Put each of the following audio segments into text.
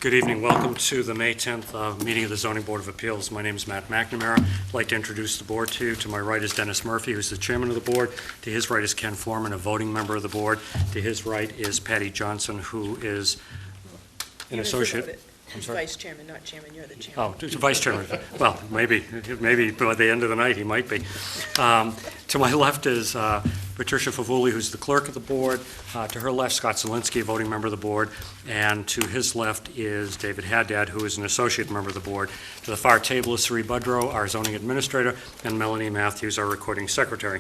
Good evening. Welcome to the May 10th meeting of the Zoning Board of Appeals. My name is Matt McNamara. I'd like to introduce the board to you. To my right is Dennis Murphy, who's the chairman of the board. To his right is Ken Foreman, a voting member of the board. To his right is Patty Johnson, who is an associate. I'm sorry? Vice chairman, not chairman. You're the chairman. Oh, vice chairman. Well, maybe by the end of the night he might be. To my left is Patricia Favuli, who's the clerk of the board. To her left, Scott Zielinski, a voting member of the board. And to his left is David Haddad, who is an associate member of the board. To the far table is Sri Budrow, our zoning administrator, and Melanie Matthews, our recording secretary.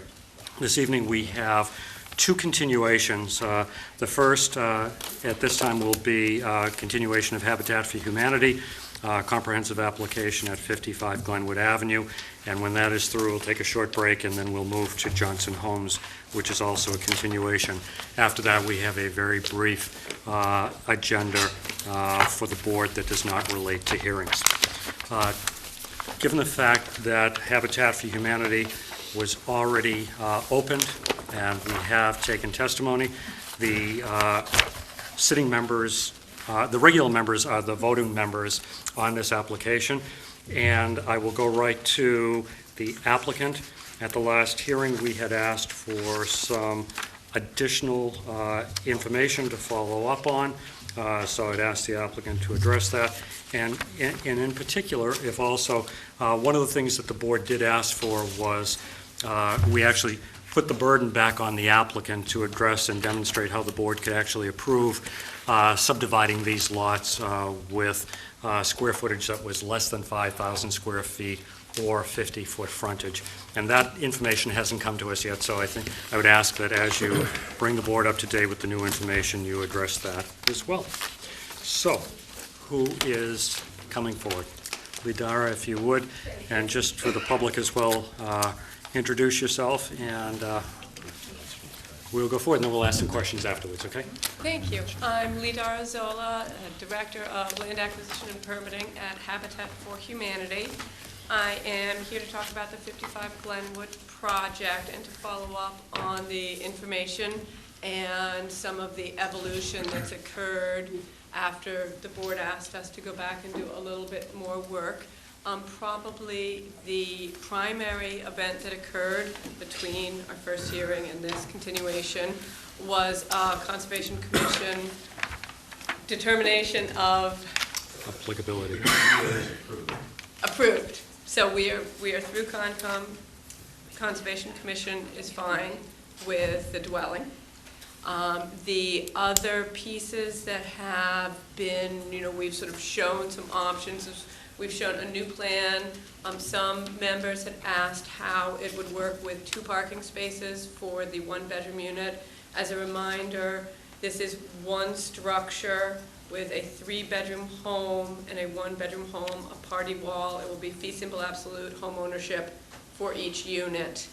This evening we have two continuations. The first at this time will be continuation of Habitat for Humanity, comprehensive application at 55 Glenwood Avenue. And when that is through, we'll take a short break and then we'll move to Johnson Homes, which is also a continuation. After that, we have a very brief agenda for the board that does not relate to hearings. Given the fact that Habitat for Humanity was already opened and we have taken testimony, the sitting members, the regular members are the voting members on this application, and I will go right to the applicant. At the last hearing, we had asked for some additional information to follow up on, so I'd ask the applicant to address that. And in particular, if also, one of the things that the board did ask for was we actually put the burden back on the applicant to address and demonstrate how the board could actually approve subdividing these lots with square footage that was less than 5,000 square feet or 50-foot frontage. And that information hasn't come to us yet, so I think I would ask that as you bring the board up to date with the new information, you address that as well. So, who is coming forward? Lidara, if you would, and just for the public as well, introduce yourself, and we'll go forward, and then we'll ask some questions afterwards, okay? Thank you. I'm Lidara Zola, Director of Land Acquisition and Permitting at Habitat for Humanity. I am here to talk about the 55 Glenwood project and to follow up on the information and some of the evolution that's occurred after the board asked us to go back and do a little bit more work. Probably the primary event that occurred between our first hearing and this continuation was Conservation Commission determination of Applicability. approved. So we are through Concom. Conservation Commission is fine with the dwelling. The other pieces that have been, we've sort of shown some options. We've shown a new plan. Some members had asked how it would work with 2 parking spaces for the 1-bedroom unit. As a reminder, this is one structure with a 3-bedroom home and a 1-bedroom home, a party wall. It will be fee simple absolute home ownership for each unit.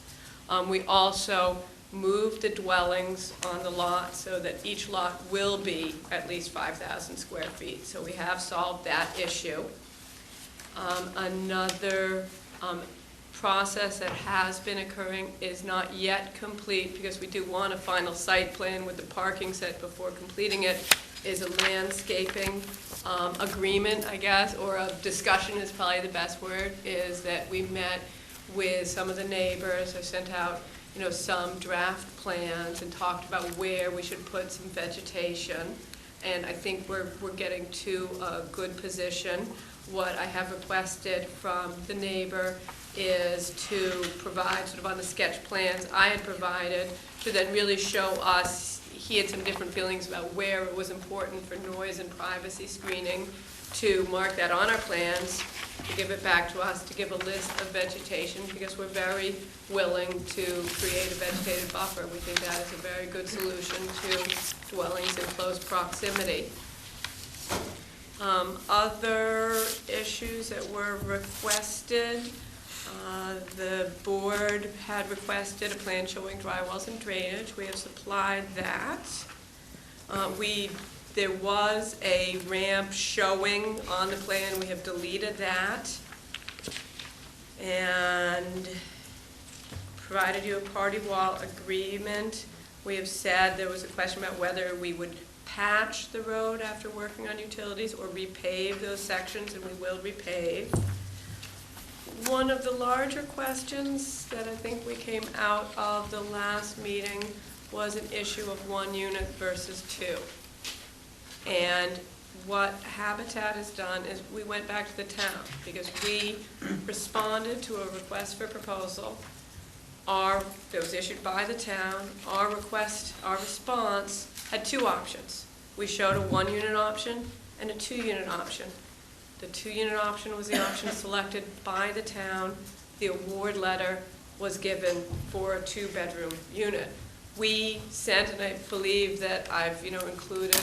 We also moved the dwellings on the lot so that each lot will be at least 5,000 square feet. So we have solved that issue. Another process that has been occurring is not yet complete because we do want a final site plan with the parking set before completing it, is a landscaping agreement, I guess, or a discussion is probably the best word, is that we met with some of the neighbors. I sent out some draft plans and talked about where we should put some vegetation. And I think we're getting to a good position. What I have requested from the neighbor is to provide sort of on the sketch plans I had provided to then really show us, he had some different feelings about where it was important for noise and privacy screening, to mark that on our plans, to give it back to us, to give a list of vegetation, because we're very willing to create a vegetated buffer. We think that is a very good solution to dwellings in close proximity. Other issues that were requested, the board had requested a plan showing dry wells and drainage. We have supplied that. There was a ramp showing on the plan. We have deleted that. And provided you a party wall agreement. We have said there was a question about whether we would patch the road after working on utilities or repave those sections, and we will repave. One of the larger questions that I think we came out of the last meeting was an issue of 1 unit versus 2. And what Habitat has done is we went back to the town because we responded to a request for proposal. That was issued by the town. Our response had 2 options. We showed a 1-unit option and a 2-unit option. The 2-unit option was the option selected by the town. The award letter was given for a 2-bedroom unit. We sent, and I believe that I've included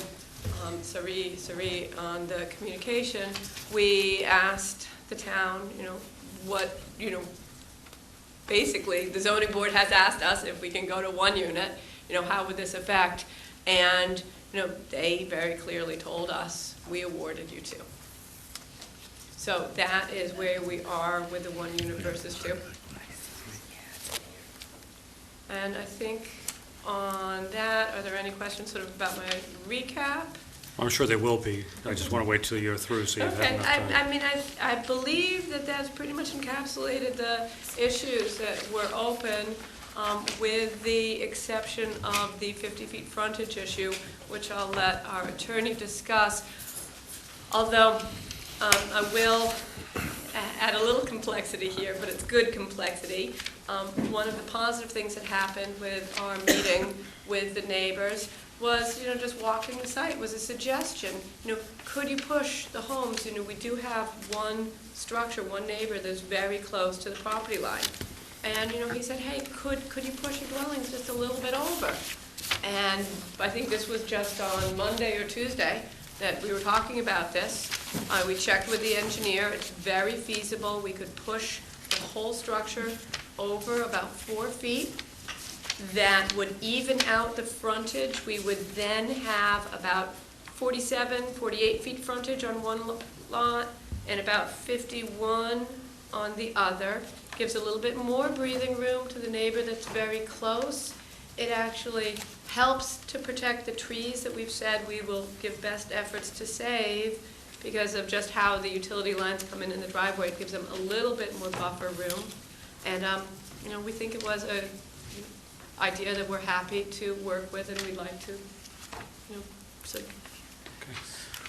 Sari on the communication. We asked the town, what basically the zoning board has asked us if we can go to 1 unit. How would this affect? And they very clearly told us we awarded you 2. So that is where we are with the 1 unit versus 2. And I think on that, are there any questions sort of about my recap? I'm sure there will be. I just want to wait till you're through so you have enough time. I believe that that's pretty much encapsulated the issues that were open, with the exception of the 50 feet frontage issue, which I'll let our attorney discuss. Although I will add a little complexity here, but it's good complexity. One of the positive things that happened with our meeting with the neighbors was, just walking the site was a suggestion. Could you push the homes? We do have one structure, one neighbor that's very close to the property line. And, he said, hey, could you push your dwellings just a little bit over? And I think this was just on Monday or Tuesday that we were talking about this. We checked with the engineer. It's very feasible. We could push the whole structure over about 4 feet. That would even out the frontage. We would then have about 47, 48 feet frontage on one lot and about 51 on the other. Gives a little bit more breathing room to the neighbor that's very close. It actually helps to protect the trees that we've said we will give best efforts to save because of just how the utility lines come in the driveway. It gives them a little bit more buffer room. And, we think it was a idea that we're happy to work with, and we'd like to,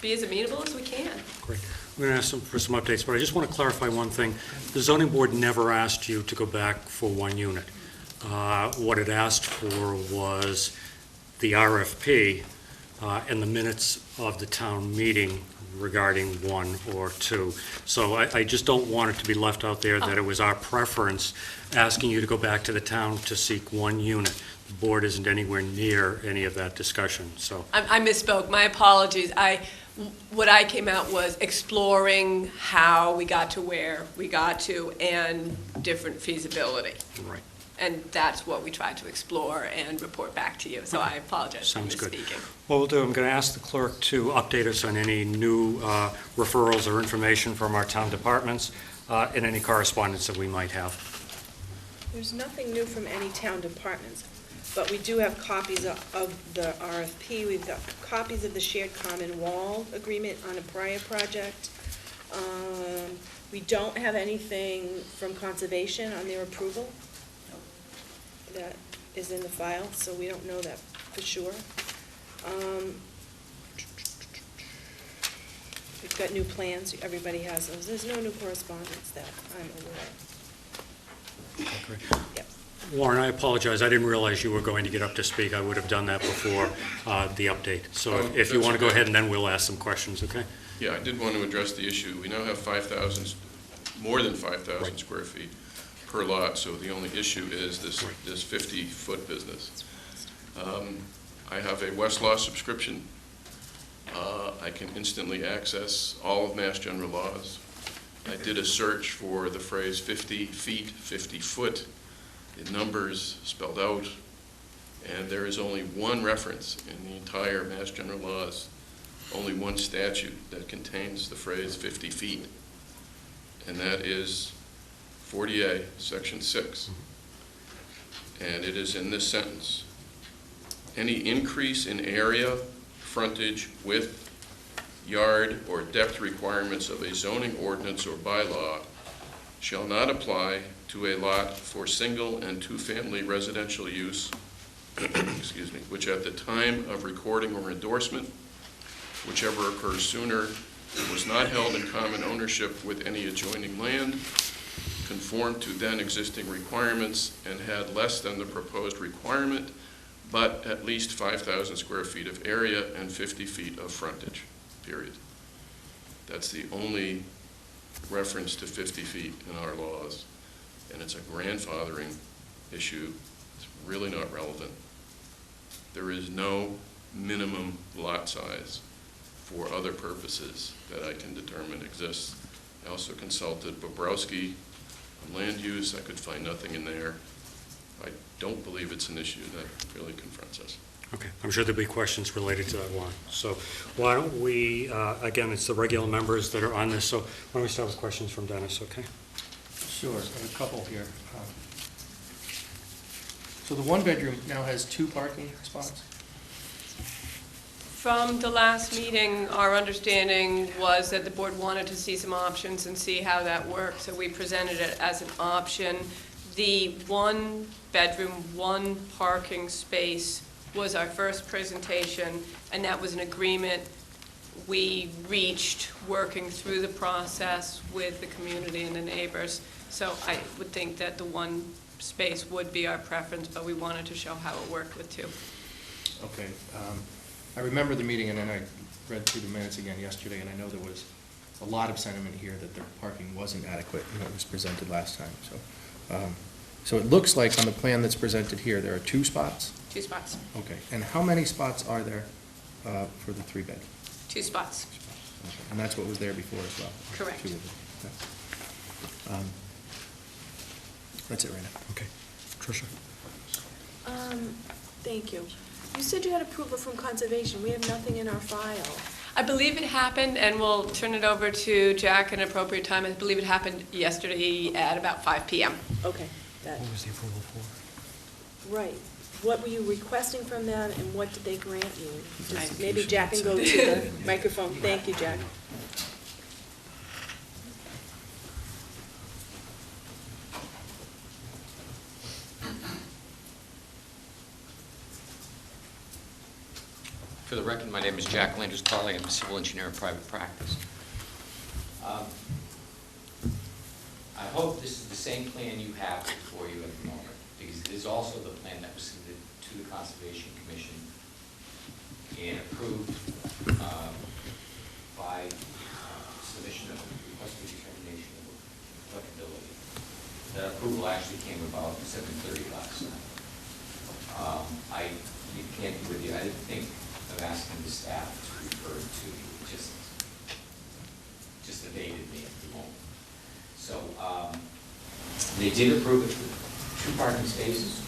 be as amenable as we can. Great. I'm going to ask for some updates, but I just want to clarify one thing. The zoning board never asked you to go back for one unit. What it asked for was the RFP and the minutes of the town meeting regarding 1 or 2. So I just don't want it to be left out there that it was our preference asking you to go back to the town to seek 1 unit. The board isn't anywhere near any of that discussion, so. I misspoke. My apologies. What I came out was exploring how we got to where we got to and different feasibility. Right. And that's what we tried to explore and report back to you. So I apologize for Sounds good. misspeaking. What we'll do, I'm going to ask the clerk to update us on any new referrals or information from our town departments and any correspondence that we might have. There's nothing new from any town departments, but we do have copies of the RFP. We've got copies of the shared common wall agreement on a prior project. We don't have anything from conservation on their approval. That is in the file, so we don't know that for sure. We've got new plans, everybody has those. There's no new correspondence that I'm aware of. Okay, great. Yep. Warren, I apologize. I didn't realize you were going to get up to speak. I would have done that before the update. So if you want to go ahead, and then we'll ask some questions, okay? Yeah, I did want to address the issue. We now have more than 5,000 Right. square feet per lot, so the only issue is this 50-foot business. I have a Westlaw subscription. I can instantly access all of Mass General laws. I did a search for the phrase 50 feet, 50 foot, in numbers spelled out, and there is only one reference in the entire Mass General laws, only one statute that contains the phrase 50 feet, and that is 40A, Section 6. And it is in this sentence: any increase in area, frontage, width, yard, or depth requirements of a zoning ordinance or bylaw shall not apply to a lot for single and two-family residential use, excuse me, which at the time of recording or endorsement, whichever occurs sooner, was not held in common ownership with any adjoining land, conformed to then existing requirements, and had less than the proposed requirement, but at least 5,000 square feet of area and 50 feet of frontage, period. That's the only reference to 50 feet in our laws, and it's a grandfathering issue. It's really not relevant. There is no minimum lot size for other purposes that I can determine exists. I also consulted Bobrowski on land use. I could find nothing in there. I don't believe it's an issue that really confronts us. Okay, I'm sure there'll be questions related to that one. So why don't we, again, it's the regular members that are on this, so why don't we start with questions from Dennis, okay? Sure, I have a couple here. So the one-bedroom now has 2 parking spots? From the last meeting, our understanding was that the board wanted to see some options and see how that worked, so we presented it as an option. The 1-bedroom, 1 parking space was our first presentation, and that was an agreement we reached working through the process with the community and the neighbors. So I would think that the 1 space would be our preference, but we wanted to show how it worked with 2. Okay. I remember the meeting, and then I read through the minutes again yesterday, and I know there was a lot of sentiment here that the parking wasn't adequate, and it was presented last time, so. So it looks like on the plan that's presented here, there are 2 spots? 2 spots. Okay. And how many spots are there for the 3-bed? 2 spots. Okay. And that's what was there before as well? Correct. 2 of them. Okay. That's it right now. Okay. Tricia? Thank you. You said you had approval from conservation. We have nothing in our file. I believe it happened, and we'll turn it over to Jack at an appropriate time. I believe it happened yesterday at about 5 PM. Okay, that, What was the approval for? right. What were you requesting from them, and what did they grant you? Just I- maybe Jack can go to the microphone. Thank you, Jack. For the record, my name is Jack Landers Carley. I'm a civil engineer in private practice. I hope this is the same plan you have before you at the moment, because it is also the plan that was submitted to the Conservation Commission and approved by submission of request for determination of applicability. That approval actually came about at 7:30 last night. I can't be with you. I didn't think of asking the staff to refer to you. It just evaded me at the moment. So they did approve it with 2 parking spaces.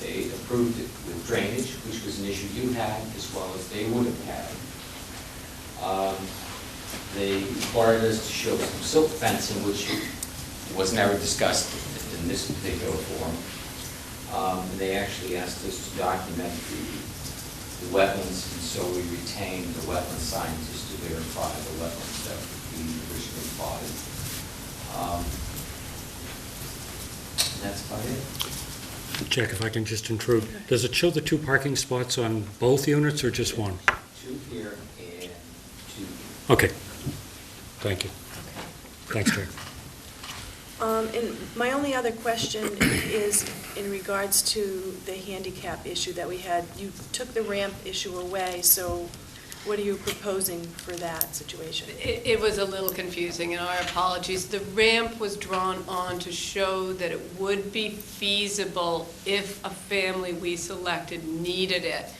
They approved it with drainage, which was an issue you had as well as they would have had. They required us to show some silt fencing, which was never discussed in this particular form. And they actually asked us to document the wetlands, and so we retained the wetland scientist to verify the wetlands that we originally plotted. And that's about it. Jack, if I can just intrude, does it show the 2 parking spots on both units or just one? 2 here and 2 here. Okay. Thank you. Thanks, Jack. And my only other question is in regards to the handicap issue that we had. You took the ramp issue away, so what are you proposing for that situation? It was a little confusing, and our apologies. The ramp was drawn on to show that it would be feasible if a family we selected needed it.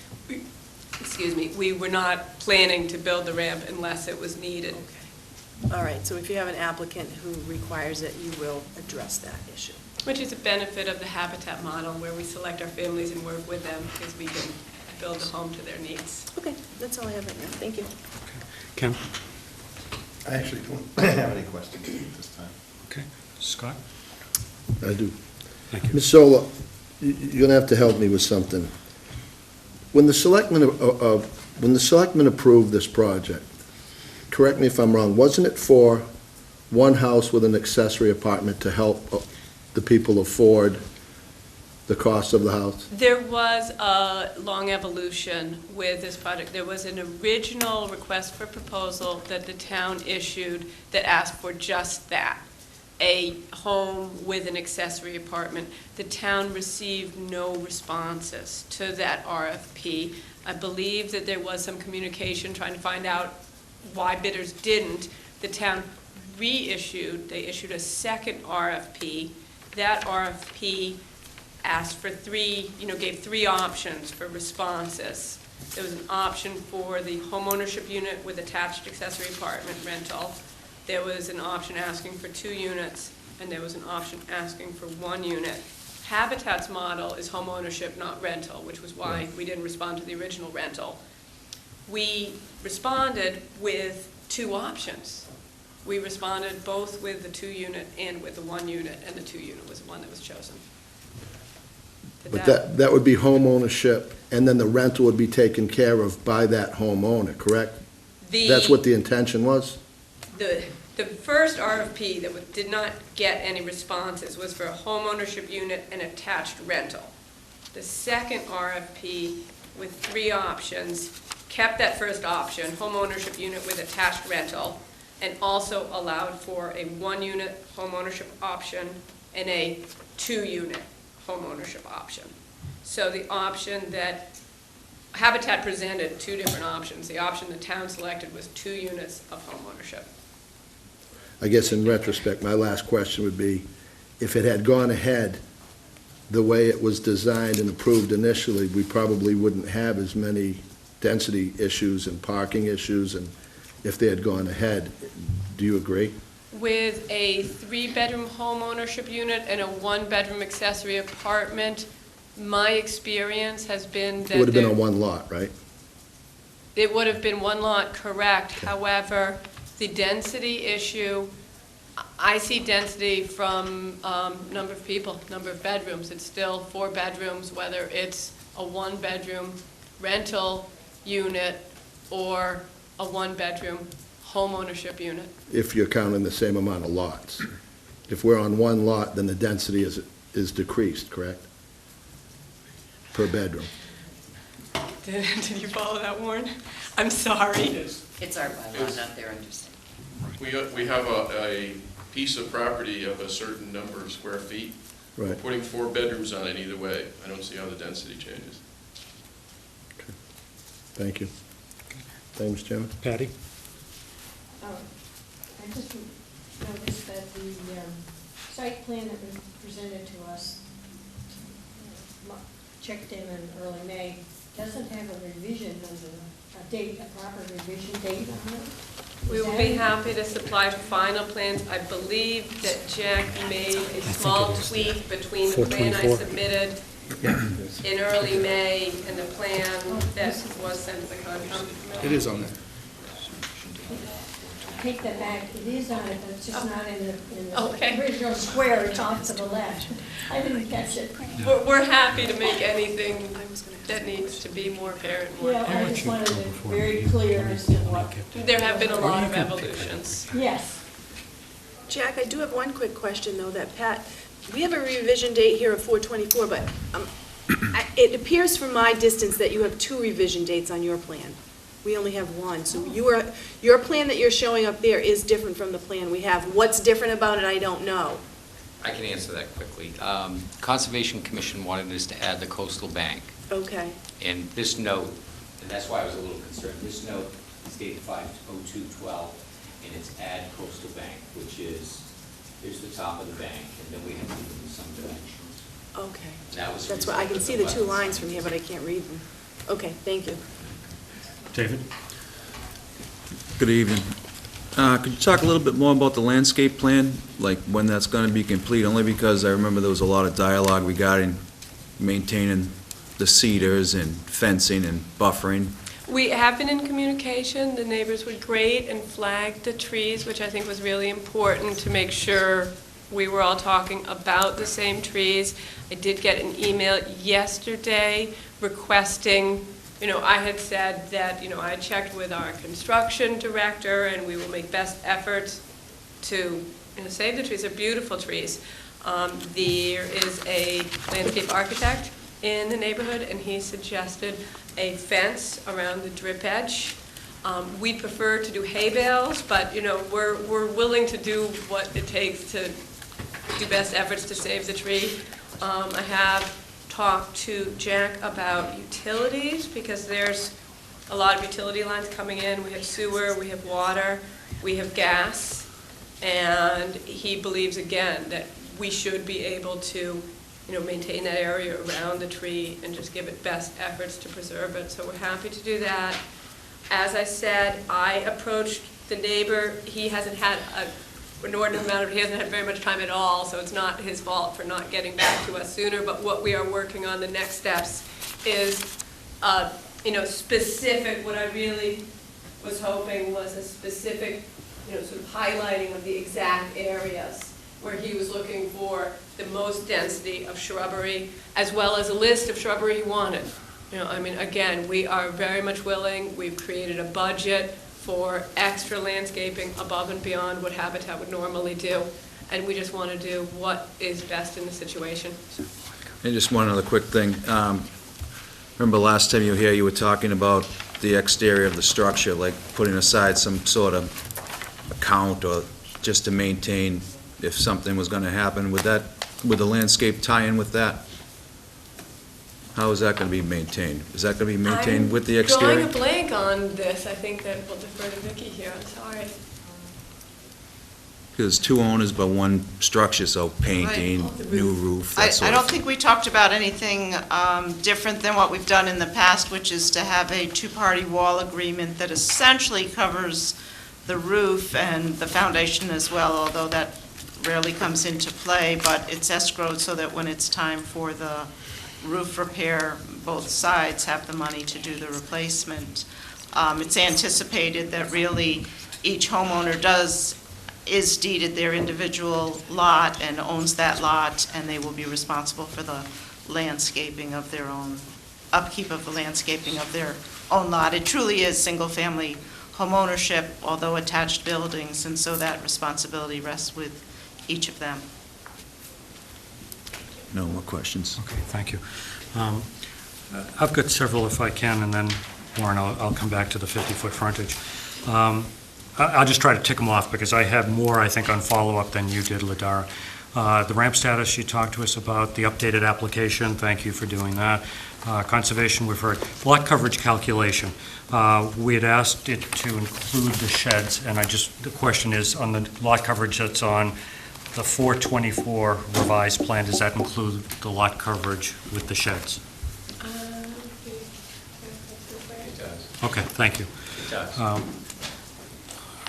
Excuse me, we were not planning to build the ramp unless it was needed. Okay. All right, so if you have an applicant who requires it, you will address that issue. Which is a benefit of the habitat model, where we select our families and work with them because we can build a home to their needs. Okay, that's all I have right now. Thank you. Ken? I actually don't have any questions at this time. Okay. Scott? I do. Thank you. Ms. Sola, you're going to have to help me with something. When the selectmen approved this project, correct me if I'm wrong, wasn't it for one house with an accessory apartment to help the people afford the cost of the house? There was a long evolution with this project. There was an original request for proposal that the town issued that asked for just that, a home with an accessory apartment. The town received no responses to that RFP. I believe that there was some communication trying to find out why bidders didn't. The town reissued, they issued a second RFP. That RFP asked for gave 3 options for responses. There was an option for the homeownership unit with attached accessory apartment rental. There was an option asking for 2 units, and there was an option asking for 1 unit. Habitat's model is homeownership, not rental, which was why we didn't respond to the original rental. We responded with 2 options. We responded both with the 2 unit and with the 1 unit, and the 2 unit was the one that was chosen. But that would be home ownership, and then the rental would be taken care of by that homeowner, correct? That's what the intention was? The first RFP that did not get any responses was for a homeownership unit and attached rental. The second RFP with 3 options kept that first option, homeownership unit with attached rental, and also allowed for a 1 unit homeownership option and a 2 unit homeownership option. So the option that Habitat presented two different options. The option the town selected was 2 units of homeownership. I guess in retrospect, my last question would be, if it had gone ahead the way it was designed and approved initially, we probably wouldn't have as many density issues and parking issues, and if they had gone ahead. Do you agree? With a 3-bedroom homeownership unit and a 1-bedroom accessory apartment, my experience has been that It would have been there- on one lot, right? It would have been one lot, correct. However, the density issue, I see density from number of people, number of bedrooms. It's still 4 bedrooms, whether it's a 1-bedroom rental unit or a 1-bedroom homeownership unit. If you're counting the same amount of lots. If we're on one lot, then the density is decreased, correct? Per bedroom. Did you follow that, Warren? I'm sorry. It's our bylaw, not their understanding. We have a piece of property of a certain number of square feet. We're Right. putting 4 bedrooms on it either way. I don't see how the density changes. Thank you. Thank you, Mr. Chairman. Patty? I just noticed that the site plan that was presented to us, checked in early May, doesn't have a revision of a date, a proper revision date on it. We will be happy to supply final plans. I believe that Jack made a small tweak between the plan I 424. submitted in early May and the plan that was sent to the Concom. It is on there. Take that back, it is on it, but it's just not in the Okay. original square, it's off to the left. I didn't catch it. We're happy to make anything that needs to be more apparent. more Yeah, I apparent. just wanted it very clear as to what, There have been a lot of evolutions. yes. Jack, I do have one quick question, though, that Pat, we have a revision date here of 4/24, but it appears from my distance that you have 2 revision dates on your plan. We only have 1, so your plan that you're showing up there is different from the plan we have. What's different about it, I don't know. I can answer that quickly. Conservation Commission wanted us to add the coastal bank. Okay, And this note, and that's why I was a little concerned, this note is dated 5/02/12, and it's add coastal bank, which is, here's the top of the bank, and then we have to give them some dimensions. okay. And that was That's why I can see the 2 lines from here, but I can't read them. Okay, thank you. David? Good evening. Could you talk a little bit more about the landscape plan, like when that's going to be complete? Only because I remember there was a lot of dialogue regarding maintaining the cedars and fencing and buffering. We have been in communication. The neighbors were great and flagged the trees, which I think was really important to make sure we were all talking about the same trees. I did get an email yesterday requesting, I had said that, I checked with our construction director and we will make best efforts to, save the trees. They're beautiful trees. There is a landscape architect in the neighborhood and he suggested a fence around the drip edge. We prefer to do hay bales, but, we're willing to do what it takes to do best efforts to save the tree. I have talked to Jack about utilities, because there's a lot of utility lines coming in. We have sewer, we have water, we have gas, and he believes, again, that we should be able to, maintain that area around the tree and just give it best efforts to preserve it. So we're happy to do that. As I said, I approached the neighbor. He hasn't had an inordinate amount of, he hasn't had very much time at all, so it's not his fault for not getting back to us sooner. But what we are working on, the next steps, is, specific, what I really was hoping was a specific, sort of highlighting of the exact areas where he was looking for the most density of shrubbery, as well as a list of shrubbery he wanted. Again, we are very much willing. We've created a budget for extra landscaping above and beyond what Habitat would normally do, and we just want to do what is best in the situation. And just one other quick thing. Remember last time you were here, you were talking about the exterior of the structure, like putting aside some sort of account or just to maintain if something was going to happen. Would the landscape tie in with that? How is that going to be maintained? Is that going to be maintained with the exterior? I'm drawing a blank on this. I think that we'll defer to Vicki here. I'm sorry. Because two owners but one structure, so painting, new roof, that sort I of don't think we talked about anything different than what we've done in the past, which is to have a two-party wall agreement that essentially covers the roof and the foundation as well, although that rarely comes into play, but it's escrowed so that when it's time for the roof repair, both sides have the money to do the replacement. It's anticipated that really each homeowner is deeded their individual lot and owns that lot, and they will be responsible for the landscaping of their own, upkeep of the landscaping of their own lot. It truly is single-family homeownership, although attached buildings, and so that responsibility rests with each of them. No more questions. Okay, thank you. I've got several if I can, and then, Warren, I'll come back to the 50-foot frontage. I'll just try to tick them off, because I had more, I think, on follow-up than you did, Ladara. The ramp status, you talked to us about the updated application. Thank you for doing that. Conservation, we've heard. Lot coverage calculation. We had asked it to include the sheds, and the question is, on the lot coverage that's on the 424 revised plan, does that include the lot coverage with the sheds? It does. Okay, thank you. It does. All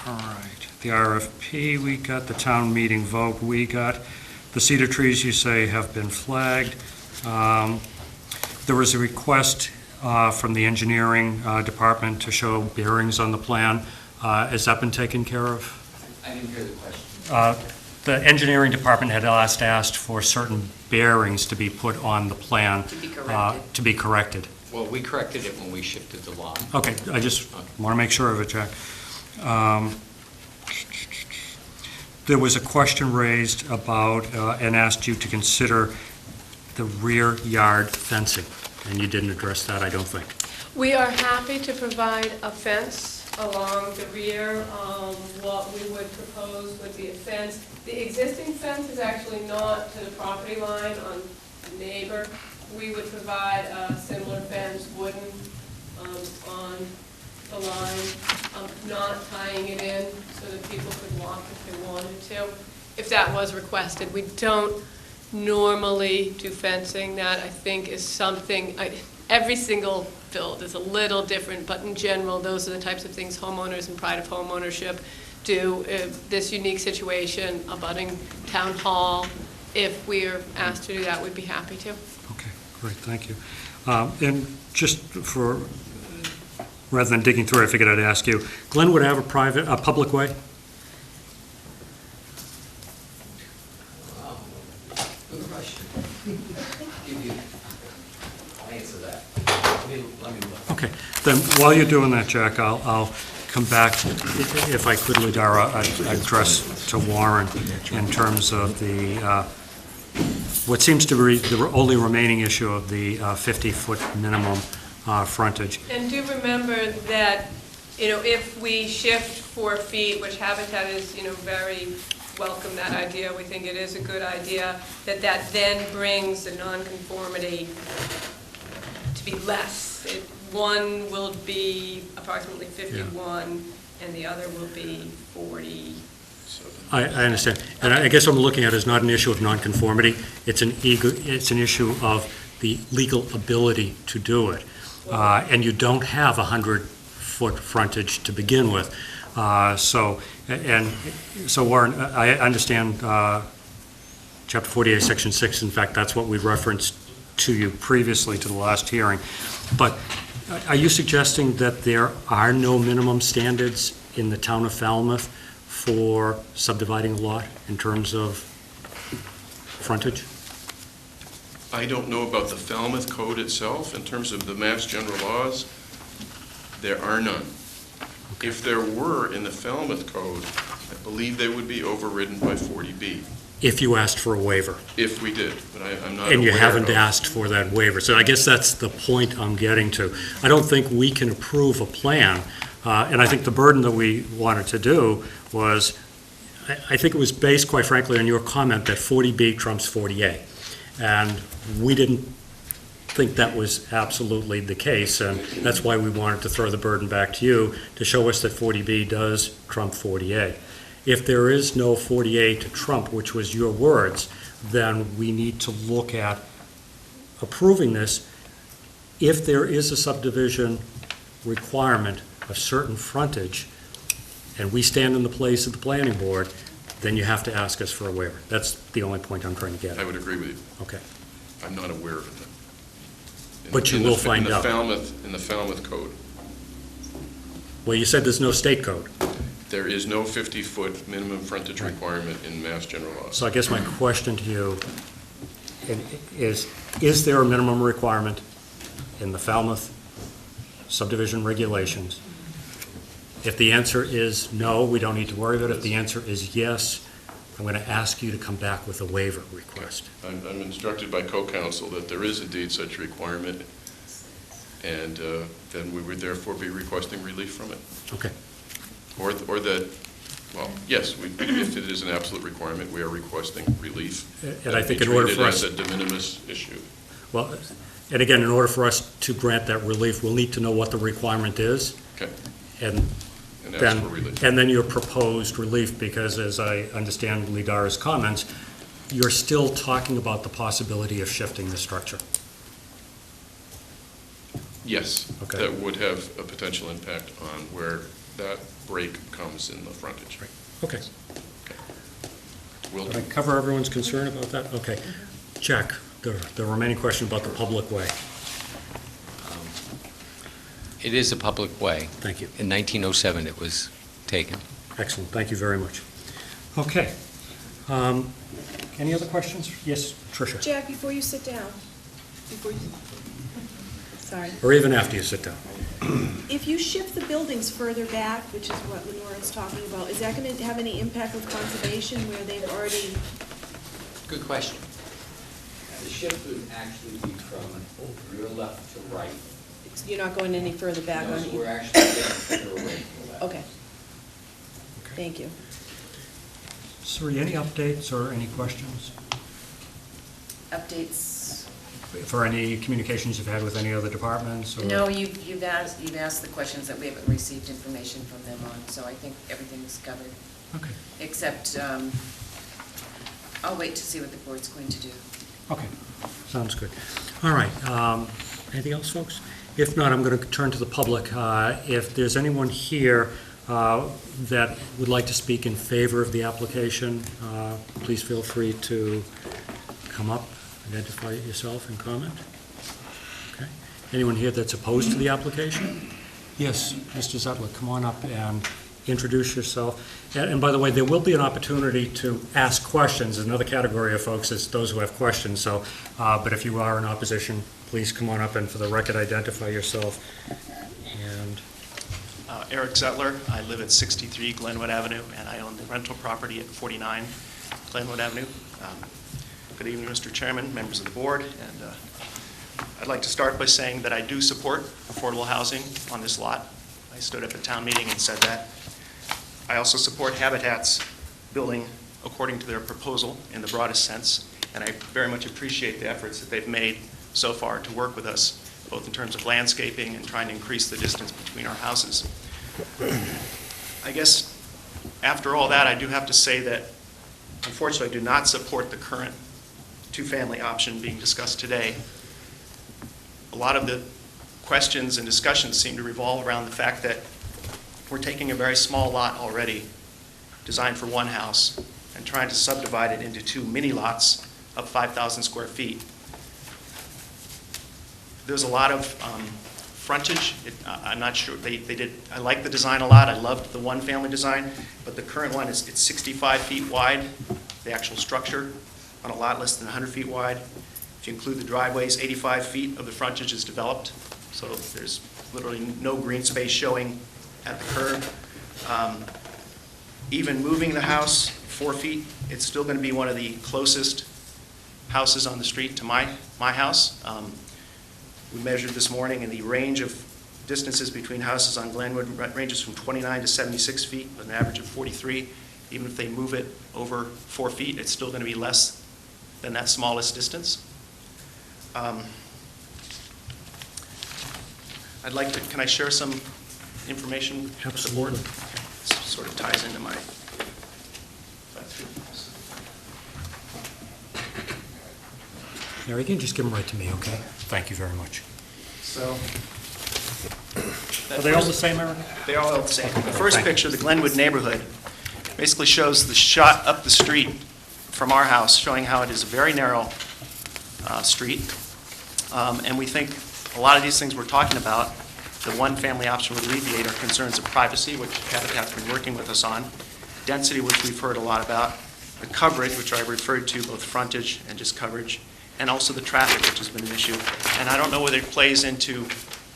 right, the RFP, we got the town meeting vote, we got the cedar trees you say have been flagged. There was a request from the engineering department to show bearings on the plan. Has that been taken care of? I didn't hear the question. The engineering department had asked for certain bearings to be put on the plan. To be corrected. To be corrected. Well, we corrected it when we shifted the lot. Okay, I just want to make sure of it, Jack. There was a question raised about, and asked you to consider the rear yard fencing, and you didn't address that, I don't think. We are happy to provide a fence along the rear. What we would propose would be a fence. The existing fence is actually not to the property line on the neighbor. We would provide a similar fence, wooden, on the line, not tying it in so that people could walk if they wanted to, if that was requested. We don't normally do fencing. That, I think, is something, every single build is a little different, but in general, those are the types of things homeowners and pride of homeownership do. This unique situation abutting town hall, if we're asked to do that, we'd be happy to. Okay, great, thank you. And just for, rather than digging through, I figured I'd ask you, Glenwood Ave a public way? Wow, good question. I'll answer that. Let me look. Okay, then while you're doing that, Jack, I'll come back, if I could, Ladara, address to Warren in terms of the, what seems to be the only remaining issue of the 50-foot minimum frontage. And do remember that, if we shift 4 feet, which Habitat is, very welcome that idea, we think it is a good idea, that then brings the nonconformity to be less. One will be approximately 51, and the other will be 40. I understand, and I guess what I'm looking at is not an issue of nonconformity, it's an issue of the legal ability to do it. And you don't have 100-foot frontage to begin with. So Warren, I understand Chapter 48, Section 6, in fact, that's what we referenced to you previously to the last hearing. But are you suggesting that there are no minimum standards in the town of Falmouth for subdividing a lot in terms of frontage? I don't know about the Falmouth Code itself. In terms of the Mass General Laws, there are none. If there were in the Falmouth Code, I believe they would be overridden by 40B. If you asked for a waiver. If we did, but I'm not aware of. And you haven't asked for that waiver. So I guess that's the point I'm getting to. I don't think we can approve a plan, and I think the burden that we wanted to do was, I think it was based, quite frankly, on your comment that 40B trumps 40A. And we didn't think that was absolutely the case, and that's why we wanted to throw the burden back to you to show us that 40B does trump 40A. If there is no 40A to trump, which was your words, then we need to look at approving this. If there is a subdivision requirement of certain frontage, and we stand in the place of the planning board, then you have to ask us for a waiver. That's the only point I'm trying to get I at. would agree with you. Okay. I'm not aware of it. But you will find out. In the Falmouth code, Well, you said there's no state code. there is no 50-foot minimum frontage requirement in Mass General Law. So I guess my question to you is there a minimum requirement in the Falmouth subdivision regulations? If the answer is no, we don't need to worry about it. If the answer is yes, I'm going to ask you to come back with a waiver request. I'm instructed by co-counsel that there is indeed such a requirement, and then we would therefore be requesting relief from it. Okay. Or that, well, yes, if it is an absolute requirement, we are requesting relief. And I think in order for us, Be treated as a de minimis issue. well, and again, in order for us to grant that relief, we'll need to know what the requirement is. Okay. And And ask for relief. and then your proposed relief, because as I understand Lidara's comments, you're still talking about the possibility of shifting the structure. Yes. Okay. That would have a potential impact on where that break comes in the frontage. Okay. Will Did I cover everyone's concern about that? Okay. Jack, the remaining question about the public way. It is a public way. Thank you. In 1907, it was taken. Excellent, thank you very much. Okay. Any other questions? Yes, Tricia? Jack, before you sit down, sorry. Or even after you sit down. If you shift the buildings further back, which is what Lenore's talking about, is that going to have any impact with conservation where they've already, Good question. The shift would actually be from your left to right. you're not going any further back No, on so it? we're actually getting further away from the left. Okay. Thank you. Suri, any updates or any questions? Updates? For any communications you've had with any other departments? Or? No, you've asked the questions that we haven't received information from them on, so I think everything's covered. Okay. Except, I'll wait to see what the board's going to do. Okay, sounds good. All right, anything else, folks? If not, I'm going to turn to the public. If there's anyone here that would like to speak in favor of the application, please feel free to come up, identify yourself and comment. Okay. Anyone here that's opposed to the application? Yes, Mr. Zutler, come on up and introduce yourself. And by the way, there will be an opportunity to ask questions. Another category of folks is those who have questions. So, but if you are in opposition, please come on up and for the record, identify yourself. And Eric Zutler. I live at 63 Glenwood Avenue, and I own the rental property at 49 Glenwood Avenue. Good evening, Mr. Chairman, members of the board, and I'd like to start by saying that I do support affordable housing on this lot. I stood up at town meeting and said that. I also support Habitat's building according to their proposal in the broadest sense, and I very much appreciate the efforts that they've made so far to work with us, both in terms of landscaping and trying to increase the distance between our houses. I guess after all that, I do have to say that unfortunately I do not support the current two-family option being discussed today. A lot of the questions and discussions seem to revolve around the fact that we're taking a very small lot already, designed for one house, and trying to subdivide it into two mini lots of 5,000 square feet. There's a lot of frontage. I'm not sure, I like the design a lot. I loved the one-family design, but the current one it's 65 feet wide, the actual structure, on a lot less than 100 feet wide. If you include the driveways, 85 feet of the frontage is developed, so there's literally no green space showing at the curb. Even moving the house 4 feet, it's still going to be one of the closest houses on the street to my house. We measured this morning, and the range of distances between houses on Glenwood ranges from 29 to 76 feet, with an average of 43. Even if they move it over 4 feet, it's still going to be less than that smallest distance. I'd like to, can I share some information with the board? This sort of ties into my. Now, you can just give them right to me, okay? Thank you very much. So. Are they all the same, Eric? They're all the same. The first Thank you. picture, the Glenwood neighborhood, basically shows the shot up the street from our house, showing how it is a very narrow street. And we think a lot of these things we're talking about, the one-family option would alleviate our concerns of privacy, which Habitat's been working with us on, density, which we've heard a lot about, the coverage, which I referred to, both frontage and just coverage, and also the traffic, which has been an issue. And I don't know whether it plays into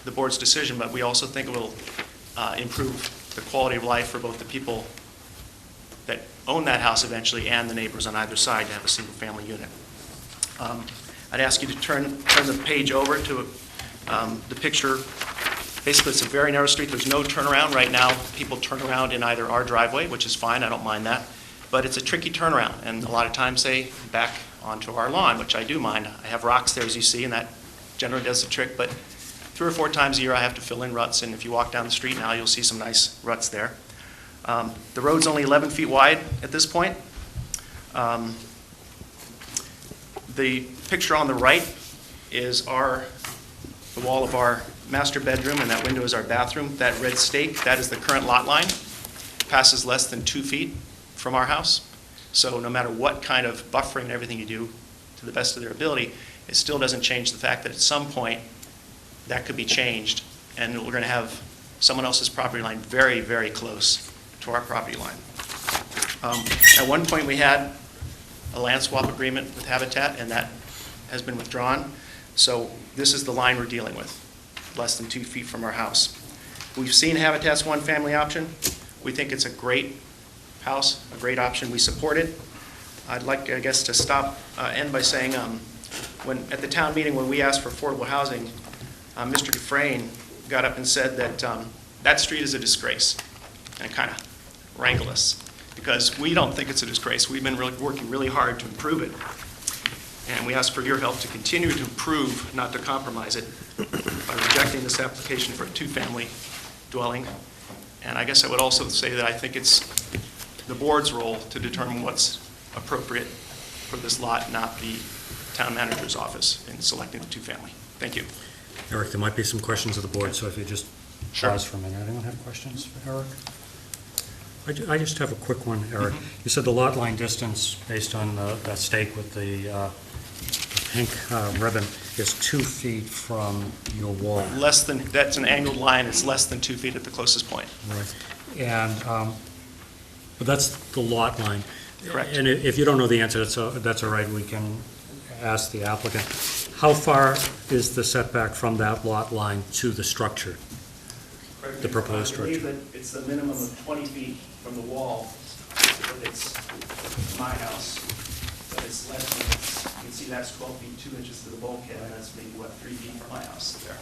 the board's decision, but we also think it will improve the quality of life for both the people that own that house eventually and the neighbors on either side to have a single-family unit. I'd ask you to turn the page over to the picture. Basically, it's a very narrow street. There's no turnaround right now. People turn around in either our driveway, which is fine. I don't mind that. But it's a tricky turnaround, and a lot of times they back onto our lawn, which I do mind. I have rocks there, as you see, and that generally does the trick. But 3 or 4 times a year, I have to fill in ruts, and if you walk down the street now, you'll see some nice ruts there. The road's only 11 feet wide at this point. The picture on the right is the wall of our master bedroom, and that window is our bathroom. That red stake, that is the current lot line. Passes less than 2 feet from our house. So no matter what kind of buffering and everything you do, to the best of their ability, it still doesn't change the fact that at some point that could be changed, and we're going to have someone else's property line very, very close to our property line. At one point, we had a land swap agreement with Habitat, and that has been withdrawn. So this is the line we're dealing with, less than 2 feet from our house. We've seen Habitat's one-family option. We think it's a great house, a great option. We support it. I'd like, I guess, to end by saying, at the town meeting when we asked for affordable housing, Mr. Dufresne got up and said that that street is a disgrace, and it kind of rankled us because we don't think it's a disgrace. We've been working really hard to improve it, and we ask for your help to continue to improve, not to compromise it, by rejecting this application for a 2-family dwelling. And I guess I would also say that I think it's the board's role to determine what's appropriate for this lot, not the town manager's office in selecting the 2-family. Thank you. Eric, there might be some questions of the board, so if you just Sure. pause for a minute. Anyone have questions for Eric? I just have a quick one, Eric. You said the lot line distance, based on that stake with the pink ribbon, is 2 feet from your wall. That's an angled line. It's less than 2 feet at the closest point. Right. And, but that's the lot line. Correct. And if you don't know the answer, that's all right. We can ask the applicant. How far is the setback from that lot line to the structure? The proposed structure? I believe that it's the minimum of 20 feet from the wall, but it's my house, but it's less than, you can see that's 12 feet 2 inches to the bulkhead, and that's maybe, 3 feet from my house there.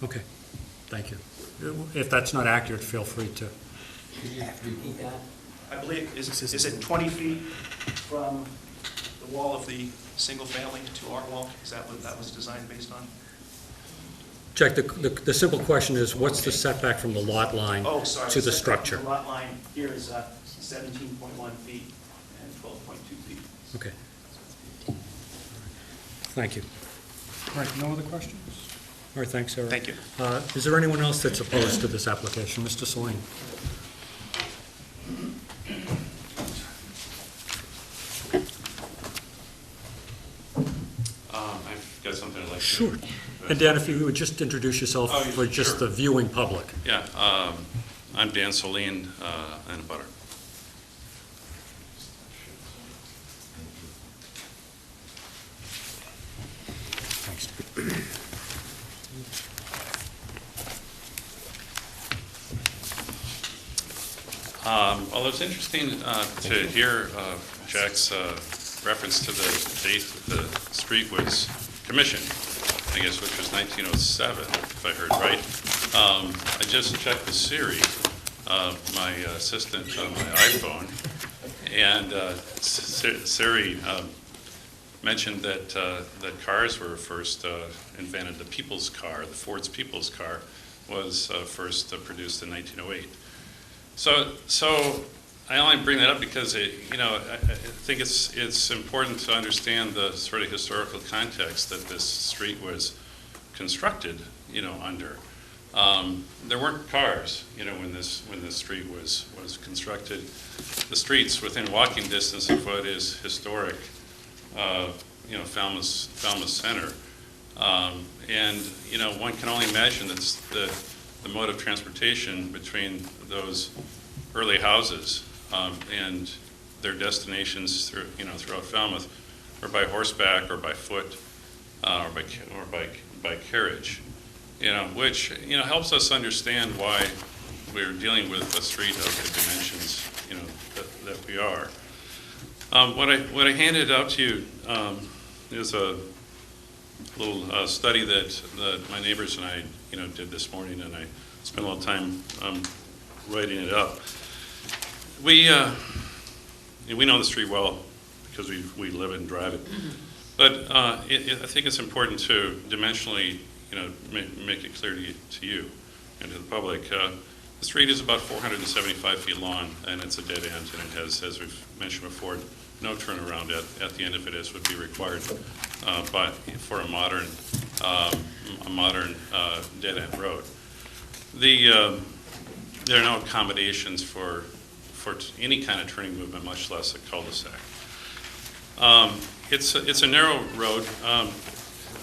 Okay, thank you. If that's not accurate, feel free to. Could you repeat that? I believe, is it 20 feet from the wall of the single family to our wall? Is that what that was designed based on? Check, the simple question is, what's the setback from the lot line Oh, sorry. to the setback structure? from the lot line here is 17.1 feet and 12.2 feet. Okay. Thank you. All right, no other questions? All right, thanks, Eric. Thank you. Is there anyone else that's opposed to this application? Mr. Saline? I've got something I'd like to... Sure. And Dan, if you would just introduce yourself for just sure. the viewing public. Yeah, I'm Dan Saline, and a butter. Thanks. Well, it's interesting to hear Jack's reference to the date the street was commissioned, I guess, which was 1907, if I heard right. I just checked the Siri, my assistant on my iPhone, and Siri mentioned that cars were first invented. The people's car, the Ford's people's car, was first produced in 1908. So I only bring that up because I think it's important to understand the sort of historical context that this street was constructed, under. There weren't cars, when this street was constructed. The streets within walking distance of what is historic, Falmouth Center, and one can only imagine that the mode of transportation between those early houses and their destinations throughout Falmouth, or by horseback, or by foot, or by carriage. Which helps us understand why we're dealing with a street of the dimensions that we are. What I handed out to you is a little study that my neighbors and I did this morning, and I spent a little time writing it up. We know the street well because we live it and drive it, but I think it's important to dimensionally make it clear to you and to the public. The street is about 475 feet long, and it's a dead end, and it has, as we've mentioned before, no turnaround at the end of it, as would be required for a modern dead end road. There are no accommodations for any kind of turning movement, much less a cul-de-sac. It's a narrow road.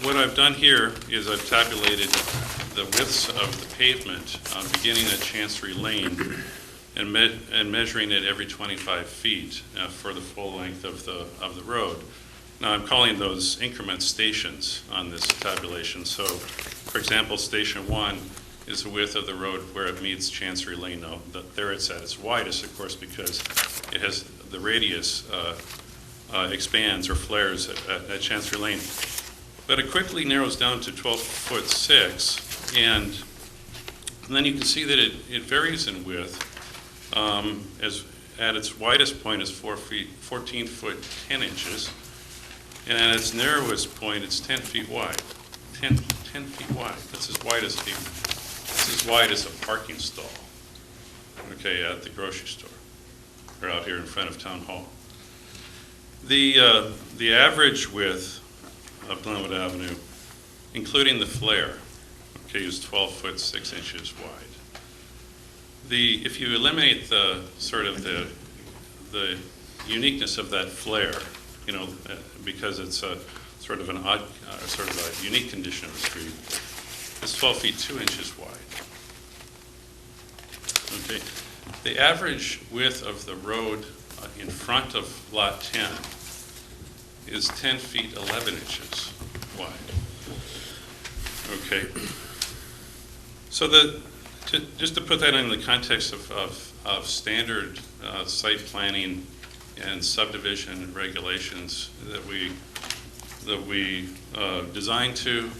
What I've done here is I've tabulated the widths of the pavement beginning at Chancery Lane and measuring it every 25 feet for the full length of the road. Now, I'm calling those increment stations on this tabulation. So, for example, Station 1 is the width of the road where it meets Chancery Lane. Now, there it's at its widest, of course, because it has the radius expands or flares at Chancery Lane. But it quickly narrows down to 12'6", and then you can see that it varies in width. As at its widest point is 14 foot 10 inches, and at its narrowest point it's 10 feet wide. 10 feet wide. That's as wide as as wide as a parking stall. Okay, at the grocery store, or out here in front of Town Hall. The average width of Glenwood Avenue, including the flare, okay, is 12 foot 6 inches wide. If you eliminate the the uniqueness of that flare, because it's a sort of an odd, sort of a unique condition of the street, it's 12 feet 2 inches wide. Okay, the average width of the road in front of Lot 10 is 10 feet 11 inches wide. Okay, so just to put that in the context of standard site planning and subdivision regulations that we design to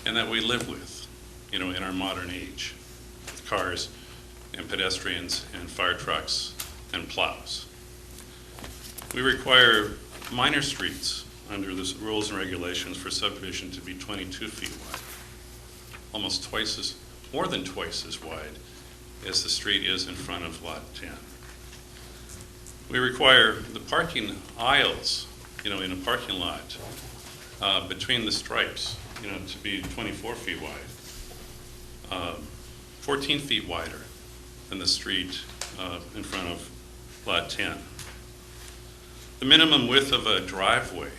and that we live with, in our modern age, with cars and pedestrians and fire trucks and plows. We require minor streets under the rules and regulations for subdivision to be 22 feet wide, almost more than twice as wide as the street is in front of Lot 10. We require the parking aisles, in a parking lot between the stripes, to be 24 feet wide, 14 feet wider than the street in front of Lot 10. The minimum width of a driveway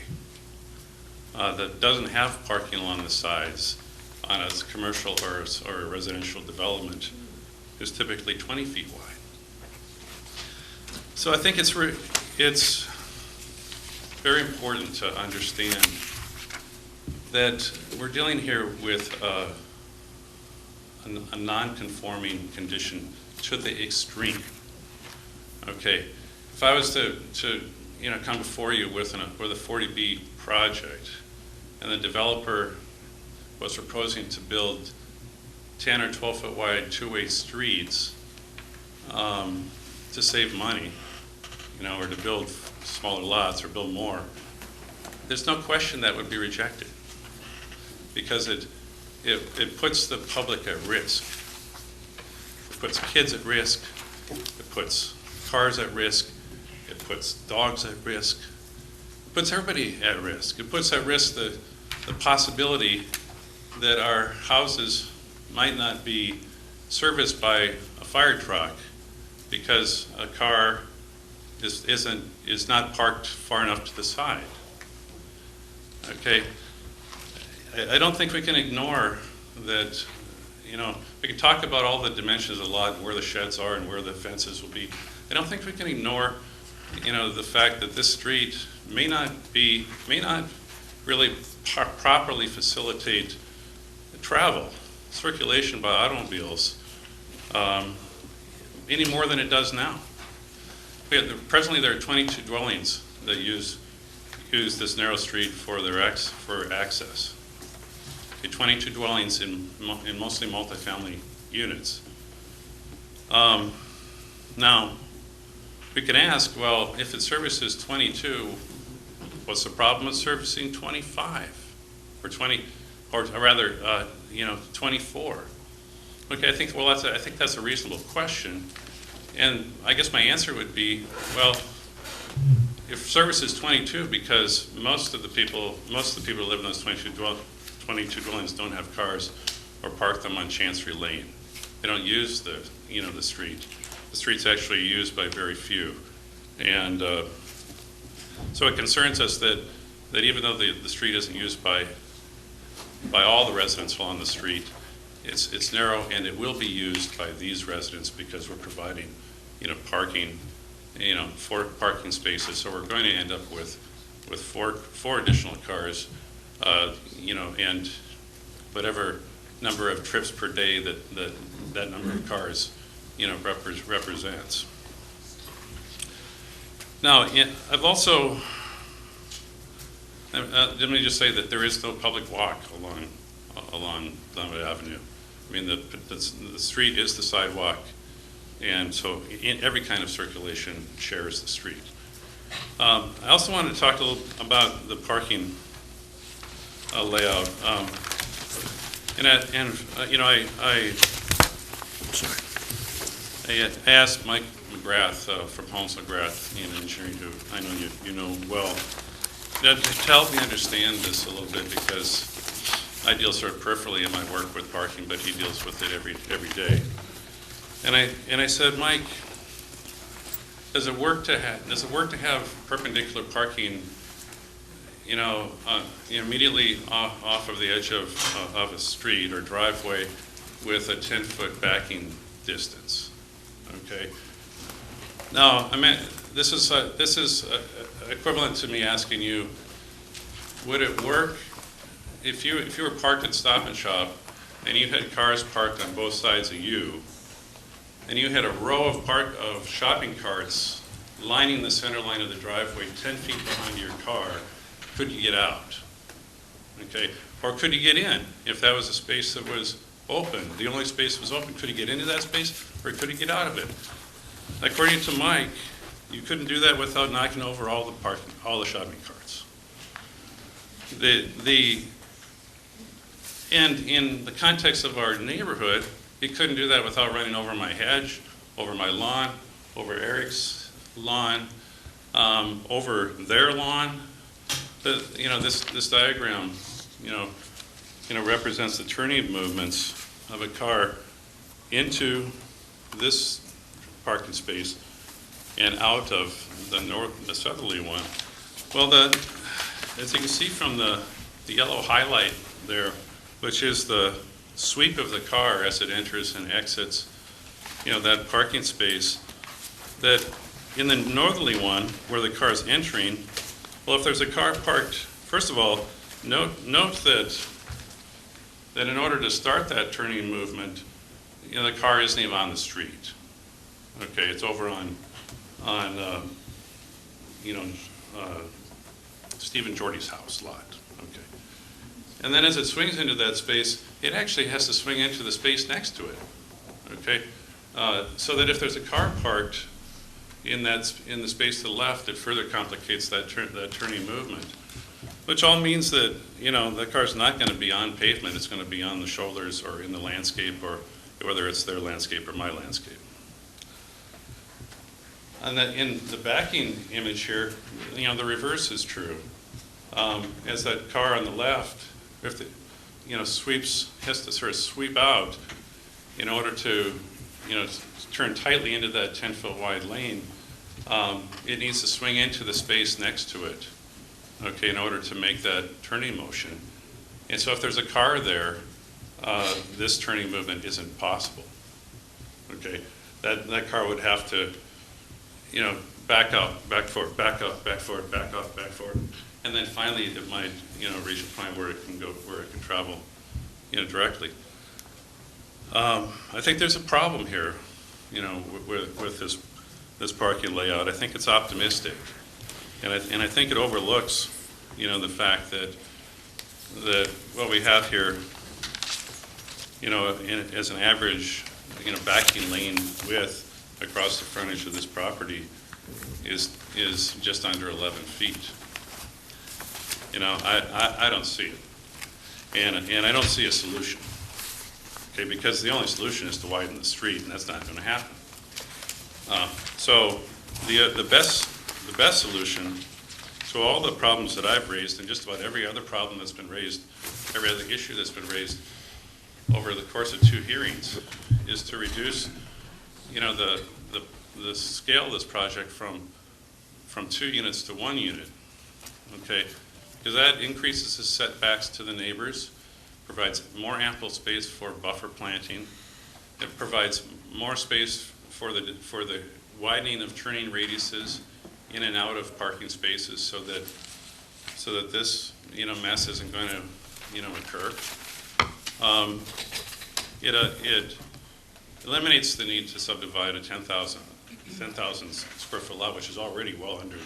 that doesn't have parking along the sides on a commercial or a residential development is typically 20 feet wide. So I think it's very important to understand that we're dealing here with a non-conforming condition to the extreme. Okay, if I was to come before you with a 40B project, and the developer was proposing to build 10 or 12 foot wide two-way streets to save money, or to build smaller lots or build more, there's no question that would be rejected, because it puts the public at risk. It puts kids at risk, it puts cars at risk, it puts dogs at risk, it puts everybody at risk. It puts at risk the possibility that our houses might not be serviced by a fire truck because a car is not parked far enough to the side. Okay, I don't think we can ignore that. We can talk about all the dimensions of the lot and where the sheds are and where the fences will be. I don't think we can ignore, the fact that this street may not really properly facilitate travel, circulation by automobiles, any more than it does now. Presently, there are 22 dwellings that use this narrow street for access. 22 dwellings in mostly multifamily units. Now, we can ask, well, if it services 22, what's the problem with servicing 25 or 20, or rather, 24? Okay, I think that's a reasonable question, and I guess my answer would be, well, if service is 22, because most of the people who live in those 22 dwellings don't have cars or park them on Chancery Lane. They don't use the street. The street's actually used by very few. And so it concerns us that even though the street isn't used by all the residents along the street, it's narrow, and it will be used by these residents because we're providing, parking, 4 parking spaces. So we're going to end up with four additional cars, and whatever number of trips per day that number of cars, represents. Now, I've also, let me just say that there is no public walk along Glenwood Avenue. I mean, the street is the sidewalk, and so every kind of circulation shares the street. I also wanted to talk a little about the parking layout. I asked Mike McGrath from Holmes McGrath, engineering, who I know you know well, to help me understand this a little bit, because I deal sort of peripherally in my work with parking, but he deals with it every day. And I said, Mike, does it work to have perpendicular parking, immediately off of the edge of a street or driveway with a 10-foot backing distance? Okay. Now, this is equivalent to me asking you, would it work if you were parked at Stop and Shop and you had cars parked on both sides of you, and you had a row of shopping carts lining the center line of the driveway 10 feet behind your car? Could you get out? Okay, or could you get in if that was a space that was open? The only space that was open. Could you get into that space, or could you get out of it? According to Mike, you couldn't do that without knocking over all the shopping carts. And in the context of our neighborhood, you couldn't do that without running over my hedge, over my lawn, over Eric's lawn, over their lawn. This diagram, represents the turning movements of a car into this parking space and out of the southerly one. Well, as you can see from the yellow highlight there, which is the sweep of the car as it enters and exits, that parking space, that in the northerly one where the car is entering, well, if there's a car parked, first of all, note that in order to start that turning movement, the car isn't even on the street. Okay, it's over on Stephen Jordy's house lot. Okay, and then as it swings into that space, it actually has to swing into the space next to it. Okay, so that if there's a car parked in the space to the left, it further complicates that turning movement. Which all means that, the car's not going to be on pavement, it's going to be on the shoulders or in the landscape, or whether it's their landscape or my landscape. And that in the backing image here, the reverse is true. As that car on the left, if the, has to sort of sweep out in order to, turn tightly into that 10-foot wide lane, it needs to swing into the space next to it, okay, in order to make that turning motion. And so if there's a car there, this turning movement isn't possible, okay? That car would have to, back up, back forward, back up, back forward, back up, back forward. And then finally, it might, reach a point where it can travel, directly. I think there's a problem here, with this parking layout. I think it's optimistic, and I think it overlooks, the fact that what we have here, as an average, backing lane width across the frontage of this property is just under 11 feet. I don't see it, and I don't see a solution. Okay, because the only solution is to widen the street, and that's not going to happen. So the best solution to all the problems that I've raised, and just about every other problem that's been raised, every other issue that's been raised over the course of 2 hearings, is to reduce, the scale of this project from 2 units to 1 unit. Okay, because that increases the setbacks to the neighbors, provides more ample space for buffer planting. It provides more space for the widening of turning radiuses in and out of parking spaces, so that this mess isn't going to occur. It eliminates the need to subdivide a 10,000 square foot lot, which is already well under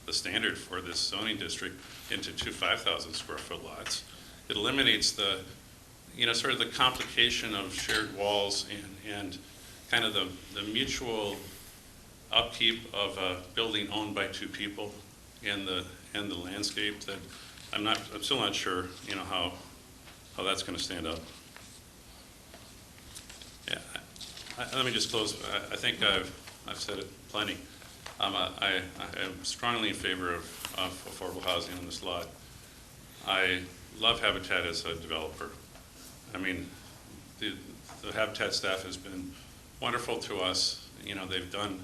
the standard for this zoning district, into 2 5,000 square foot lots. It eliminates the, sort of the complication of shared walls and kind of the mutual upkeep of a building owned by 2 people and the landscape that I'm still not sure, how that's going to stand up. Yeah, let me just close. I think I've said it plenty. I am strongly in favor of affordable housing on this lot. I love Habitat as a developer. I mean, the Habitat staff has been wonderful to us. They've done,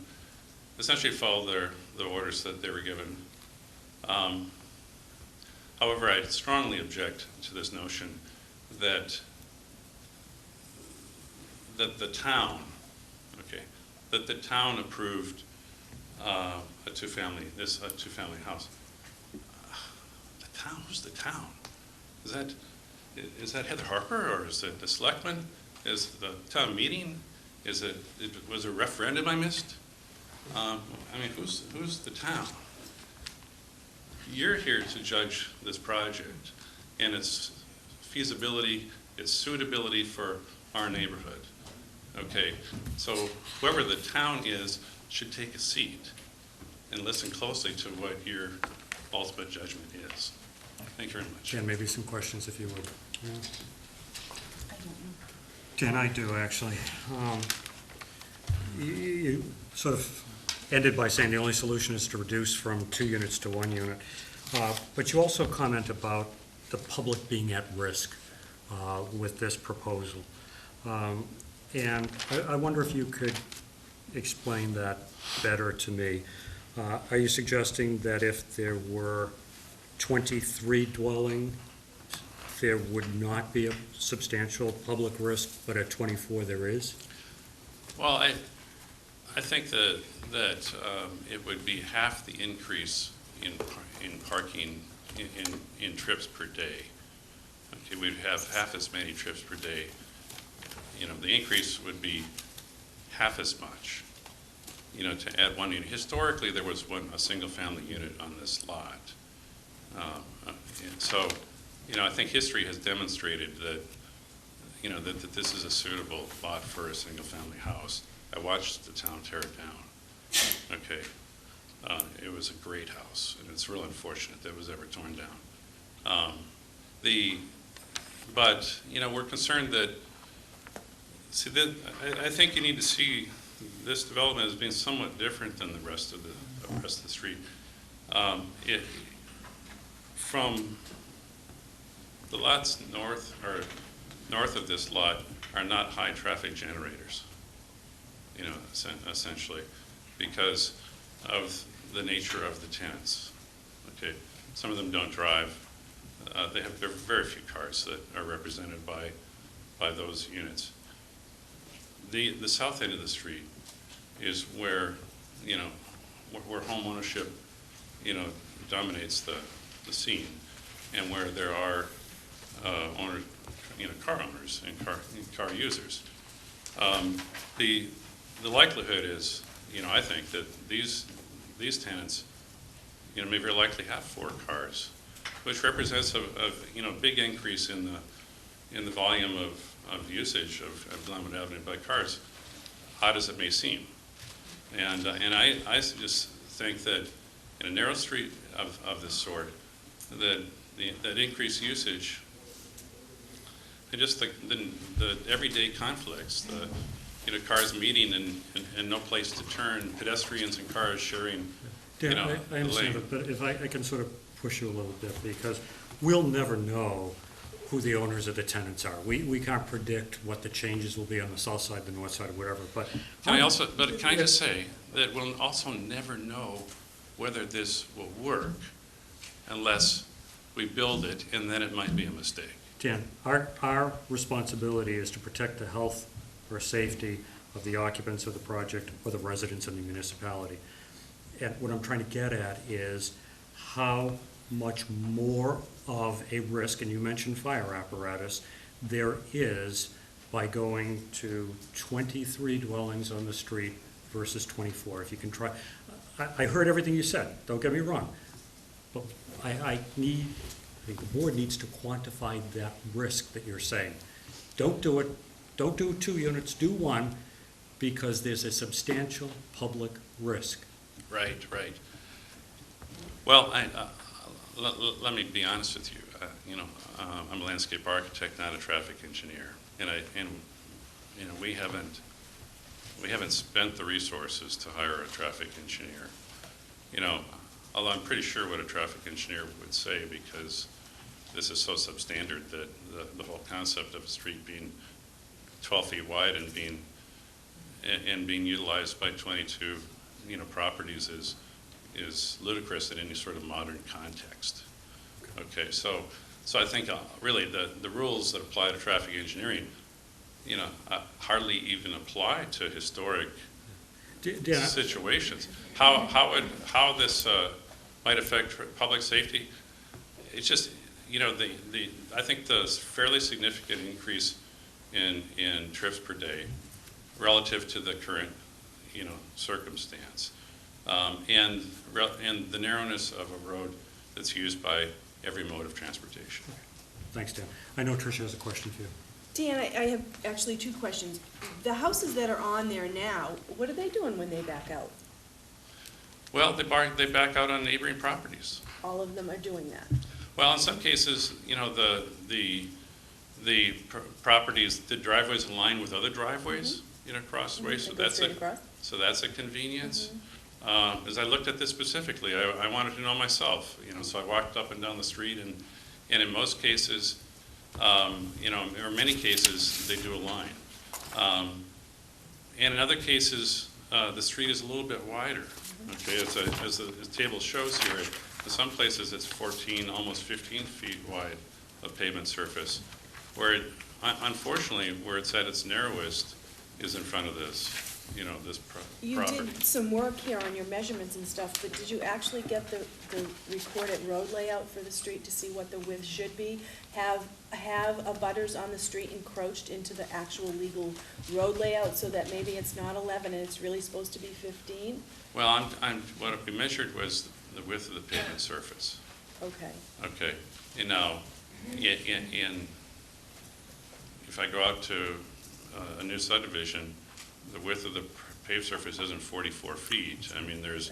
essentially followed the orders that they were given. However, I strongly object to this notion that the town, that the town approved a two-family house. The town? Who's the town? Is that Heather Harper, or is it the selectmen? Is the town meeting? Was it a referendum I missed? Who's the town? You're here to judge this project and its feasibility, its suitability for our neighborhood. Okay, so whoever the town is should take a seat and listen closely to what your ultimate judgment is. Thank you very much. Jen, maybe some questions if you would. Yeah. I don't know. Jen, I do, actually. You sort of ended by saying the only solution is to reduce from 2 units to 1 unit. But you also comment about the public being at risk with this proposal. And I wonder if you could explain that better to me. Are you suggesting that if there were 23 dwellings, there would not be a substantial public risk, but at 24 there is? Well, I think that it would be half the increase in parking in trips per day. Okay, we'd have half as many trips per day. The increase would be half as much. To add 1 unit. Historically, there was a single-family unit on this lot. And so, I think history has demonstrated that, that this is a suitable lot for a single-family house. I watched the town tear it down. Okay, it was a great house, and it's real unfortunate that it was ever torn down. But, you know, we're concerned that, see, I think you need to see this development as being somewhat different than the rest of the street. From the lots north of this lot are not high traffic generators, you know, essentially, because of the nature of the tenants. Okay, some of them don't drive. There are very few cars that are represented by those units. The south end of the street is where, you know, where home ownership, you know, dominates the scene, and where there are owners, you know, car owners and car users. The likelihood is, you know, I think that these tenants, you know, may very likely have 4 cars, which represents a you know, big increase in the volume of usage of Glenwood Avenue by cars, odd as it may seem. And I just think that in a narrow street of this sort, that increased usage, and just the everyday conflicts, you know, cars meeting and no place to turn, pedestrians and cars sharing, Dan, you know, I understand the lane. it, but if I can sort of push you a little bit, because we'll never know who the owners of the tenants are. We can't predict what the changes will be on the south side, the north side, or whatever, but. Can I just say that we'll also never know whether this will work unless we build it, and then it might be a mistake. Dan, our responsibility is to protect the health or safety of the occupants of the project or the residents of the municipality. And what I'm trying to get at is how much more of a risk, and you mentioned fire apparatus, there is by going to 23 dwellings on the street versus 24. If you can try, I heard everything you said, don't get me wrong, but I think the board needs to quantify that risk that you're saying. Don't do 2 units, do 1, because there's a substantial public risk. Right. Well, let me be honest with you. You know, I'm a landscape architect, not a traffic engineer, and you know, we haven't spent the resources to hire a traffic engineer. You know, although I'm pretty sure what a traffic engineer would say, because this is so substandard that the whole concept of a street being 12 feet wide and being utilized by 22, you know, properties is ludicrous in any sort of modern context. Okay, so I think really the rules that apply to traffic engineering, you know, hardly even apply to historic situations. How this might affect public safety? It's just, you know, I think the fairly significant increase in trips per day relative to the current, you know, circumstance, and the narrowness of a road that's used by every mode of transportation. Thanks, Dan. I know Tricia has a question for you. Dan, I have actually 2 questions. The houses that are on there now, what are they doing when they back out? Well, they back out on neighboring properties. All of them are doing that? Well, in some cases, you know, the properties, the driveways align with other driveways, you know, across the way, so that's a convenience. As I looked at this specifically, I wanted to know myself, you know, so I walked up and down the street, and in most cases, you know, or many cases, they do align. And in other cases, the street is a little bit wider. Okay, as the table shows here, in some places it's 14, almost 15 feet wide of pavement surface, where unfortunately, where it's at its narrowest is in front of this, you know, this property. You did some work here on your measurements and stuff, but did you actually get the recorded road layout for the street to see what the width should be? Have abutters on the street encroached into the actual legal road layout so that maybe it's not 11 and it's really supposed to be 15? Well, what we measured was the width of the pavement surface. Okay. Okay, and now, if I go out to a new subdivision, the width of the paved surface isn't 44 feet. I mean, there's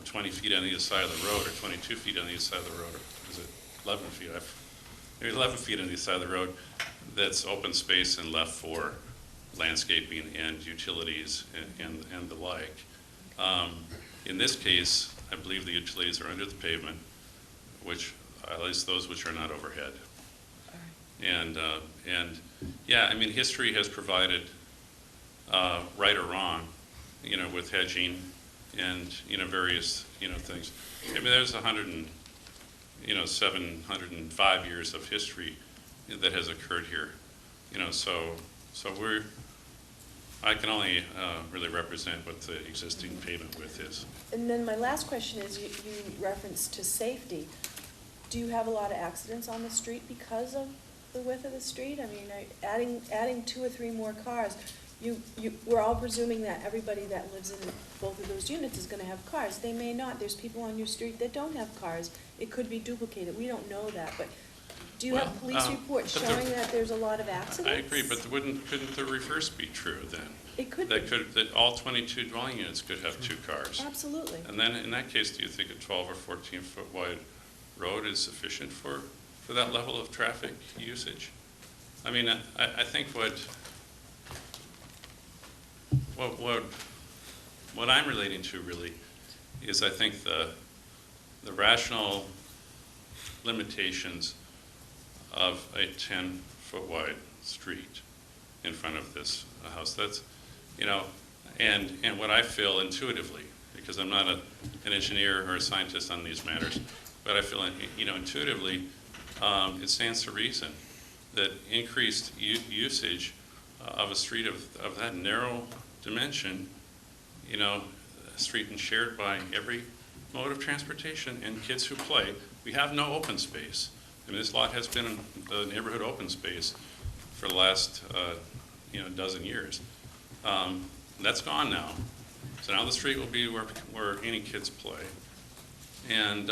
20 feet on either side of the road, or 22 feet on either side of the road, or is it 11 feet? Maybe 11 feet on either side of the road, that's open space and left for landscaping and utilities and the like. In this case, I believe the utilities are under the pavement, which, at least those which are not overhead. And yeah, I mean, history has provided, right or wrong, with hedging and, various, things. I mean, there's 705 years of history that has occurred here. So I can only really represent what the existing pavement width is. And then my last question is, you referenced to safety. Do you have a lot of accidents on the street because of the width of the street? I mean, adding 2 or 3 more cars, we're all presuming that everybody that lives in both of those units is gonna have cars. They may not. There's people on your street that don't have cars. It could be duplicated. We don't know that, but do you have police reports showing that there's a lot of accidents? I agree, but couldn't the reverse be true then? It could be. That all 22 dwelling units could have 2 cars. Absolutely. And then, in that case, do you think a 12 or 14-foot wide road is sufficient for that level of traffic usage? I mean, I think what I'm relating to really is, I think, the rational limitations of a 10-foot wide street in front of this house. That's, and what I feel intuitively, because I'm not an engineer or a scientist on these matters, but I feel, intuitively, it stands to reason that increased usage of a street of that narrow dimension, a street and shared by every mode of transportation and kids who play. We have no open space. I mean, this lot has been the neighborhood open space for the last, dozen years. That's gone now. So now the street will be where any kids play. And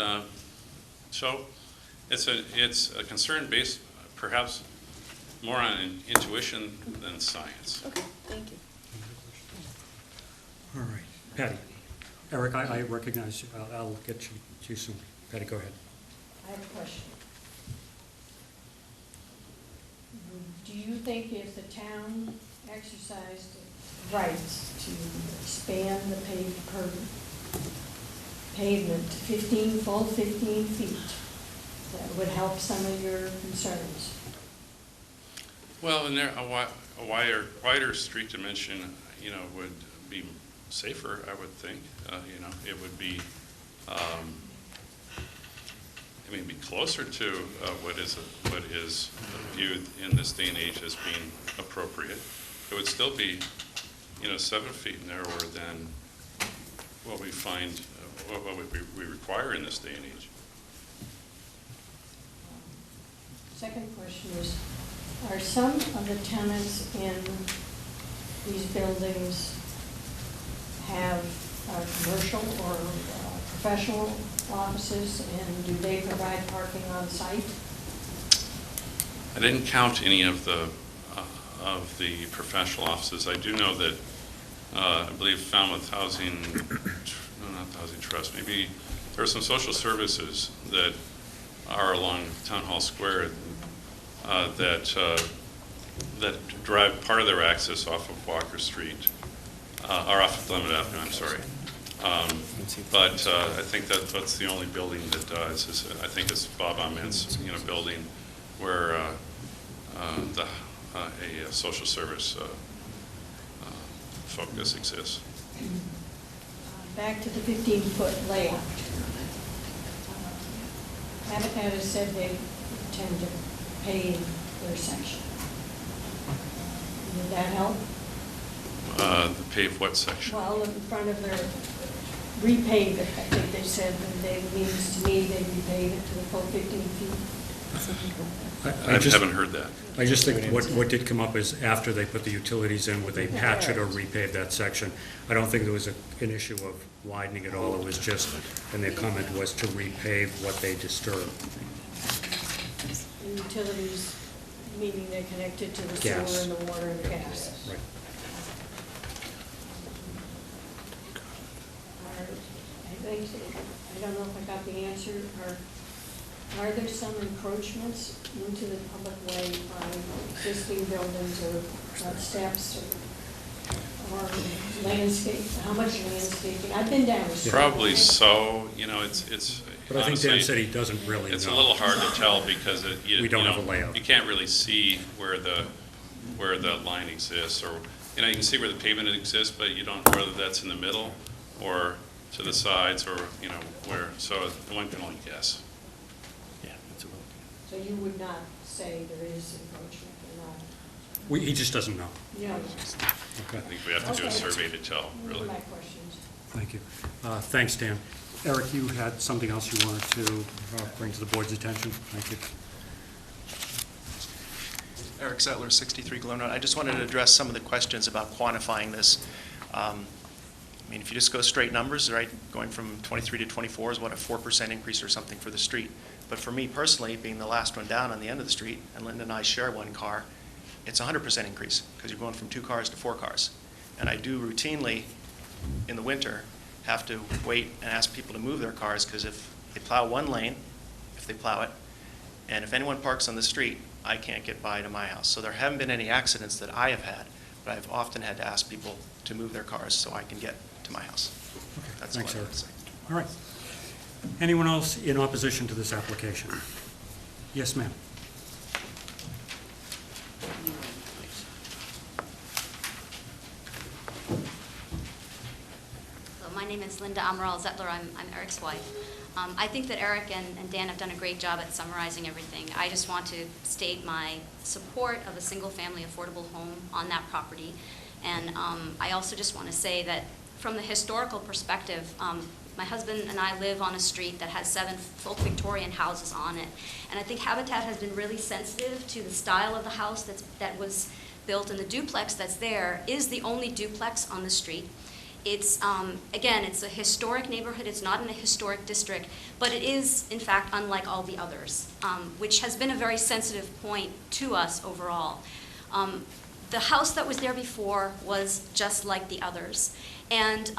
so it's a concern based perhaps more on intuition than science. Okay, thank you. All right. Patty. Eric, I recognize you. I'll get you to you soon. Patty, go ahead. I have a question. Do you think if the town exercised rights to expand the pavement to 15 feet, that would help some of your concerns? Well, and a wider street dimension, would be safer, I would think. It would be, be closer to what is viewed in this day and age as being appropriate. It would still be, 7 feet narrower than what we find, what we require in this day and age. Second question is, are some of the tenants in these buildings have commercial or professional offices, and do they provide parking on site? I didn't count any of the professional offices. I do know that I believe Falmouth Housing, no, not the Housing Trust, maybe there are some social services that are along Town Hall Square that drive part of their access off of Walker Street, or off of Glenwood Avenue, I'm sorry. But I think that's the only building that does. I think it's Bob Ahmed's building where a social service focus exists. Back to the 15-foot layout. Habitat has said they intend to pave their section. Would that help? Pave what section? Well, in front of their, repave it, I think they said, and they, means to me, they repave it to the full 15 feet. I haven't heard that. I just think what did come up is after they put the utilities in, would they patch it or repave that section? I don't think there was an issue of widening it all. It was just, and their comment was to repave what they disturbed. And utilities, meaning they're connected to the Gas. sewer and the water and the gas. Right. think, I don't know if I got the answer, are there some encroachments into the public way by existing buildings or steps or landscape? How much landscaping? I've been down the street. Probably so, you know, it's But I think Dan honestly, said he doesn't really know. it's a little hard to tell because We don't have a layout. You can't really see where the line exists, or, you know, you can see where the pavement exists, but you don't know whether that's in the middle or to the sides, or, you know, where, so one can only guess. Yeah, that's a real. So you would not say there is encroachment or not? He just doesn't know. No. I think we have to do a Okay. survey to tell, Those are really. my questions. Thank you. Thanks, Dan. Eric, you had something else you wanted to bring to the board's attention? Thank you. Eric Zettler, 63 Glenwood. I just wanted to address some of the questions about quantifying this. I mean, if you just go straight numbers, right, going from 23 to 24 is what, a 4% increase or something for the street. But for me personally, being the last one down on the end of the street, and Linda and I share one car, it's a 100% increase, because you're going from 2 cars to 4 cars. And I do routinely, in the winter, have to wait and ask people to move their cars, because if they plow one lane, if they plow it, and if anyone parks on the street, I can't get by to my house. So there haven't been any accidents that I have had, but I've often had to ask people to move their cars so I can get to my house. That's Thanks, all I Eric. would say. All right. Anyone else in opposition to this application? Yes, ma'am. My name is Linda Amaral Zettler. I'm Eric's wife. I think that Eric and Dan have done a great job at summarizing everything. I just want to state my support of a single-family affordable home on that property. And I also just want to say that from the historical perspective, my husband and I live on a street that has 7 full Victorian houses on it. And I think Habitat has been really sensitive to the style of the house that was built, and the duplex that's there is the only duplex on the street. It's, again, it's a historic neighborhood. It's not in a historic district, but it is, in fact, unlike all the others, which has been a very sensitive point to us overall. The house that was there before was just like the others. And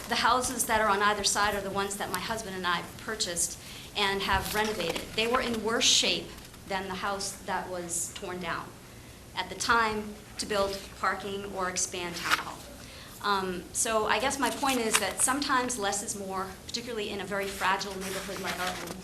the houses that are on either side are the ones that my husband and I purchased and have renovated. They were in worse shape than the house that was torn down at the time to build parking or expand town hall. So I guess my point is that sometimes less is more, particularly in a very fragile neighborhood like our own.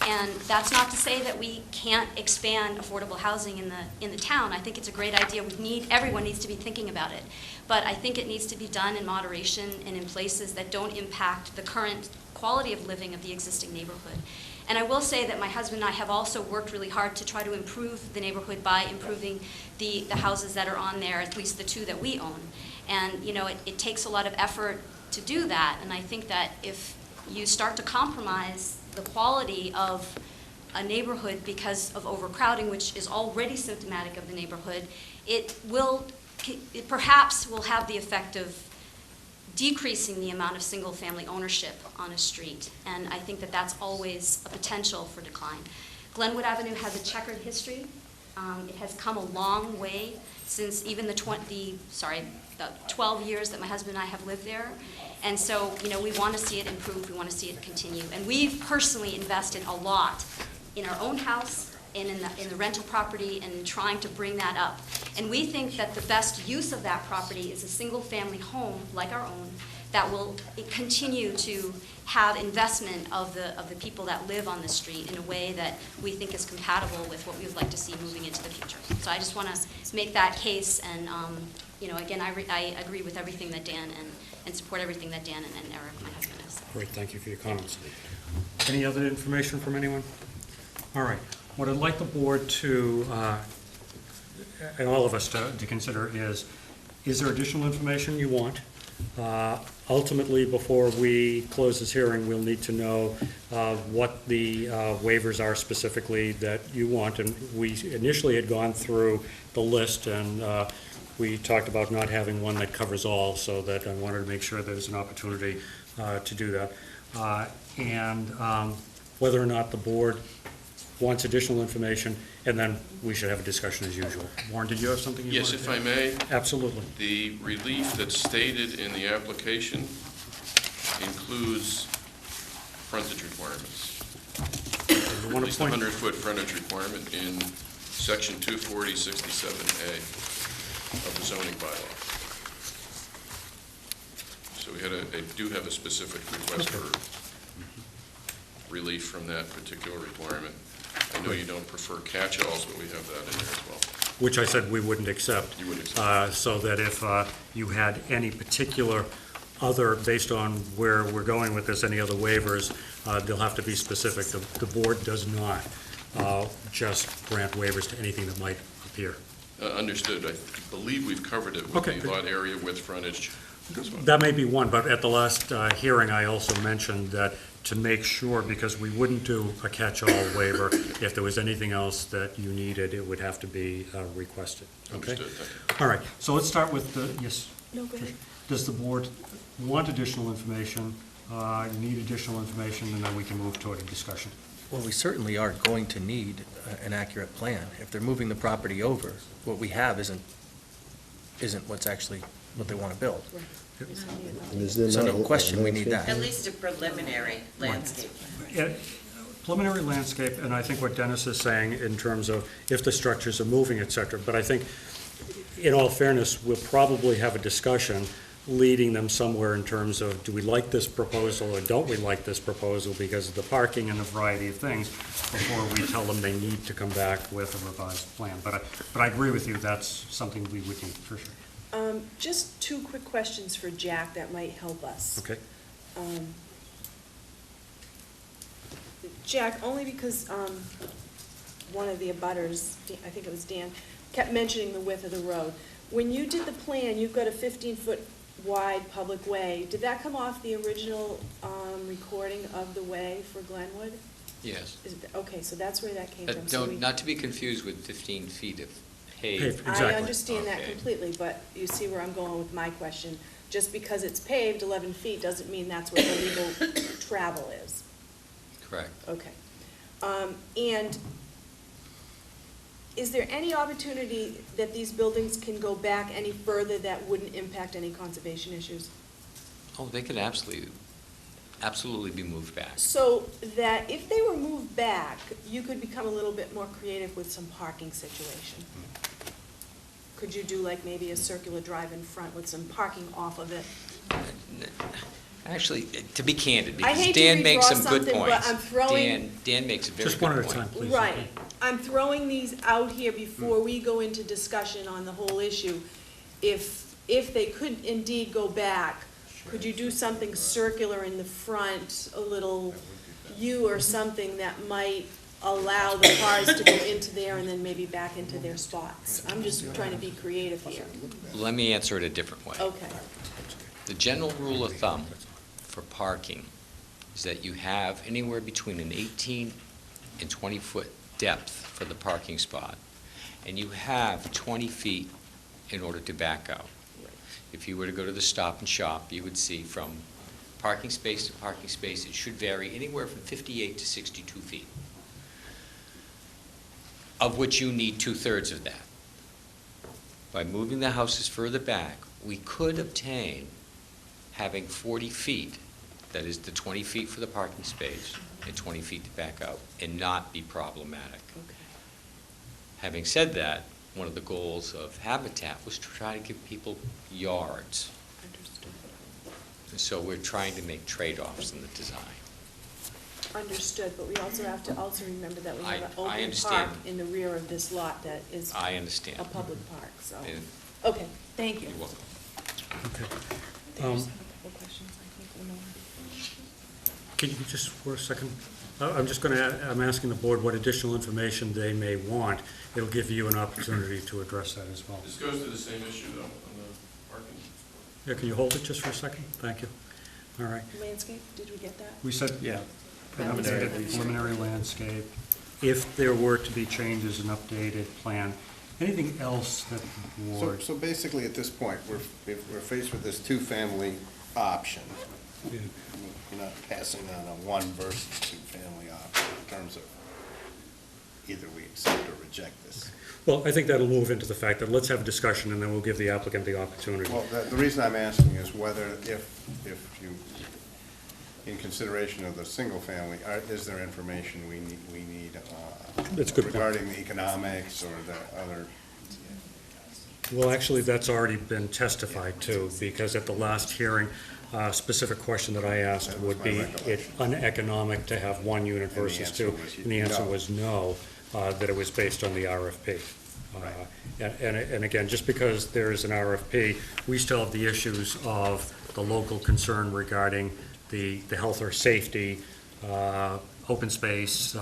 And that's not to say that we can't expand affordable housing in the town. I think it's a great idea. Everyone needs to be thinking about it. But I think it needs to be done in moderation and in places that don't impact the current quality of living of the existing neighborhood. And I will say that my husband and I have also worked really hard to try to improve the neighborhood by improving the houses that are on there, at least the 2 that we own. And, you know, it takes a lot of effort to do that. And I think that if you start to compromise the quality of a neighborhood because of overcrowding, which is already symptomatic of the neighborhood, it perhaps will have the effect of decreasing the amount of single-family ownership on a street. And I think that that's always a potential for decline. Glenwood Avenue has a checkered history. It has come a long way since even the 12 years that my husband and I have lived there. And so, you know, we want to see it improve, we want to see it continue. And we've personally invested a lot in our own house and in the rental property and trying to bring that up. And we think that the best use of that property is a single-family home like our own that will continue to have investment of the people that live on the street in a way that we think is compatible with what we would like to see moving into the future. So I just want to make that case, and you know, again, I agree with everything that Dan and support everything that Dan and Eric, my husband, has said. Great, thank you for your comments. Any other information from anyone? All right, what I'd like the board to, and all of us to consider is there additional information you want? Ultimately, before we close this hearing, we'll need to know what the waivers are specifically that you want. And we initially had gone through the list, and we talked about not having one that covers all, so that I wanted to make sure there's an opportunity to do that. And whether or not the board wants additional information, and then we should have a discussion as usual. Warren, did you have something you wanted to add? Yes, if I may. Absolutely. The relief that's stated in the application includes frontage requirements. You At want least to a point, 100-foot frontage requirement in section 240-67A of the zoning bylaw. So we do have a specific request for relief from that particular requirement. I know you don't prefer catch-alls, but we have that in there as well. which I said we wouldn't accept. You wouldn't accept. So that if you had any particular other, based on where we're going with this, any other waivers, they'll have to be specific. The board does not just grant waivers to anything that might appear. Understood. I believe we've covered it with Okay. the lot area, width, frontage. That may be one, but at the last hearing, I also mentioned that to make sure, because we wouldn't do a catch-all waiver, if there was anything else that you needed, it would have to be requested. Okay? Understood. Thank you. All right, so let's start with the, yes. No, go ahead. Does the board want additional information, need additional information, and then we can move toward a discussion? Well, we certainly are going to need an accurate plan. If they're moving the property over, what we have isn't what's actually, what they want to build. And is there So not no a question, we need landscape that. At least a preliminary landscape. Yeah, preliminary landscape, and I think what Dennis is saying in terms of if the structures are moving, et cetera, but I think, in all fairness, we'll probably have a discussion leading them somewhere in terms of, do we like this proposal or don't we like this proposal because of the parking and a variety of things, before we tell them they need to come back with a revised plan. But I agree with you, that's something we would need, for sure. Just two quick questions for Jack that might help us. Okay? Jack, only because one of the abutters, I think it was Dan, kept mentioning the width of the road. When you did the plan, you've got a 15-foot wide public way. Did that come off the original recording of the way for Glenwood? Yes. Okay, so that's where that came from. So Don't, we- not to be confused with 15 feet of paved. Paved. Exactly. I understand that Okay. completely, but you see where I'm going with my question. Just because it's paved 11 feet doesn't mean that's where the legal travel is. Correct. Okay. And is there any opportunity that these buildings can go back any further that wouldn't impact any conservation issues? Oh, they could absolutely be moved back. So that if they were moved back, you could become a little bit more creative with some parking situation. Could you do like maybe a circular drive in front with some parking off of it? Actually, to be candid, I because hate to Dan makes redraw some good something, but points. I'm throwing- Dan makes a very Just good one point. at a time, please. Right. I'm throwing these out here before we go into discussion on the whole issue. If they could indeed go back, could you do something circular in the front, a little U or something that might allow the cars to go into there and then maybe back into their spots? I'm just trying to be creative here. Let me answer it a different way. Okay. The general rule of thumb for parking is that you have anywhere between an 18 and 20-foot depth for the parking spot, and you have 20 feet in order to back out. If you were to go to the Stop and Shop, you would see from parking space to parking space, it should vary anywhere from 58 to 62 feet, of which you need 2/3 of that. By moving the houses further back, we could obtain having 40 feet, that is the 20 feet for the parking space and 20 feet to back out, and not be problematic. Okay. Having said that, one of the goals of Habitat was to try to give people yards. Understood. And so we're trying to make trade-offs in the design. Understood, but we also have to also remember that we have an I open park understand. in the rear of this lot that is I understand. a public park, so. And Okay, thank you. you're welcome. Okay. There's a couple questions, I think, Ramon. Can you just, for a second, I'm asking the board what additional information they may want. It'll give you an opportunity to address that as well. This goes to the same issue, though, on the parking. Yeah, can you hold it just for a second? Thank you. All right. Landscape, did we get that? We said, yeah, Preliminary preliminary landscape. If there were to be changes, an updated plan. Anything else that the board? So basically, at this point, if we're faced with this two-family option. Yeah. You're not passing on a one versus two-family option in terms of either we accept or reject this. Well, I think that'll move into the fact that let's have a discussion, and then we'll give the applicant the opportunity. Well, the reason I'm asking is whether if you in consideration of the single family, is there information we need That's a good point. regarding the economics or the other? Well, actually, that's already been testified to, because at the last hearing, a specific question that I asked That was would my be recollection. it uneconomic to have one unit And the versus answer two? was And the answer no. was no, that it was based on the RFP. And again, just because there is an RFP, we still have the issues of the local concern regarding the health or safety, open space,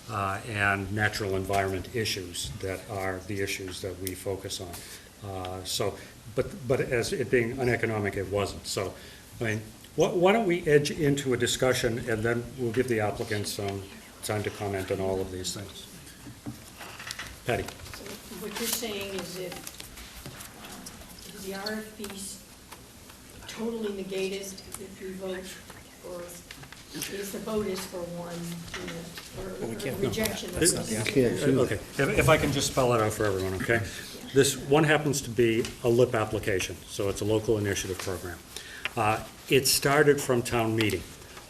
and natural environment issues that are the issues that we focus on. But as it being uneconomic, it wasn't. So, I mean, why don't we edge into a discussion, and then we'll give the applicants some time to comment on all of these things. Patty? So what you're saying is if the RFP's totally negated if we vote, or is the vote is for one unit, or rejection of This- this? You can't do Okay, if I can just spell it out for everyone, okay? This one happens to be a LIP application, so it's a local initiative program. It started from town meeting,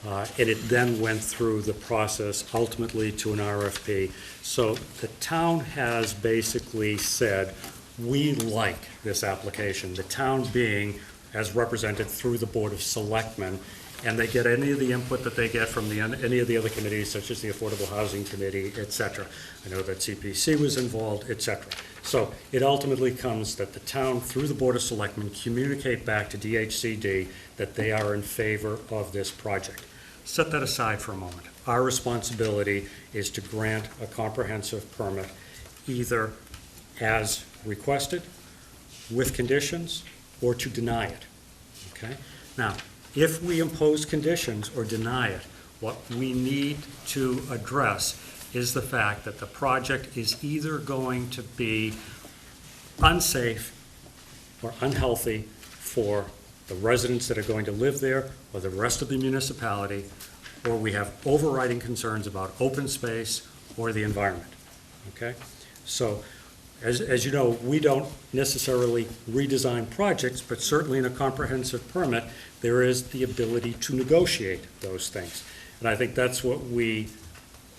and it then went through the process ultimately to an RFP. So the town has basically said, we like this application, the town being as represented through the Board of Selectmen, and they get any of the input that they get from any of the other committees, such as the Affordable Housing Committee, et cetera. I know that CPC was involved, et cetera. So it ultimately comes that the town, through the Board of Selectmen, communicate back to DHCD that they are in favor of this project. Set that aside for a moment. Our responsibility is to grant a comprehensive permit, either as requested, with conditions, or to deny it, okay? Now, if we impose conditions or deny it, what we need to address is the fact that the project is either going to be unsafe or unhealthy for the residents that are going to live there or the rest of the municipality, or we have overriding concerns about open space or the environment, okay? So, as you know, we don't necessarily redesign projects, but certainly in a comprehensive permit, there is the ability to negotiate those things. And I think that's what we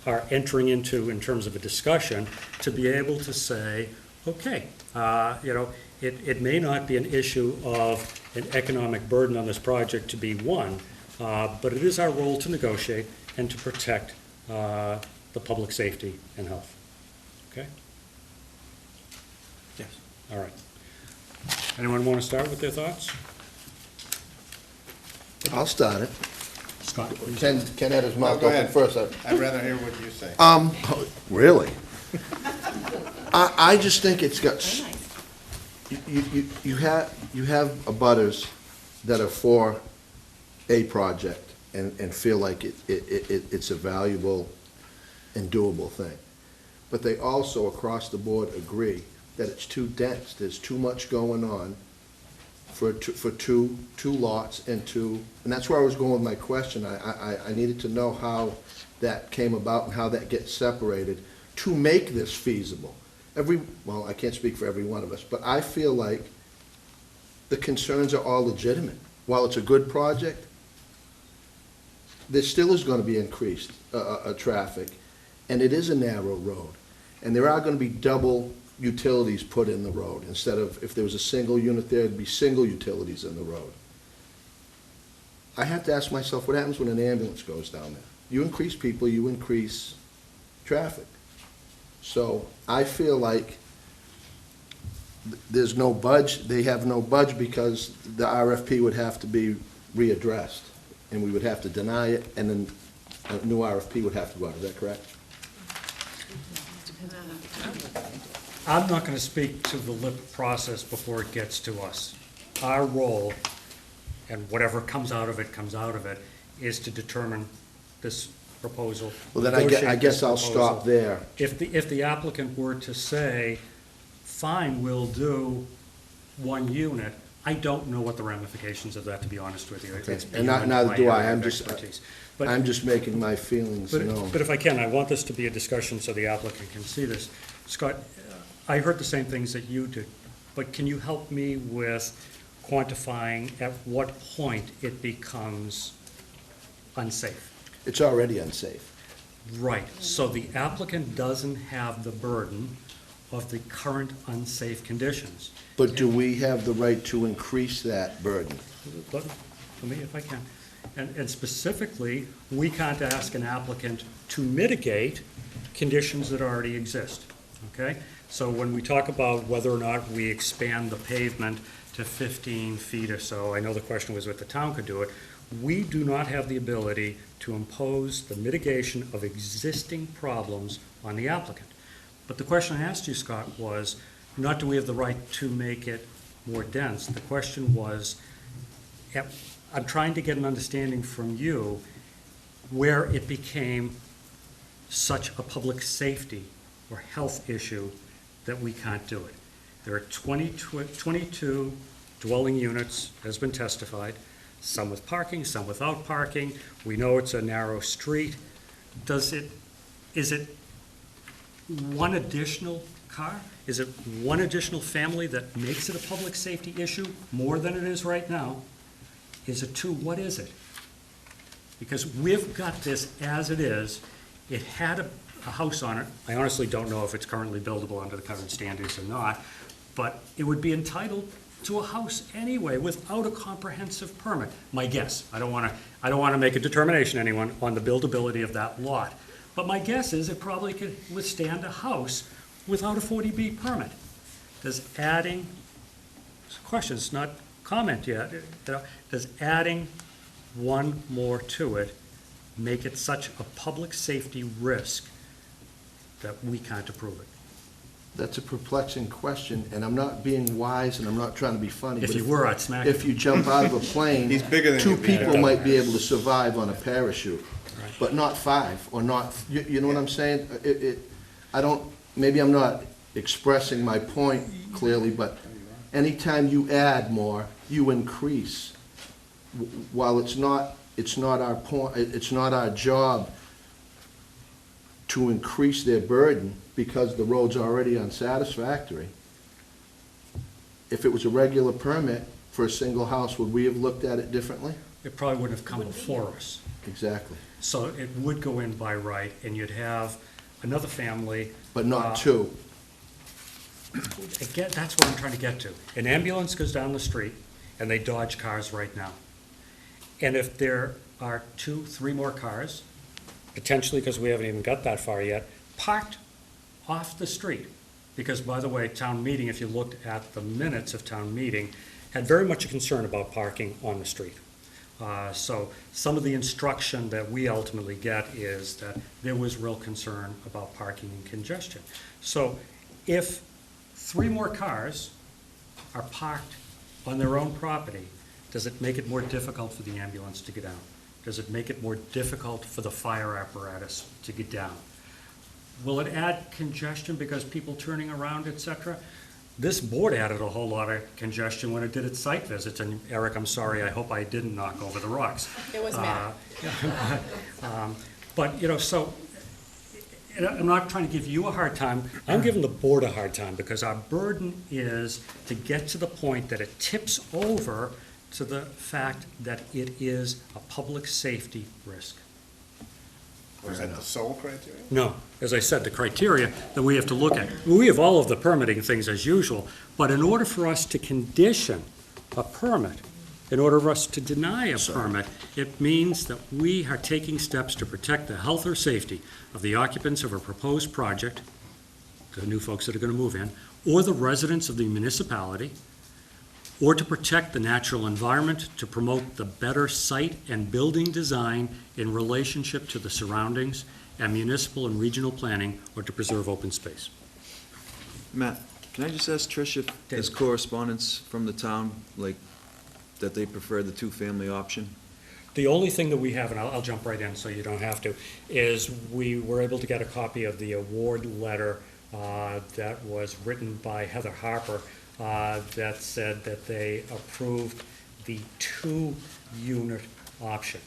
are entering into in terms of a discussion, to be able to say, okay, it may not be an issue of an economic burden on this project to be one, but it is our role to negotiate and to protect the public safety and health. Okay? Yes. All right. Anyone want to start with their thoughts? I'll start it. Scott, please. Ken had his No, mouth go open ahead. first. I'd rather hear what you say. Really? I just think it's got, you have abutters that are for a project and feel like it's a valuable and doable thing. But they also, across the board, agree that it's too dense, there's too much going on for two lots and that's where I was going with my question. I needed to know how that came about and how that gets separated to make this feasible. Well, I can't speak for every one of us, but I feel like the concerns are all legitimate. While it's a good project, there still is going to be increased traffic, and it is a narrow road. And there are going to be double utilities put in the road. Instead of, if there was a single unit there, it'd be single utilities in the road. I have to ask myself, what happens when an ambulance goes down there? You increase people, you increase traffic. So I feel like there's no budge, they have no budge because the RFP would have to be readdressed, and we would have to deny it, and then a new RFP would have to go out. Is that correct? I'm not going to speak to the LIP process before it gets to us. Our role, and whatever comes out of it, is to determine this proposal. Well, then I negotiate guess this I'll proposal. stop there. If the applicant were to say, fine, we'll do one unit, I don't know what the ramifications of that, to be honest with you. It's And beyond neither my do I. area I'm of just, expertise. But- I'm just making my feelings known. But if I can, I want this to be a discussion so the applicant can see this. Scott, I heard the same things that you did, but can you help me with quantifying at what point it becomes unsafe. It's already unsafe. Right, so the applicant doesn't have the burden of the current unsafe conditions. But do we have the right to increase that burden? Let me, if I can. And specifically, we can't ask an applicant to mitigate conditions that already exist, okay? So when we talk about whether or not we expand the pavement to 15 feet or so, I know the question was if the town could do it, we do not have the ability to impose the mitigation of existing problems on the applicant. But the question I asked you, Scott, was not do we have the right to make it more dense? The question was, I'm trying to get an understanding from you where it became such a public safety or health issue that we can't do it. There are 22 dwelling units, has been testified, some with parking, some without parking. We know it's a narrow street. Is it one additional car? Is it one additional family that makes it a public safety issue more than it is right now? Is it two? What is it? Because we've got this as it is. It had a house on it. I honestly don't know if it's currently buildable under the current standards or not, but it would be entitled to a house anyway without a comprehensive permit. My guess. I don't want to make a determination, anyone, on the buildability of that lot. But my guess is it probably could withstand a house without a 40B permit. Does adding, question, it's not comment yet, does adding one more to it make it such a public safety risk that we can't approve it? That's a perplexing question, and I'm not being wise, and I'm not trying to be funny. If but you were, I'd smack you. If you jump out of a plane, He's bigger than two you, man. people might be able to survive on a parachute, Right. but not five, or not, you know what I'm saying? I don't, maybe I'm not expressing my point clearly, but anytime you add more, you increase. While it's not our point, it's not our job to increase their burden because the road's already unsatisfactory. If it was a regular permit for a single house, would we have looked at it differently? It probably wouldn't have come before us. Exactly. So it would go in by right, and you'd have another family. But not two. Again, that's what I'm trying to get to. An ambulance goes down the street, and they dodge cars right now. And if there are 2, 3 more cars, potentially because we haven't even got that far yet, parked off the street, because, by the way, town meeting, if you looked at the minutes of town meeting, had very much a concern about parking on the street. So some of the instruction that we ultimately get is that there was real concern about parking and congestion. So if 3 more cars are parked on their own property, does it make it more difficult for the ambulance to get down? Does it make it more difficult for the fire apparatus to get down? Will it add congestion because people turning around, et cetera? This board added a whole lot of congestion when it did its site visits, and Eric, I'm sorry, I hope I didn't knock over the rocks. It was Matt. But, you know, so, and I'm not trying to give you a hard time, I'm giving the board a hard time, because our burden is to get to the point that it tips over to the fact that it is a public safety risk. Was that the sole criteria? No, as I said, the criteria that we have to look at, we have all of the permitting things as usual, but in order for us to condition a permit, in order for us to deny a permit, it means that we are taking steps to protect the health or safety of the occupants of a proposed project, the new folks that are going to move in, or the residents of the municipality, or to protect the natural environment, to promote the better site and building design in relationship to the surroundings and municipal and regional planning, or to preserve open space. Matt, can I just ask Trish if there's correspondence from the town, like, that they prefer the two-family option? The only thing that we have, and I'll jump right in so you don't have to, is we were able to get a copy of the award letter that was written by Heather Harper that said that they approved the 2-unit option.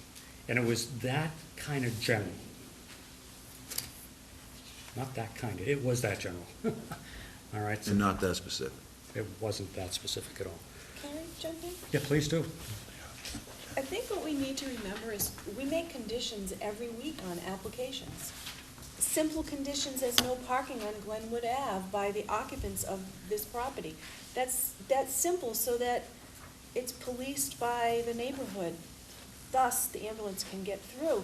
And it was that kind of general. Not that kind of, it was that general. All right. So And not that specific? it wasn't that specific at all. Can I jump in? Yeah, please do. I think what we need to remember is we make conditions every week on applications. Simple conditions as no parking on Glenwood Ave by the occupants of this property. That's simple so that it's policed by the neighborhood. Thus, the ambulance can get through.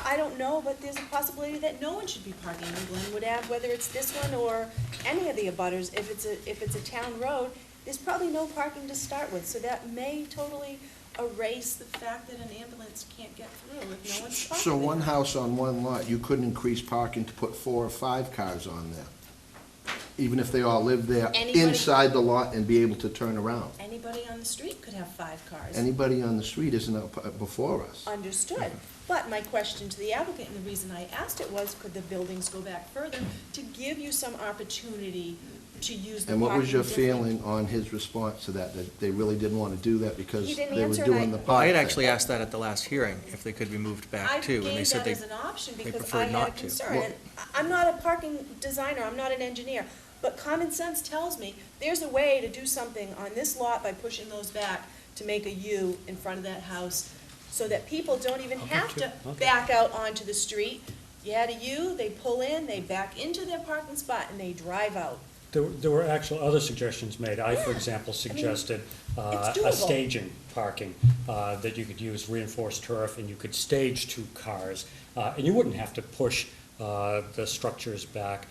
I don't know, but there's a possibility that no one should be parking on Glenwood Ave, whether it's this one or any of the abutters. If it's a town road, there's probably no parking to start with, so that may totally erase the fact that an ambulance can't get through if no one's parking. So one house on one lot, you couldn't increase parking to put 4 or 5 cars on there, even if they all live there Anybody- inside the lot and be able to turn around. Anybody on the street could have 5 cars. Anybody on the street isn't up before us. Understood. But my question to the applicant, and the reason I asked it was, could the buildings go back further to give you some opportunity to use the And parking? what was your differently? feeling on his response to that they really didn't want to do that because He didn't they were answer, doing and the Well, I park had thing? actually asked that at the last hearing, if they could be moved back too, and they said I they gave that as an option because I preferred had a not to. concern. Well- And I'm not a parking designer, I'm not an engineer, but common sense tells me there's a way to do something on this lot by pushing those back to make a U in front of that house, so that people don't even have to back out onto the street. You had a U, they pull in, they back into their parking spot, and they drive out. There were actual other suggestions made. I, for example, suggested it's a doable. staging parking, that you could use reinforced turf, and you could stage 2 cars, and you wouldn't have to push the structures back,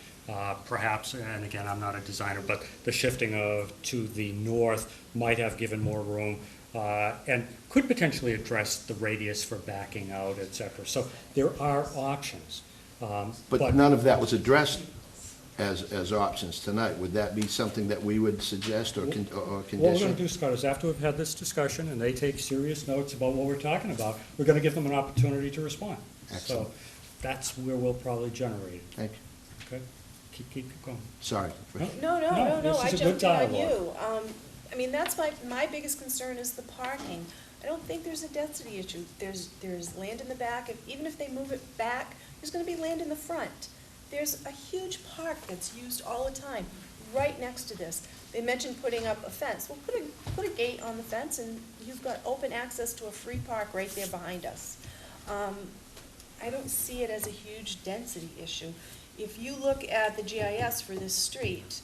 perhaps, and again, I'm not a designer, but the shifting to the north might have given more room, and could potentially address the radius for backing out, et cetera. So there are options. But none of that was addressed as options tonight. Would that be something that we would suggest or condition? What we're going to do, Scott, is after we've had this discussion and they take serious notes about what we're talking about, we're going to give them an opportunity to respond. Excellent. So that's where we'll probably generate it. Thank you. Okay? Keep going. Sorry. No, this I is a jumped good in on dialogue. you. I mean, that's my biggest concern is the parking. I don't think there's a density issue. There's land in the back, even if they move it back, there's gonna be land in the front. There's a huge park that's used all the time, right next to this. They mentioned putting up a fence. Well, put a gate on the fence and you've got open access to a free park right there behind us. I don't see it as a huge density issue. If you look at the GIS for this street,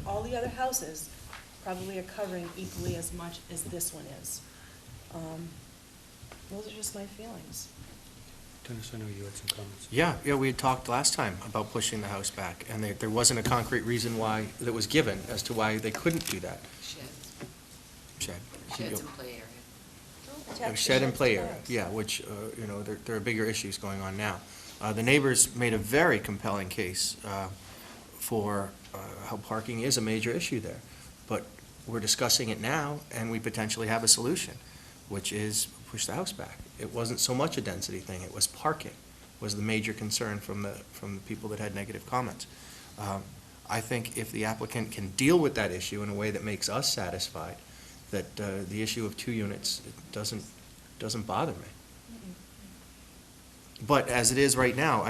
all the other houses probably are covering equally as much as this one is. Those are just my feelings. Dennis, I know you had some comments. Yeah, we had talked last time about pushing the house back, and there wasn't a concrete reason why, that was given as to why they couldn't do that. Shed. Sheds and play area. A shed and play area, yeah, which, there are bigger issues going on now. The neighbors made a very compelling case for how parking is a major issue there. But we're discussing it now, and we potentially have a solution, which is push the house back. It wasn't so much a density thing, it was parking, was the major concern from the people that had negative comments. I think if the applicant can deal with that issue in a way that makes us satisfied, that the issue of 2 units doesn't bother me. But as it is right now,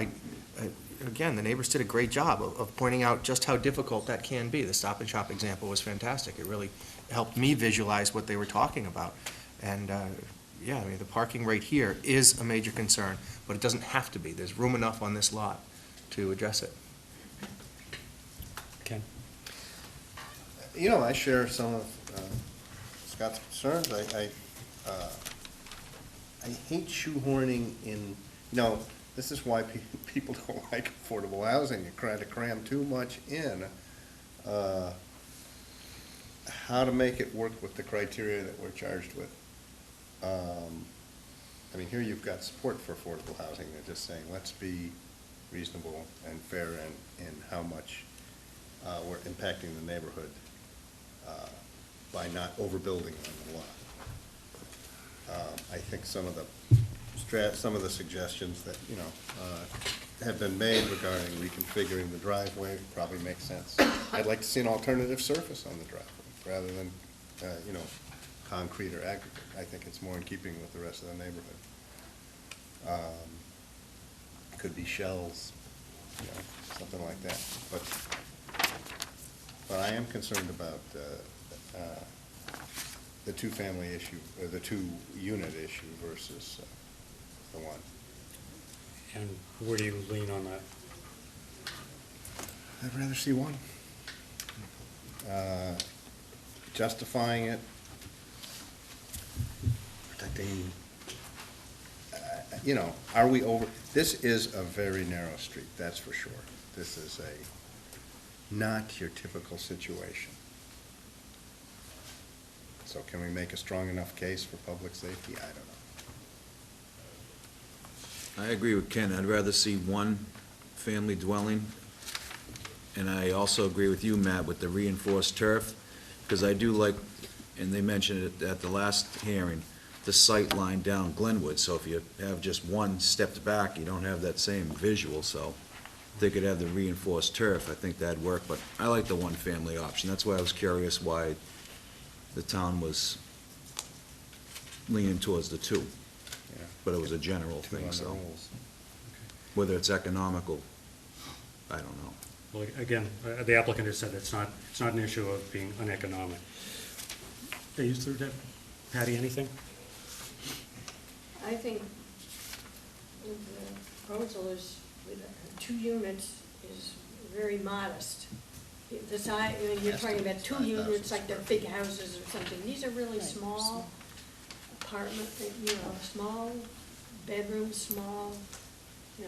again, the neighbors did a great job of pointing out just how difficult that can be. The Stop and Shop example was fantastic. It really helped me visualize what they were talking about. And, yeah, I mean, the parking right here is a major concern, but it doesn't have to be. There's room enough on this lot to address it. Ken? I share some of Scott's concerns. I hate shoehorning in, this is why people don't like affordable housing. You try to cram too much in. How to make it work with the criteria that we're charged with. Here you've got support for affordable housing. They're just saying, let's be reasonable and fair in how much we're impacting the neighborhood by not overbuilding on the lot. I think some of the suggestions that, have been made regarding reconfiguring the driveway probably make sense. I'd like to see an alternative surface on the driveway rather than, concrete or aggregate. I think it's more in keeping with the rest of the neighborhood. Could be shells, something like that. But I am concerned about the two-family issue, or the two-unit issue versus the one. And where do you lean on that? I'd rather see one. Justifying it, protecting, are we over, this is a very narrow street, that's for sure. This is not your typical situation. So can we make a strong enough case for public safety? I don't know. I agree with Ken. I'd rather see one family dwelling. And I also agree with you, Matt, with the reinforced turf, because I do like, and they mentioned it at the last hearing, the sight line down Glenwood. So if you have just one stepped back, you don't have that same visual. So if they could have the reinforced turf, I think that'd work. But I like the one-family option. That's why I was curious why the town was leaning towards the two. Yeah. But it was a general Two thing, on the so rules. whether it's economical, I don't know. Well, again, the applicant has said it's not an issue of being uneconomic. Are you through, Deb? Patty, anything? I think the proposal is, with 2 units is very modest. The size, you're talking about 2 units, like they're big houses or something. These are really small apartment, small bedrooms,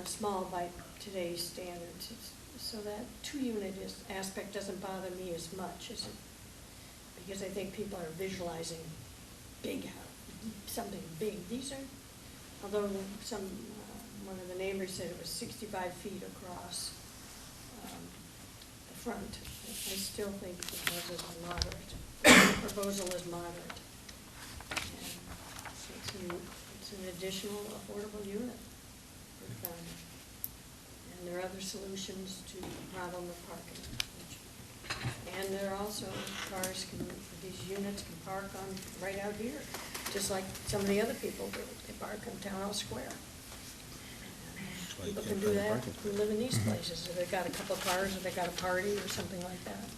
small by today's standards. So that 2-unit aspect doesn't bother me as much, is it? Because I think people are visualizing big house, something big. These are, although one of the neighbors said it was 65 feet across the front, I still think the proposal is moderate. The proposal is moderate. And it's an additional affordable unit. And there are other solutions to the problem of parking. And there are also, these units can park on, right out here, just like some of the other people do. They park on Town Hall Square. People can do that who live in these places, if they've got a couple of cars, or they've got a party or something like that.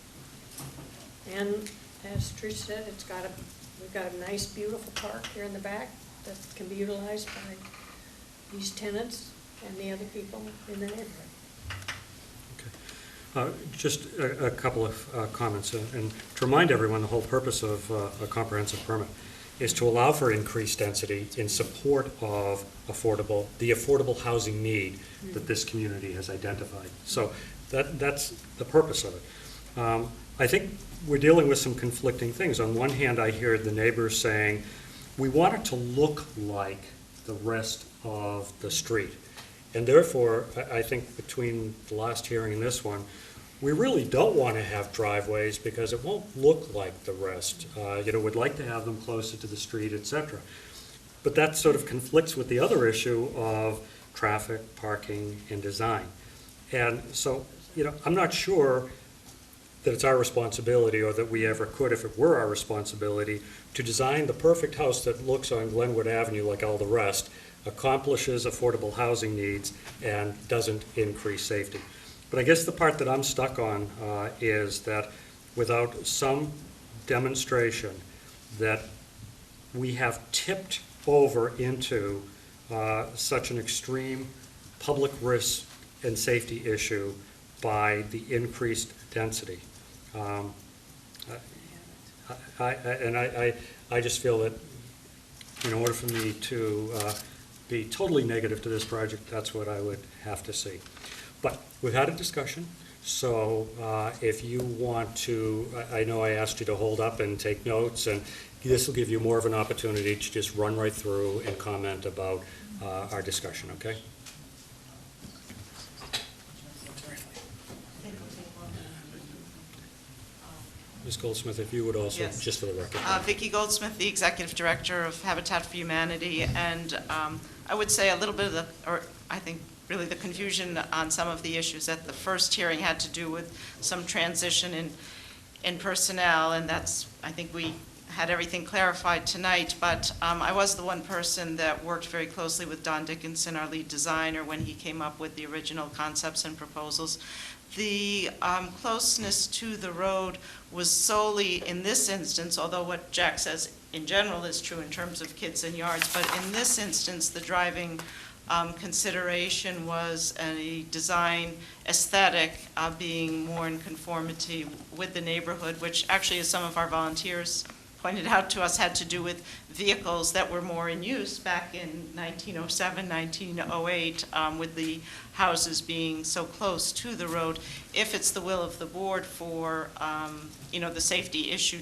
And as Trish said, we've got a nice, beautiful park here in the back that can be utilized by these tenants and the other people in the neighborhood. Just a couple of comments, and to remind everyone, the whole purpose of a comprehensive permit is to allow for increased density in support of the affordable housing need that this community has identified. So that's the purpose of it. I think we're dealing with some conflicting things. On one hand, I hear the neighbors saying, we want it to look like the rest of the street. And therefore, I think between the last hearing and this one, we really don't want to have driveways because it won't look like the rest. We'd like to have them closer to the street, et cetera. But that sort of conflicts with the other issue of traffic, parking, and design. And so, I'm not sure that it's our responsibility, or that we ever could, if it were our responsibility, to design the perfect house that looks on Glenwood Avenue like all the rest, accomplishes affordable housing needs, and doesn't increase safety. But I guess the part that I'm stuck on is that without some demonstration that we have tipped over into such an extreme public risk and safety issue by the increased density. I just feel that in order for me to be totally negative to this project, that's what I would have to see. But we've had a discussion, so if you want to, I know I asked you to hold up and take notes, and this will give you more of an opportunity to just run right through and comment about our discussion, okay? Ms. Goldsmith, if you would also, Yes. just for the record. Vicki Goldsmith, the Executive Director of Habitat for Humanity, and I would say a little bit of I think really the confusion on some of the issues at the first hearing had to do with some transition in personnel, and I think we had everything clarified tonight, but I was the one person that worked very closely with Don Dickinson, our lead designer, when he came up with the original concepts and proposals. The closeness to the road was solely, in this instance, although what Jack says in general is true in terms of kids and yards, but in this instance, the driving consideration was a design aesthetic being more in conformity with the neighborhood, which actually, as some of our volunteers pointed out to us, had to do with vehicles that were more in use back in 1907, 1908, with the houses being so close to the road. If it's the will of the board for, the safety issue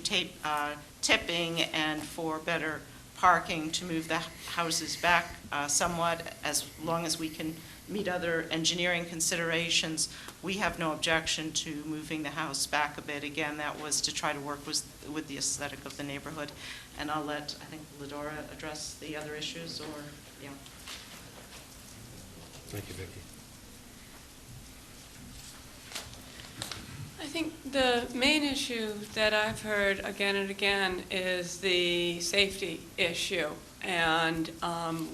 tipping and for better parking to move the houses back somewhat, as long as we can meet other engineering considerations, we have no objection to moving the house back a bit. Again, that was to try to work with the aesthetic of the neighborhood. And I'll let, I think, Ladora address the other issues, or, yeah. Thank you, Vicki. I think the main issue that I've heard again and again is the safety issue. And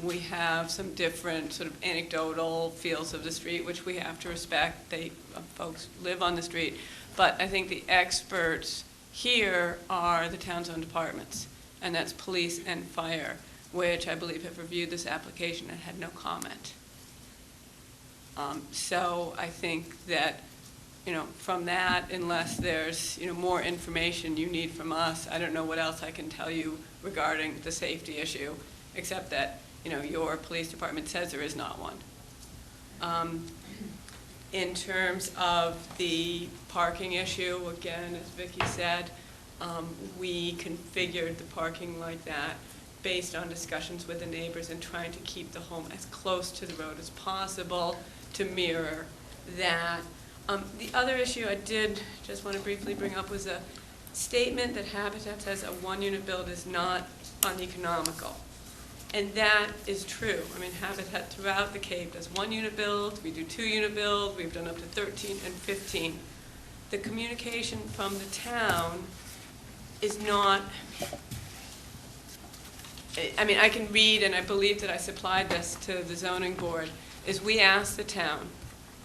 we have some different sort of anecdotal feels of the street, which we have to respect. Folks live on the street. But I think the experts here are the town's own departments, and that's police and fire, which I believe have reviewed this application and had no comment. So I think that, from that, unless there's, more information you need from us, I don't know what else I can tell you regarding the safety issue, except that, your police department says there is not one. In terms of the parking issue, again, as Vicki said, we configured the parking like that based on discussions with the neighbors and trying to keep the home as close to the road as possible to mirror that. The other issue I did just want to briefly bring up was a statement that Habitat says a one-unit build is not uneconomical. And that is true. I mean, Habitat throughout the Cape does one-unit builds, we do two-unit builds, we've done up to 13 and 15. The communication from the town is not, I mean, I can read, and I believe that I supplied this to the zoning board, is we asked the town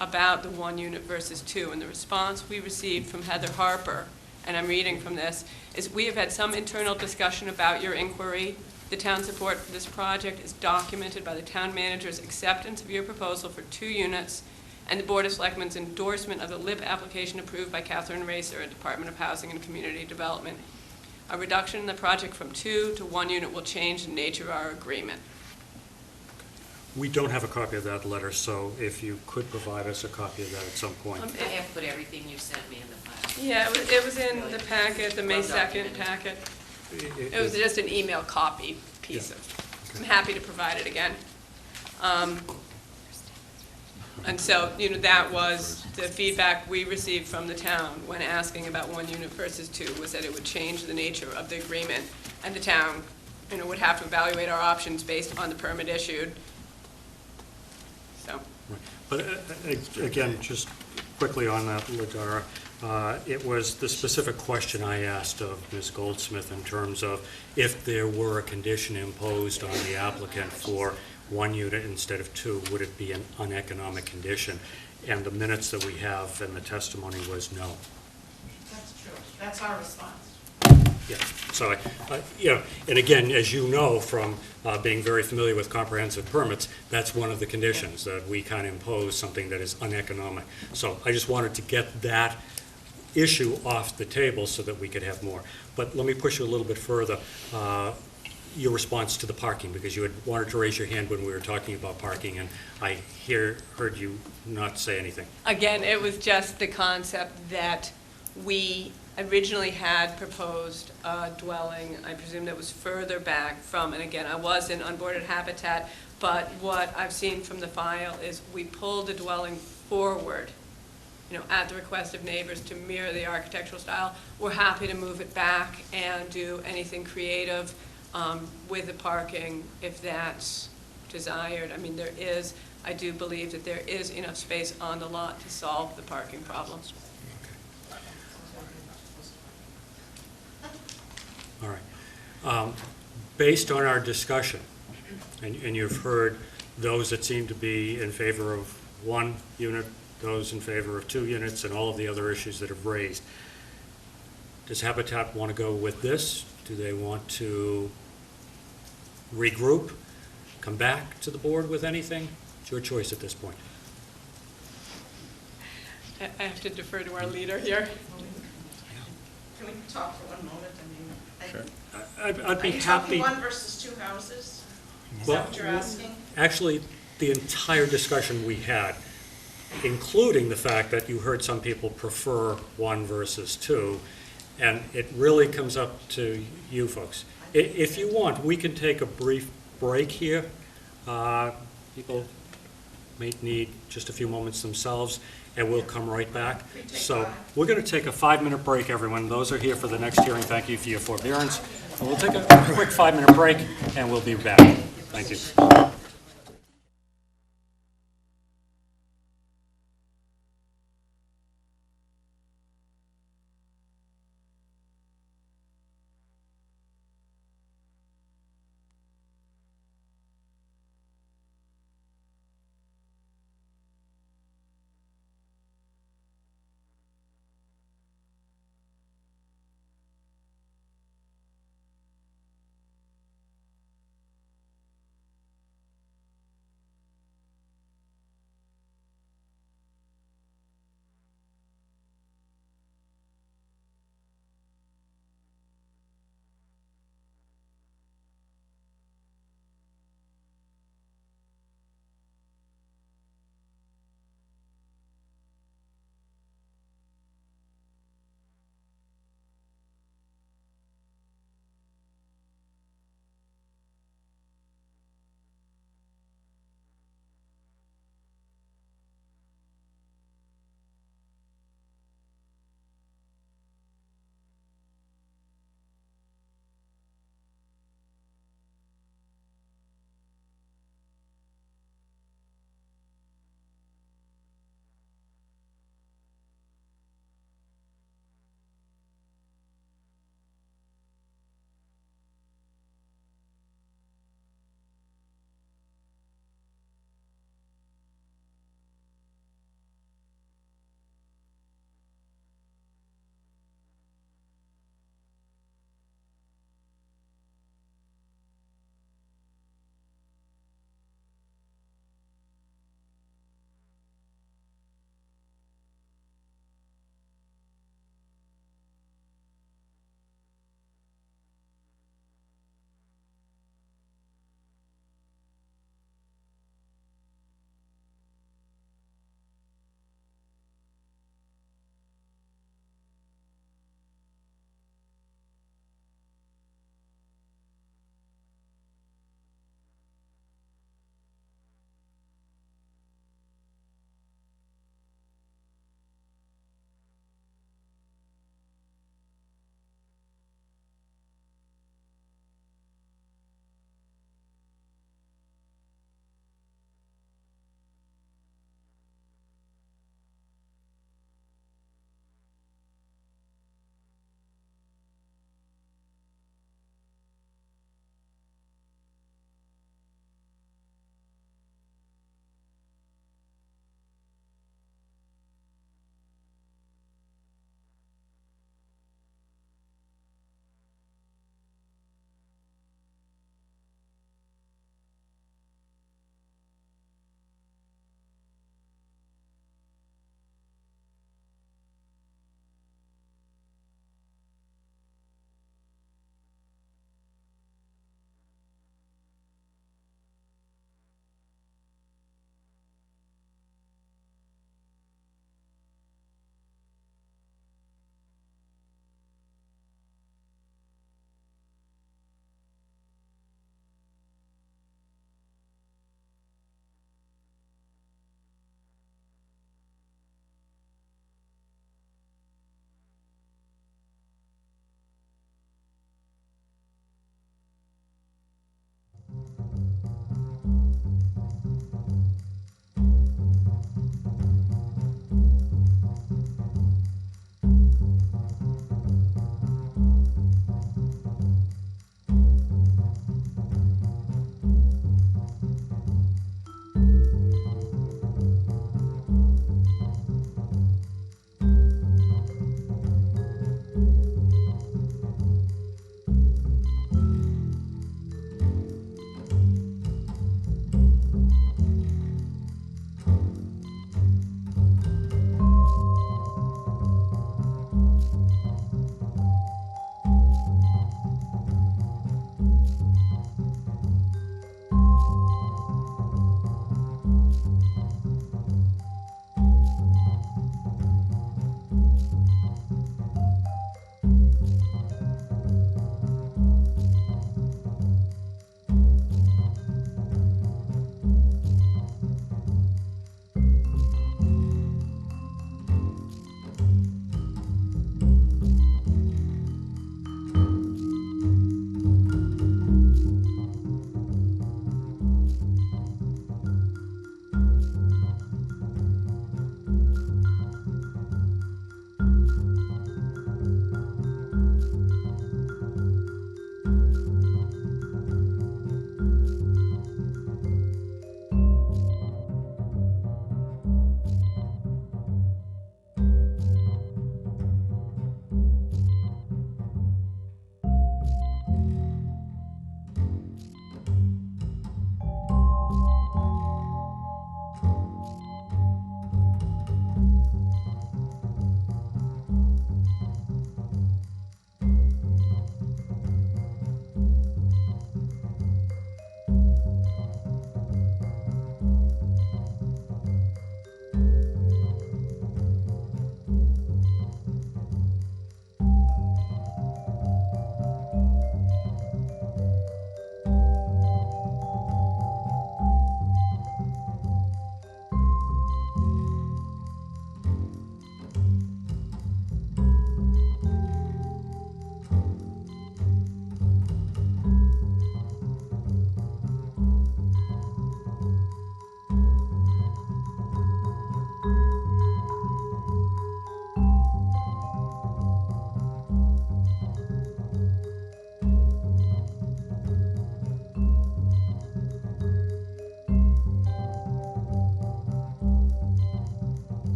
about the one unit versus two, and the response we received from Heather Harper, and I'm reading from this, is we have had some internal discussion about your inquiry. The town support for this project is documented by the town manager's acceptance of your proposal for 2 units and the Board of Selectmen's endorsement of the LIP application approved by Catherine Racer at Department of Housing and Community Development. A reduction in the project from 2 to 1 unit will change the nature of our agreement. We don't have a copy of that letter, so if you could provide us a copy of that at some point. I have put everything you sent me in the file. Yeah, it was in the packet, the May 2nd packet. It was just an email copy piece of, I'm happy to provide it again. And so, that was the feedback we received from the town when asking about 1 unit versus 2, was that it would change the nature of the agreement, and the town, would have to evaluate our options based on the permit issued. So. Right. But again, just quickly on that, Ladara, it was the specific question I asked of Ms. Goldsmith in terms of if there were a condition imposed on the applicant for 1 unit instead of 2, would it be an uneconomic condition? And the minutes that we have and the testimony was no. That's true. That's our response. Yeah, so, and again, as you know from being very familiar with comprehensive permits, that's one of the conditions, that we can't impose something that is uneconomic. So I just wanted to get that issue off the table so that we could have more. But let me push you a little bit further, your response to the parking, because you had wanted to raise your hand when we were talking about parking, and I heard you not say anything. Again, it was just the concept that we originally had proposed a dwelling, I presume that was further back from, and again, I was in unboarded habitat, but what I've seen from the file is we pulled the dwelling forward, at the request of neighbors to mirror the architectural style. We're happy to move it back and do anything creative with the parking if that's desired. I mean, I do believe that there is enough space on the lot to solve the parking problems. All right. Based on our discussion, and you've heard those that seem to be in favor of 1 unit, those in favor of 2 units, and all of the other issues that have raised, Does Habitat want to go with this? Do they want to regroup, come back to the board with anything? It's your choice at this point. I have to defer to our leader here. Can we talk for 1 moment? I mean, Sure. I'd be Are you happy. talking one versus two houses? Is Well, that what you're asking? Actually, the entire discussion we had, including the fact that you heard some people prefer one versus two, and it really comes up to you folks. If you want, we can take a brief break here. People may need just a few moments themselves, and we'll come right back. So we're going to take a 5-minute break, everyone. Those are here for the next hearing. Thank you for your forbearance. And we'll take a quick 5-minute break, and we'll be back. Thank you.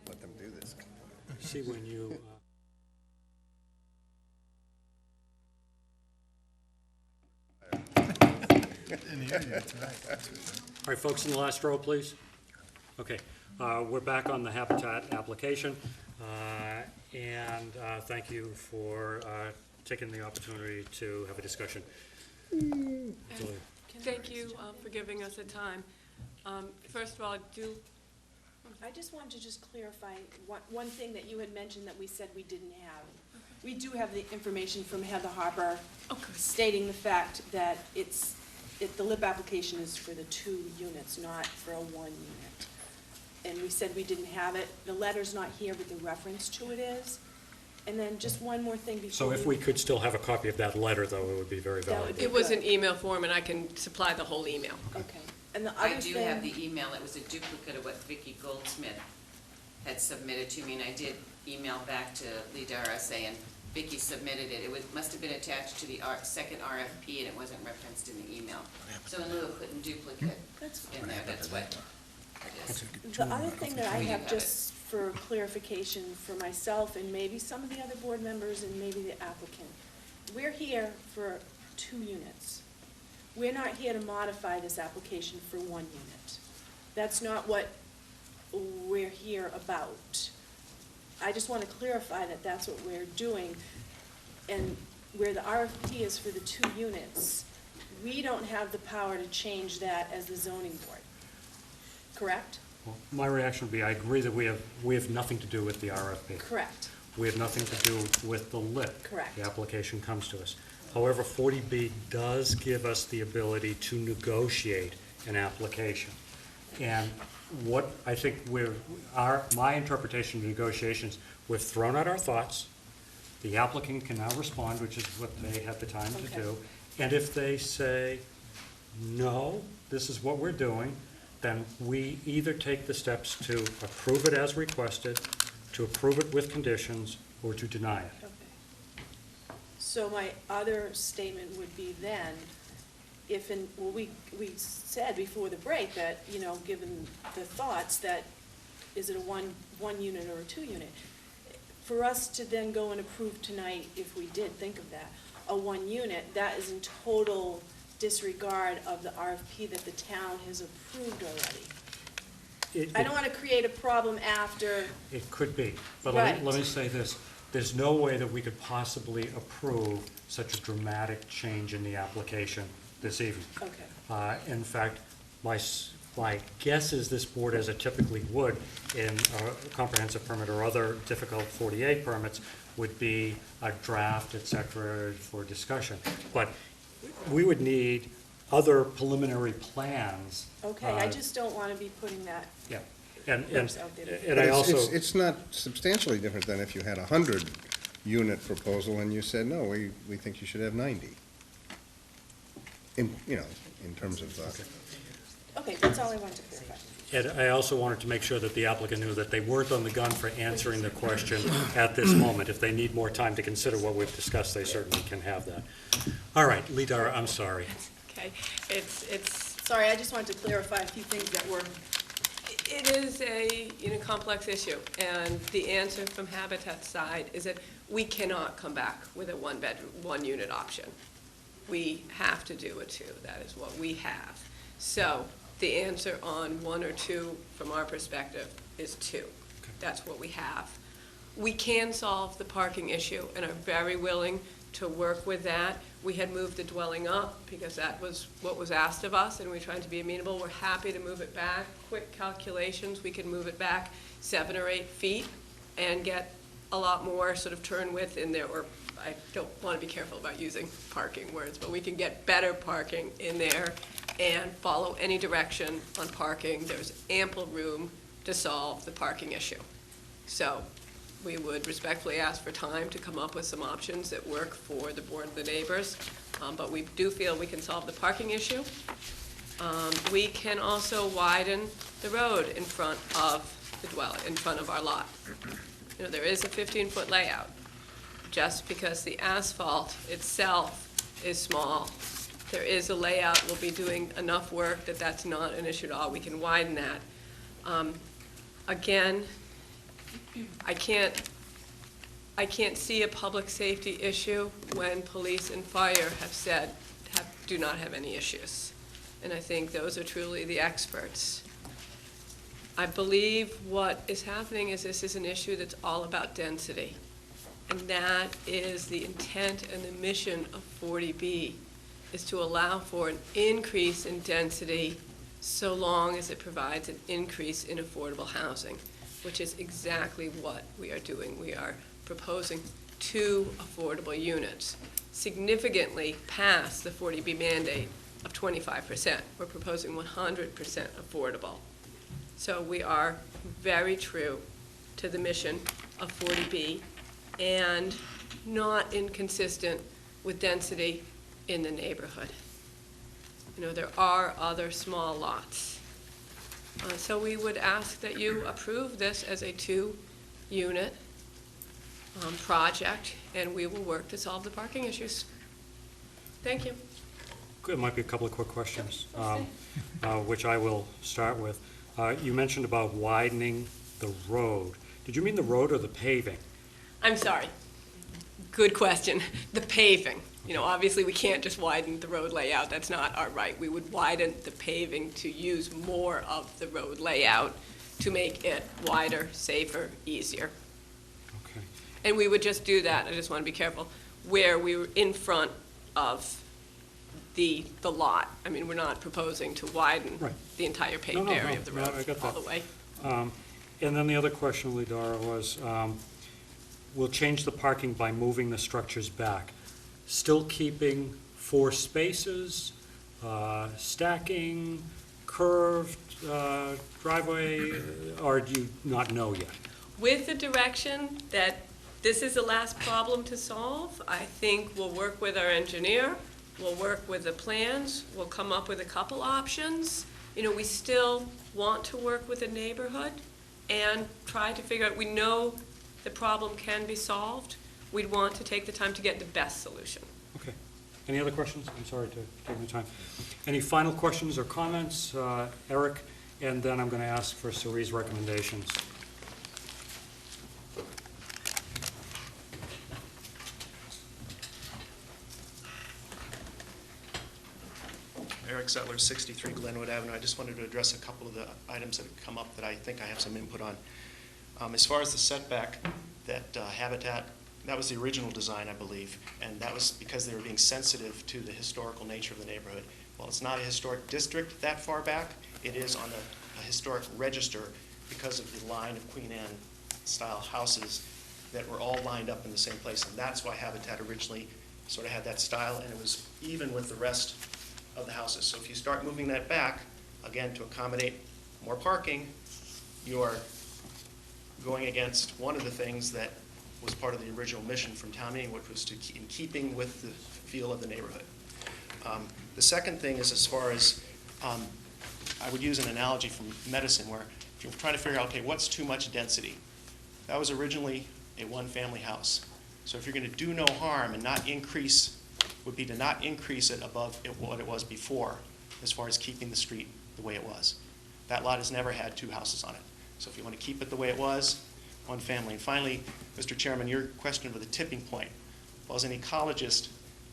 Let them do this. See, when you, all right, folks in the last row, please. Okay, we're back on the Habitat application, and thank you for taking the opportunity to have a discussion. Thank you for giving us the time. First of all, I just wanted to just clarify one thing that you had mentioned that we said we didn't have. We do have the information from Heather Harper stating the fact that the LIP application is for the 2 units, not for a 1 unit. And we said we didn't have it. The letter's not here, but the reference to it is. And then just one more thing before. So if we could still have a copy of that letter, though, it would be very That would valuable. be it was good. an email form, and I can supply the whole email. Okay. And the I other do thing. have the email, it was a duplicate of what Vicki Goldsmith had submitted to me, and I did email back to Lead RSA, and Vicki submitted it. It must have been attached to the second RFP, and it wasn't referenced in the email. So in lieu of putting duplicate in there, that's what it is. The other thing that I We do have, have just for clarification for myself and maybe some of the other board members and maybe the applicant, we're here for 2 units. We're not here to modify this application for 1 unit. That's not what we're here about. I just want to clarify that that's what we're doing. And where the RFP is for the 2 units, we don't have the power to change that as the zoning board. Correct? Well, my reaction would be, I agree that we have nothing to do with the RFP. Correct. We have nothing to do with the LIP. Correct. The application comes to us. However, 40B does give us the ability to negotiate an application. And what I think my interpretation of negotiations, we've thrown out our thoughts. The applicant can now respond, which is what they have the time to do. And if they say, no, this is what we're doing, then we either take the steps to approve it as requested, to approve it with conditions, or to deny it. Okay. So my other statement would be then, we said before the break that, given the thoughts that, is it a one unit or a 2 unit? For us to then go and approve tonight, if we did think of that, a 1 unit, that is in total disregard of the RFP that the town has approved already. I don't want to create a problem after. It could be, but Right. let me say this. There's no way that we could possibly approve such a dramatic change in the application this evening. Okay. In fact, my guess is this board, as it typically would in a comprehensive permit or other difficult 48 permits, would be a draft, et cetera, for discussion. But we would need other preliminary plans. Okay, I just don't want to be putting that. Yeah, and out there. and I also. It's not substantially different than if you had a 100-unit proposal and you said, no, we think you should have 90. In terms of. Okay, that's all I wanted to clarify. And I also wanted to make sure that the applicant knew that they weren't on the gun for answering the question at this moment. If they need more time to consider what we've discussed, they certainly can have that. All right, Lidar, I'm sorry. Okay, it's. Sorry, I just wanted to clarify a few things that were. It is a complex issue, and the answer from Habitat's side is that we cannot come back with a 1-unit option. We have to do a 2. That is what we have. So the answer on 1 or 2, from our perspective, is 2. That's what we have. We can solve the parking issue and are very willing to work with that. We had moved the dwelling up because that was what was asked of us, and we're trying to be amenable. We're happy to move it back. Quick calculations, we can move it back 7 or 8 feet and get a lot more sort of turn width in there, or I don't want to be careful about using parking words, but we can get better parking in there and follow any direction on parking. There's ample room to solve the parking issue. So we would respectfully ask for time to come up with some options that work for the board and the neighbors, but we do feel we can solve the parking issue. We can also widen the road in front of the dwelling, in front of our lot. You know, there is a 15-foot layout. Just because the asphalt itself is small, there is a layout. We'll be doing enough work that that's not an issue at all. We can widen that. Again, I can't see a public safety issue when police and fire have said do not have any issues. And I think those are truly the experts. I believe what is happening is this is an issue that's all about density. And that is the intent and the mission of 40B, is to allow for an increase in density so long as it provides an increase in affordable housing, which is exactly what we are doing. We are proposing 2 affordable units, significantly past the 40B mandate of 25%. We're proposing 100% affordable. So we are very true to the mission of 40B and not inconsistent with density in the neighborhood. You know, there are other small lots. So we would ask that you approve this as a 2-unit project, and we will work to solve the parking issues. Thank you. Good, might be a couple of quick questions, which I will start with. You mentioned about widening the road. Did you mean the road or the paving? I'm sorry. Good question. The paving. You know, obviously we can't just widen the road layout. That's not our right. We would widen the paving to use more of the road layout to make it wider, safer, easier. Okay. And we would just do that, I just want to be careful, where we were in front of the lot. I mean, we're not proposing to widen the entire paved area of the road I got all that. the way. And then the other question, Lidara, was we'll change the parking by moving the structures back. Still keeping 4 spaces, stacking, curved driveway, or do you not know yet? With the direction that this is the last problem to solve, I think we'll work with our engineer, we'll work with the plans, we'll come up with a couple options. You know, we still want to work with the neighborhood and try to figure out, we know the problem can be solved. We'd want to take the time to get the best solution. Okay. Any other questions? I'm sorry to take the time. Any final questions or comments? Eric, and then I'm going to ask for Cerie's recommendations. Eric Zettler, 63 Glenwood Avenue. I just wanted to address a couple of the items that have come up that I think I have some input on. As far as the setback, that Habitat, that was the original design, I believe, and that was because they were being sensitive to the historical nature of the neighborhood. Well, it's not a historic district that far back. It is on a historic register because of the line of Queen Anne style houses that were all lined up in the same place, and that's why Habitat originally sort of had that style, and it was even with the rest of the houses. So if you start moving that back, again, to accommodate more parking, you are going against one of the things that was part of the original mission from town meeting, which was to in keeping with the feel of the neighborhood. The second thing is as far as, I would use an analogy from medicine where if you're trying to figure out, okay, what's too much density? That was originally a 1-family house. So if you're going to do no harm and not increase, would be to not increase it above what it was before as far as keeping the street the way it was. That lot has never had 2 houses on it. So if you want to keep it the way it was, 1 family. And finally, Mr. Chairman, your question of the tipping point. Well, as an ecologist,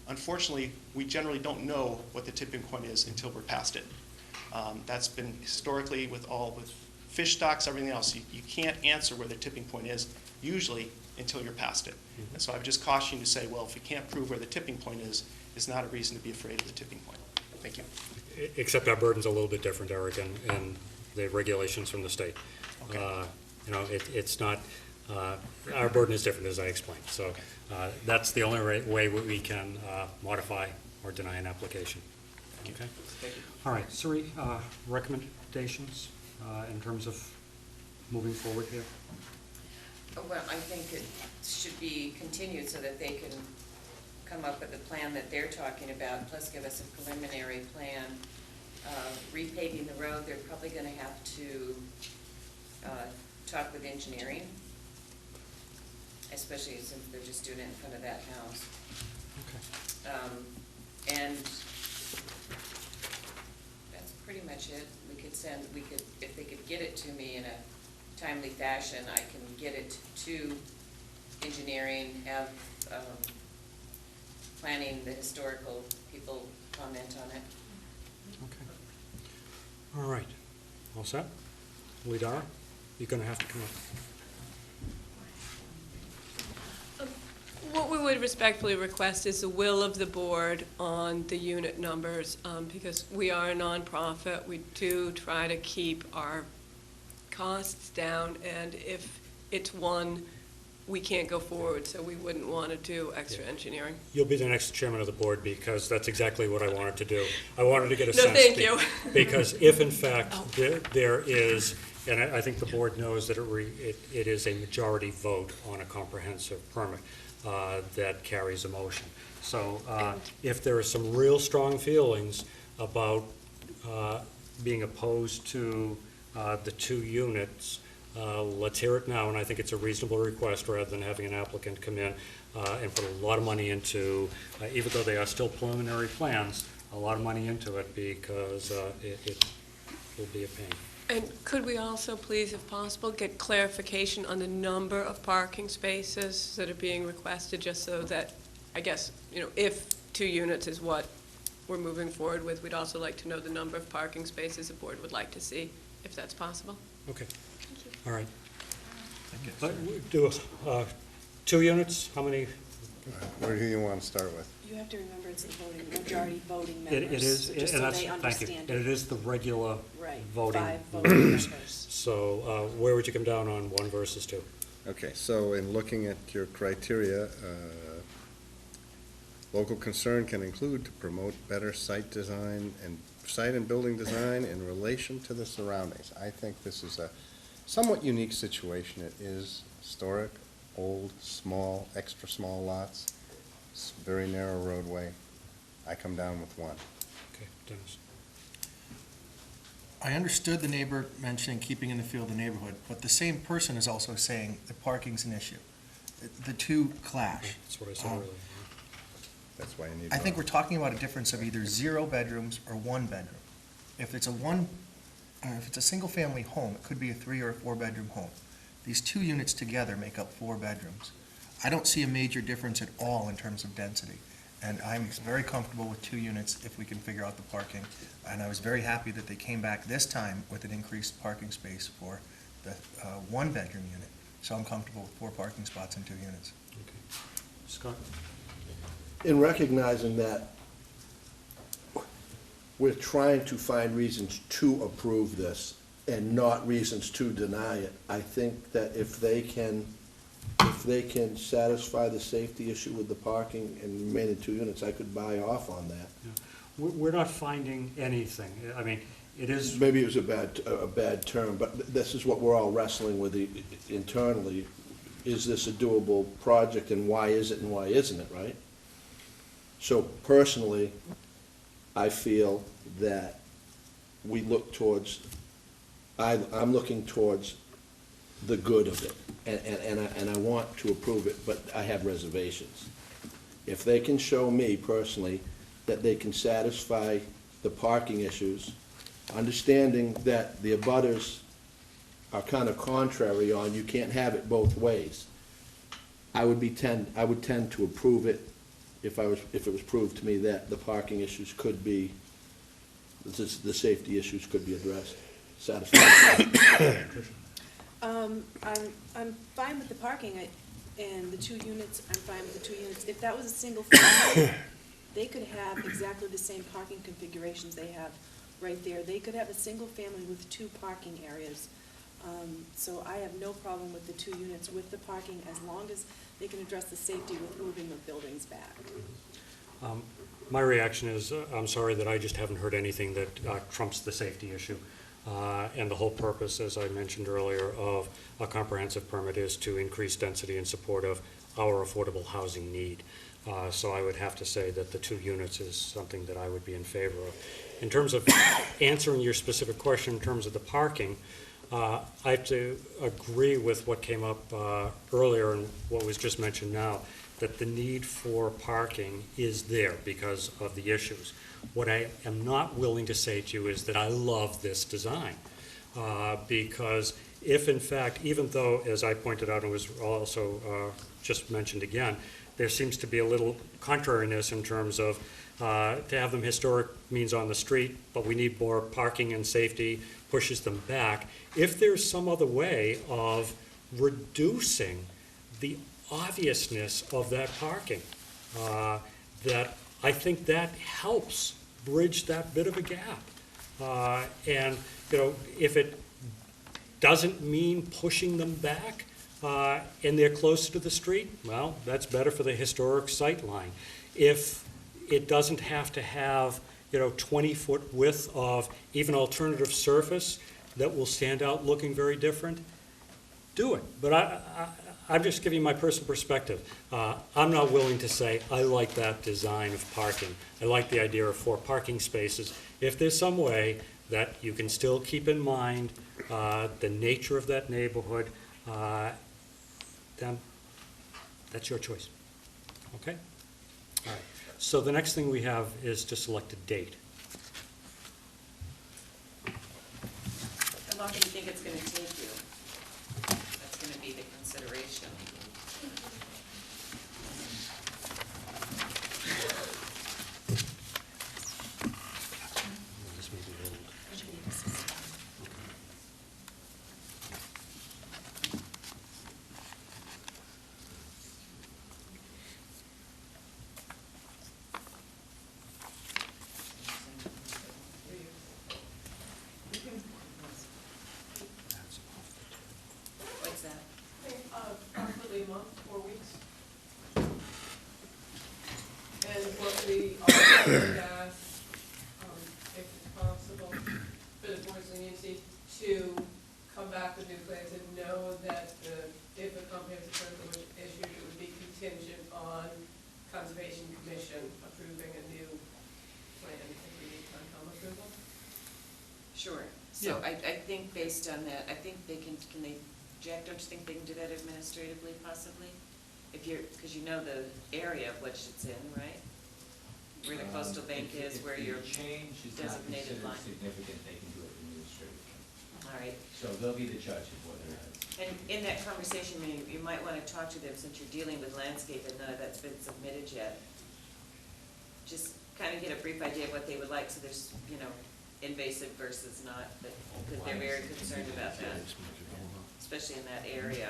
unfortunately, we generally don't know what the tipping point is until we're past it. That's been historically with fish stocks, everything else. You can't answer where the tipping point is, usually, until you're past it. And so I would just caution you to say, well, if you can't prove where the tipping point is not a reason to be afraid of the tipping point. Thank you. Except our burden's a little bit different, Eric, and the regulations from the state. Okay. You know, it's not our burden is different, as I explained. So that's the only way we can modify or deny an application. Okay? All right, Suri, recommendations in terms of moving forward here? Well, I think it should be continued so that they can come up with a plan that they're talking about, plus give us a preliminary plan. Repaving the road, they're probably going to have to talk with engineering, especially since they're just doing it in front of that house. Okay. And that's pretty much it. If they could get it to me in a timely fashion, I can get it to engineering, have planning, the historical people comment on it. Okay. All right. All set? Lidara, you're going to have to come up. What we would respectfully request is the will of the board on the unit numbers, because we are a nonprofit. We do try to keep our costs down, and if it's one, we can't go forward, so we wouldn't want to do extra engineering. You'll be the next chairman of the board, because that's exactly what I wanted to do. I wanted to get a sense. No, thank you. Because if in fact there is, and I think the board knows that it is a majority vote on a comprehensive permit that carries a motion. So if there are some real strong feelings about being opposed to the 2 units, let's hear it now, and I think it's a reasonable request rather than having an applicant come in and put a lot of money into, even though they are still preliminary plans, a lot of money into it, because it will be a pain. And could we also, please, if possible, get clarification on the number of parking spaces that are being requested, just so that, I guess, if 2 units is what we're moving forward with, we'd also like to know the number of parking spaces the board would like to see, if that's possible. Okay. All right. Do 2 units, how many? Where do you want to start with? You have to remember it's the majority voting It members. is, just and so that's, they thank you. understand And it is the regular Right, voting. 5 voting members. So where would you come down on 1 versus 2? Okay, so in looking at your criteria, local concern can include to promote better site design and site and building design in relation to the surroundings. I think this is a somewhat unique situation. It is historic, old, small, extra small lots. It's a very narrow roadway. I come down with 1. Okay, Dennis. I understood the neighbor mentioning keeping in the feel of the neighborhood, but the same person is also saying that parking's an issue. The 2 clash. That's what I said earlier. That's why you need. I think we're talking about a difference of either 0 bedrooms or 1 bedroom. If it's a single-family home, it could be a 3 or a 4-bedroom home. These 2 units together make up 4 bedrooms. I don't see a major difference at all in terms of density, and I'm very comfortable with 2 units if we can figure out the parking. And I was very happy that they came back this time with an increased parking space for the 1-bedroom unit. So I'm comfortable with 4 parking spots and 2 units. Okay. Scott? In recognizing that we're trying to find reasons to approve this and not reasons to deny it, I think that if they can satisfy the safety issue with the parking and remaining 2 units, I could buy off on that. Yeah. We're not finding anything. I mean, it is. Maybe it was a bad term, but this is what we're all wrestling with internally. Is this a doable project, and why is it and why isn't it, right? So personally, I feel that we look towards, I'm looking towards the good of it, and I want to approve it, but I have reservations. If they can show me personally that they can satisfy the parking issues, understanding that the abutters are kind of contrary on you can't have it both ways, I would tend to approve it if it was proved to me that the parking issues could be, the safety issues could be addressed, satisfied. I'm fine with the parking, and the 2 units, I'm fine with the 2 units. If that was a single family, they could have exactly the same parking configurations they have right there. They could have a single family with 2 parking areas. So I have no problem with the 2 units with the parking, as long as they can address the safety with moving the buildings back. My reaction is, I'm sorry that I just haven't heard anything that trumps the safety issue. And the whole purpose, as I mentioned earlier, of a comprehensive permit is to increase density in support of our affordable housing need. So I would have to say that the 2 units is something that I would be in favor of. In terms of answering your specific question in terms of the parking, I have to agree with what came up earlier and what was just mentioned now, that the need for parking is there because of the issues. What I am not willing to say to you is that I love this design. Because if in fact, even though, as I pointed out and was also just mentioned again, there seems to be a little contrariness in terms of to have them historic means on the street, but we need more parking and safety, pushes them back. If there's some other way of reducing the obviousness of that parking, that I think that helps bridge that bit of a gap. And, you know, if it doesn't mean pushing them back and they're closer to the street, well, that's better for the historic sight line. If it doesn't have to have, you know, 20-foot width of even alternative surface that will stand out looking very different, do it. But I'm just giving you my personal perspective. I'm not willing to say I like that design of parking. I like the idea of 4 parking spaces. If there's some way that you can still keep in mind the nature of that neighborhood, then that's your choice. Okay? All right. So the next thing we have is to select a date. How long do you think it's going to take you? That's going to be the consideration. This may be old. What's that? Approximately a month, 4 weeks. And what we also would ask, if it's possible, for the board's leniency to come back with new plans and know that if a comprehensive permit was issued, it would be contingent on Conservation Commission approving a new plan if we need Concom approval. Sure. So I think based on that, I think they can they, Jack, don't you think they can do that administratively possibly? If you're, because you know the area of which it's in, right? Where the coastal bank is, where your change is not designated considered line. significant, they can do it administratively. All right. So they'll be the judge of whether it's. And in that conversation, you might want to talk to them, since you're dealing with landscape and none of that's been submitted yet. Just kind of get a brief idea of what they would like, so there's, you know, invasive versus not, because they're very concerned about that, especially in that area.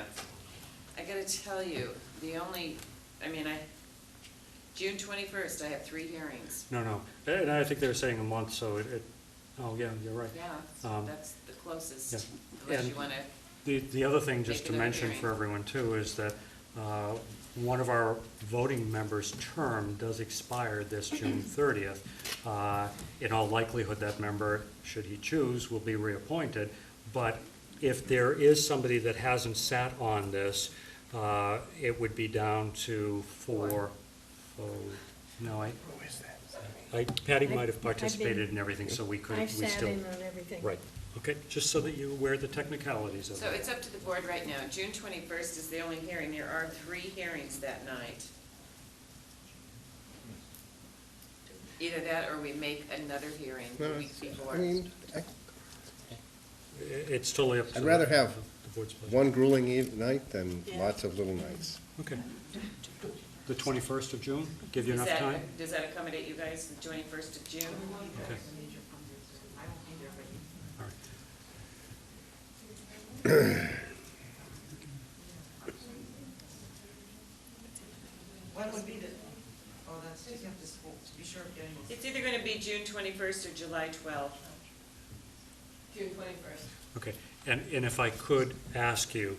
I gotta tell you, the only, June 21st, I have 3 hearings. No. And I think they were saying a month, so oh, yeah, you're right. Yeah, that's the closest, Yeah. unless And you wanna, The other thing, just Make to another mention hearing. for everyone too, is that one of our voting members' term does expire this June 30th. In all likelihood, that member, should he choose, will be reappointed. But if there is somebody that hasn't sat on this, it would be down to 4. Patty might have participated in everything, so we could, we I've still. sat in on everything. Right, okay, just so that you're aware of the technicalities of it. so it's up to the board right now. June 21st is the only hearing. There are 3 hearings that night. Either that or we make another hearing the week before. I mean, It's totally up to. I'd rather have the board's pleasure. one grueling night than Yeah. lots of little nights. Okay. The 21st of June, give you enough time? Does that accommodate you guys, the 21st of June? Okay. All right. When would be the, that's, you have to be sure of getting It's either going to be June 21st or July 12th. June 21st. Okay, And if I could ask you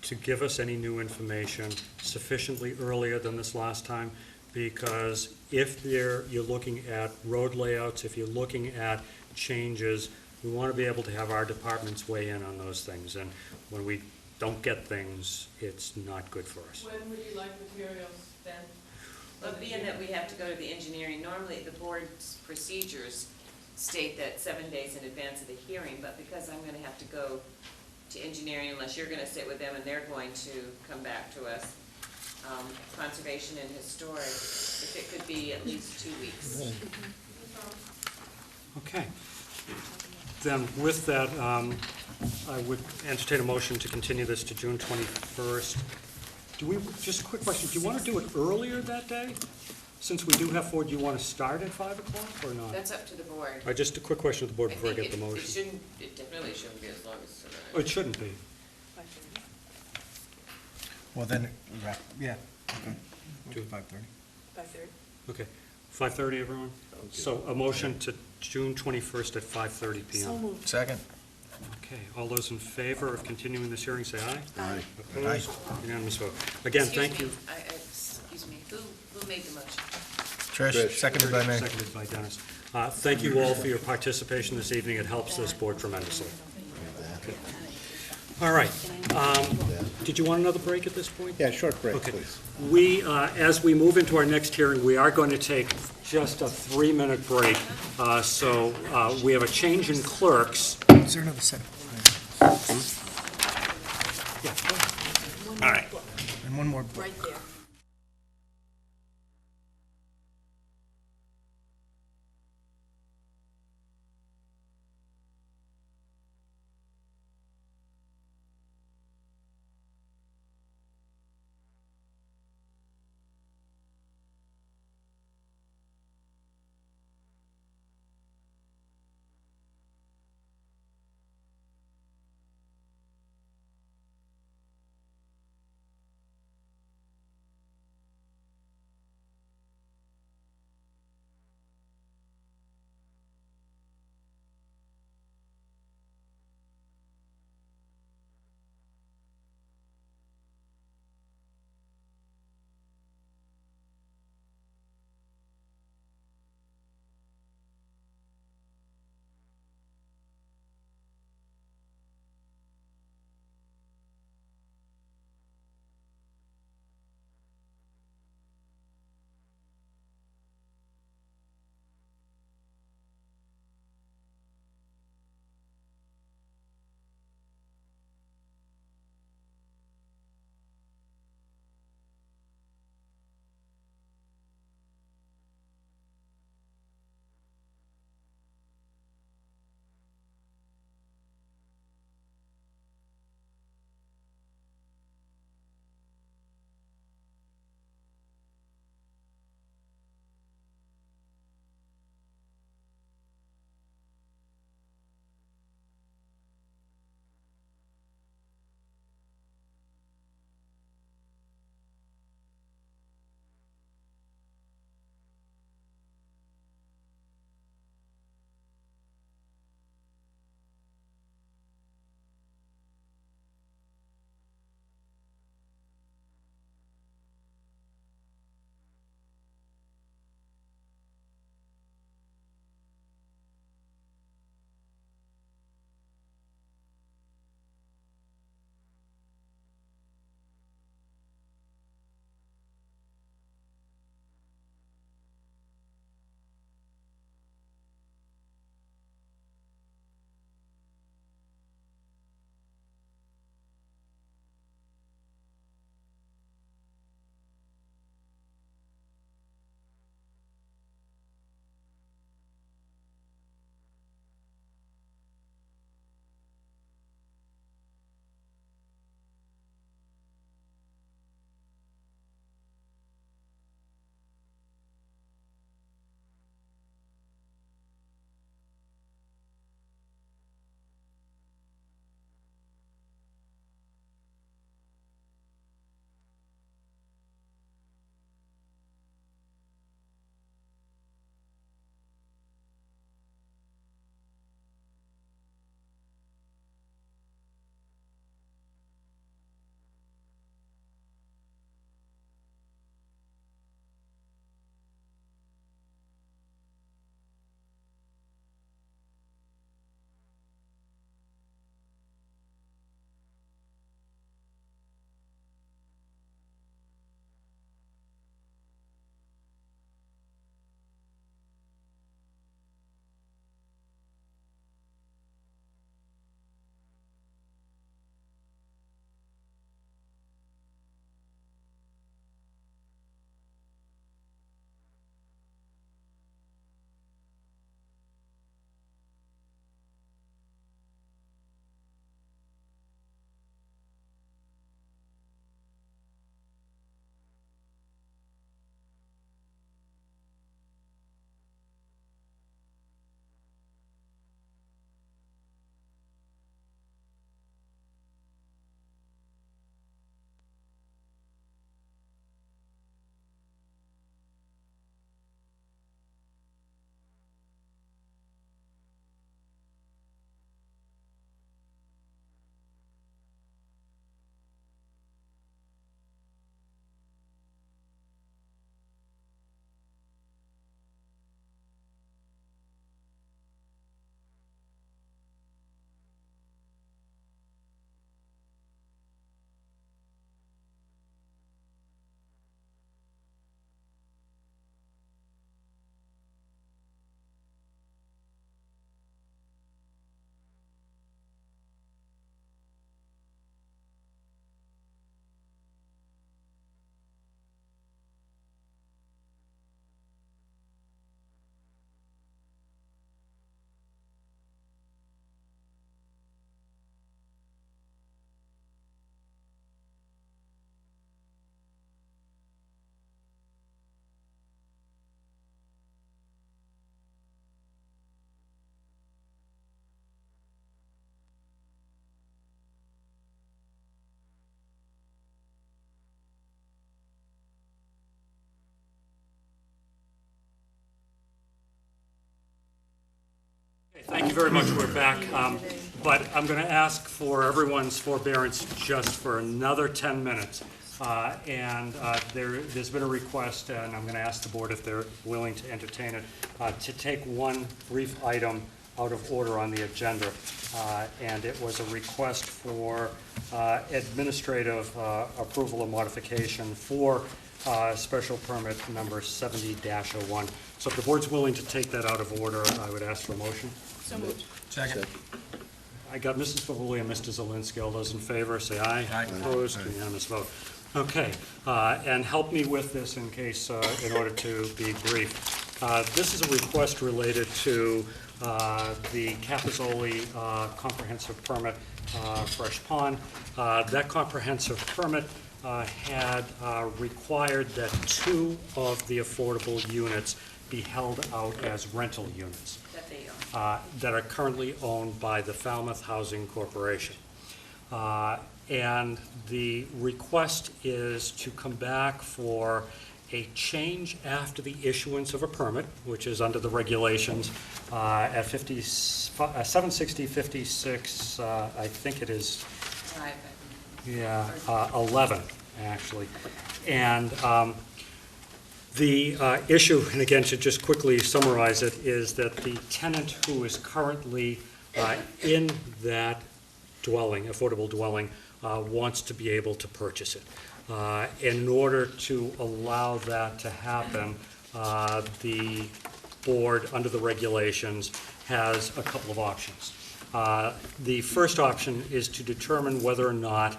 to give us any new information sufficiently earlier than this last time, because if you're looking at road layouts, if you're looking at changes, we want to be able to have our departments weigh in on those things. And when we don't get things, it's not good for us. When would you like materials then? Well, being that we have to go to the engineering, normally the board's procedures state that 7 days in advance of the hearing, but because I'm gonna have to go to engineering, unless you're gonna sit with them and they're going to come back to us, conservation and historic, if it could be at least 2 weeks. Okay. Then with that, I would entertain a motion to continue this to June 21st. Just a quick question, do you want to do it earlier that day? Since we do have 4, do you want to start at 5 o'clock or not? That's up to the board. Just a quick question to the board before I get the It motion. it definitely shouldn't be as long as tonight. Oh, it shouldn't be. Well, then, yeah, okay. Do 5:30. 5:30. Okay. 5:30, everyone? So a motion to June 21st at 5:30 PM. So moved. Second. Okay, all those in favor of continuing this hearing, say aye. Aye. Opposed? Unanimous vote. Again, thank you. Excuse me, who made the motion? Trish, seconded by me. Seconded by Dennis. Thank you all for your participation this evening. It helps this board tremendously. Okay. All right. Did you want another break at this point? Yeah, short break, Okay. please. As we move into our next hearing, we are going to take just a 3-minute break. So we have a change in clerks. Is there another set? Yeah. All right. And one more. Right there. very much. We're back. But I'm going to ask for everyone's forbearance just for another 10 minutes. There's been a request, and I'm going to ask the board if they're willing to entertain it, to take one brief item out of order on the agenda. And it was a request for administrative approval of modification for special permit number 70-01. So if the board's willing to take that out of order, I would ask for a motion. So moved. Second. I got Mrs. Favuli and Mr. Zelinski. All those in favor, say aye. Aye. Opposed, unanimous vote. Okay, and help me with this in case, in order to be brief. This is a request related to the Capizoli comprehensive permit, Fresh Pond. That comprehensive permit had required that 2 of the affordable units be held out as rental units That they own. that are currently owned by the Falmouth Housing Corporation. And the request is to come back for a change after the issuance of a permit, which is under the regulations at 760-56, I think it is, 11, actually. And the issue, and again, to just quickly summarize it, is that the tenant who is currently in that dwelling, affordable dwelling, wants to be able to purchase it. In order to allow that to happen, the board, under the regulations, has a couple of options. The first option is to determine whether or not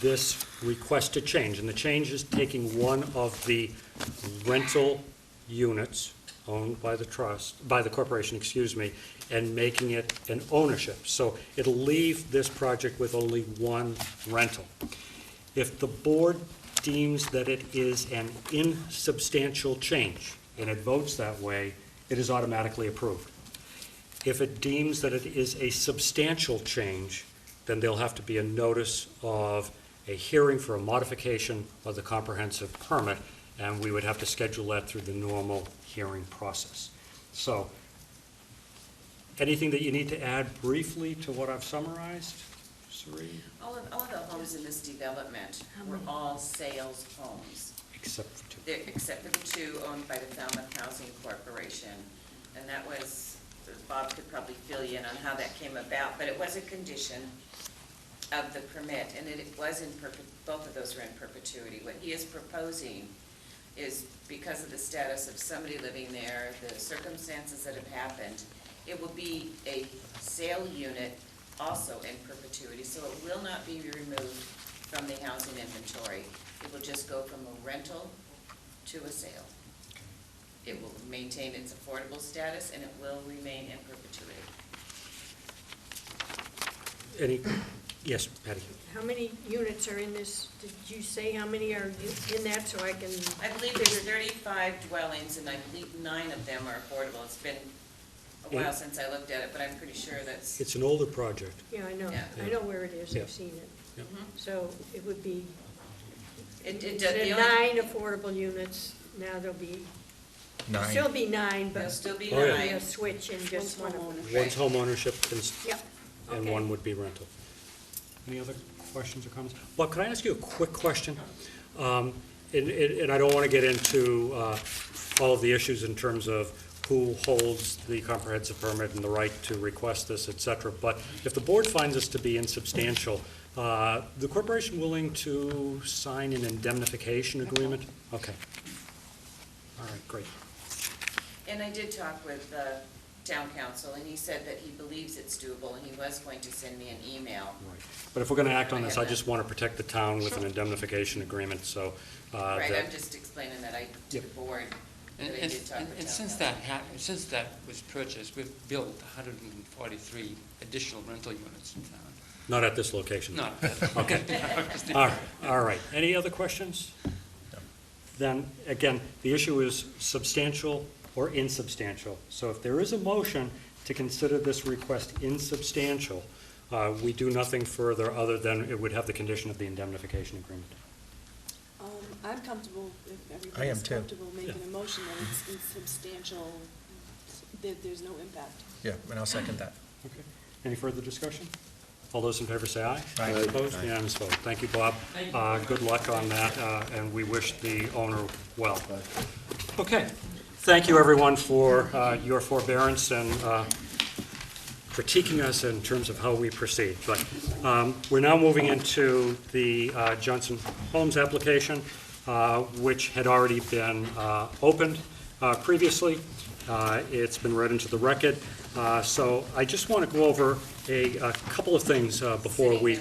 this requested change, and the change is taking one of the rental units owned by the corporation, and making it an ownership. So it'll leave this project with only one rental. If the board deems that it is an insubstantial change, and it votes that way, it is automatically approved. If it deems that it is a substantial change, then there'll have to be a notice of a hearing for a modification of the comprehensive permit, and we would have to schedule that through the normal hearing process. So, anything that you need to add briefly to what I've summarized? Sri? All of the homes in this development were all sales homes, Except for 2. except for the 2 owned by the Falmouth Housing Corporation. And that was, Bob could probably fill you in on how that came about, but it was a condition of the permit, and it was in both of those were in perpetuity. What he is proposing is, because of the status of somebody living there, the circumstances that have happened, it will be a sale unit also in perpetuity, so it will not be removed from the housing inventory. It will just go from a rental to a sale. It will maintain its affordable status, and it will remain in perpetuity. Any, yes, Patty? How many units are in this? Did you say how many are in that, so I can? I believe there's 35 dwellings, and I believe 9 of them are affordable. It's been a while since I looked at it, but I'm pretty sure that's. It's an older project. Yeah, I know. Yeah. I know where it is. Yeah. I've seen it. Yeah. So it would be, It instead the of only- 9 affordable units, now there'll be, 9. still be 9, There'll but still be Oh, yeah. there'll be 9. a switch in just one of them. One's home ownership and Yep. and Okay. one would be rental. Any other questions or comments? Bob, could I ask you a quick question? And I don't want to get into all of the issues in terms of who holds the comprehensive permit and the right to request this, et cetera, but if the board finds this to be insubstantial, the corporation willing to sign an indemnification agreement? Okay. All right, great. And I did talk with the town council, and he said that he believes it's doable, and he was going to send me an email. Right. But if we're going to act on this, I just want to protect the town with an indemnification agreement, so. Right, that- I'm just explaining that to Yep. the board, that I And did talk with town since council. since that was purchased, we've built 143 additional rental units in town. Not at this location? Not. Okay. All right. Any other questions? Then, again, the issue is substantial or insubstantial. So if there is a motion to consider this request insubstantial, we do nothing further other than it would have the condition of the indemnification agreement. I'm comfortable, if I am everybody's too. comfortable making a motion that it's insubstantial, that there's no impact. Yeah, and I'll second that. Okay. Any further discussion? All those in favor say aye. Aye. Opposed? Aye. Unanimous vote. Thank you, Bob. Good luck on that, and we wish the owner well. Okay. Thank you, everyone, for your forbearance and critiquing us in terms of how we proceed. But we're now moving into the Johnson Homes application, which had already been opened previously. It's been read into the record. So I just want to go over a couple of things before we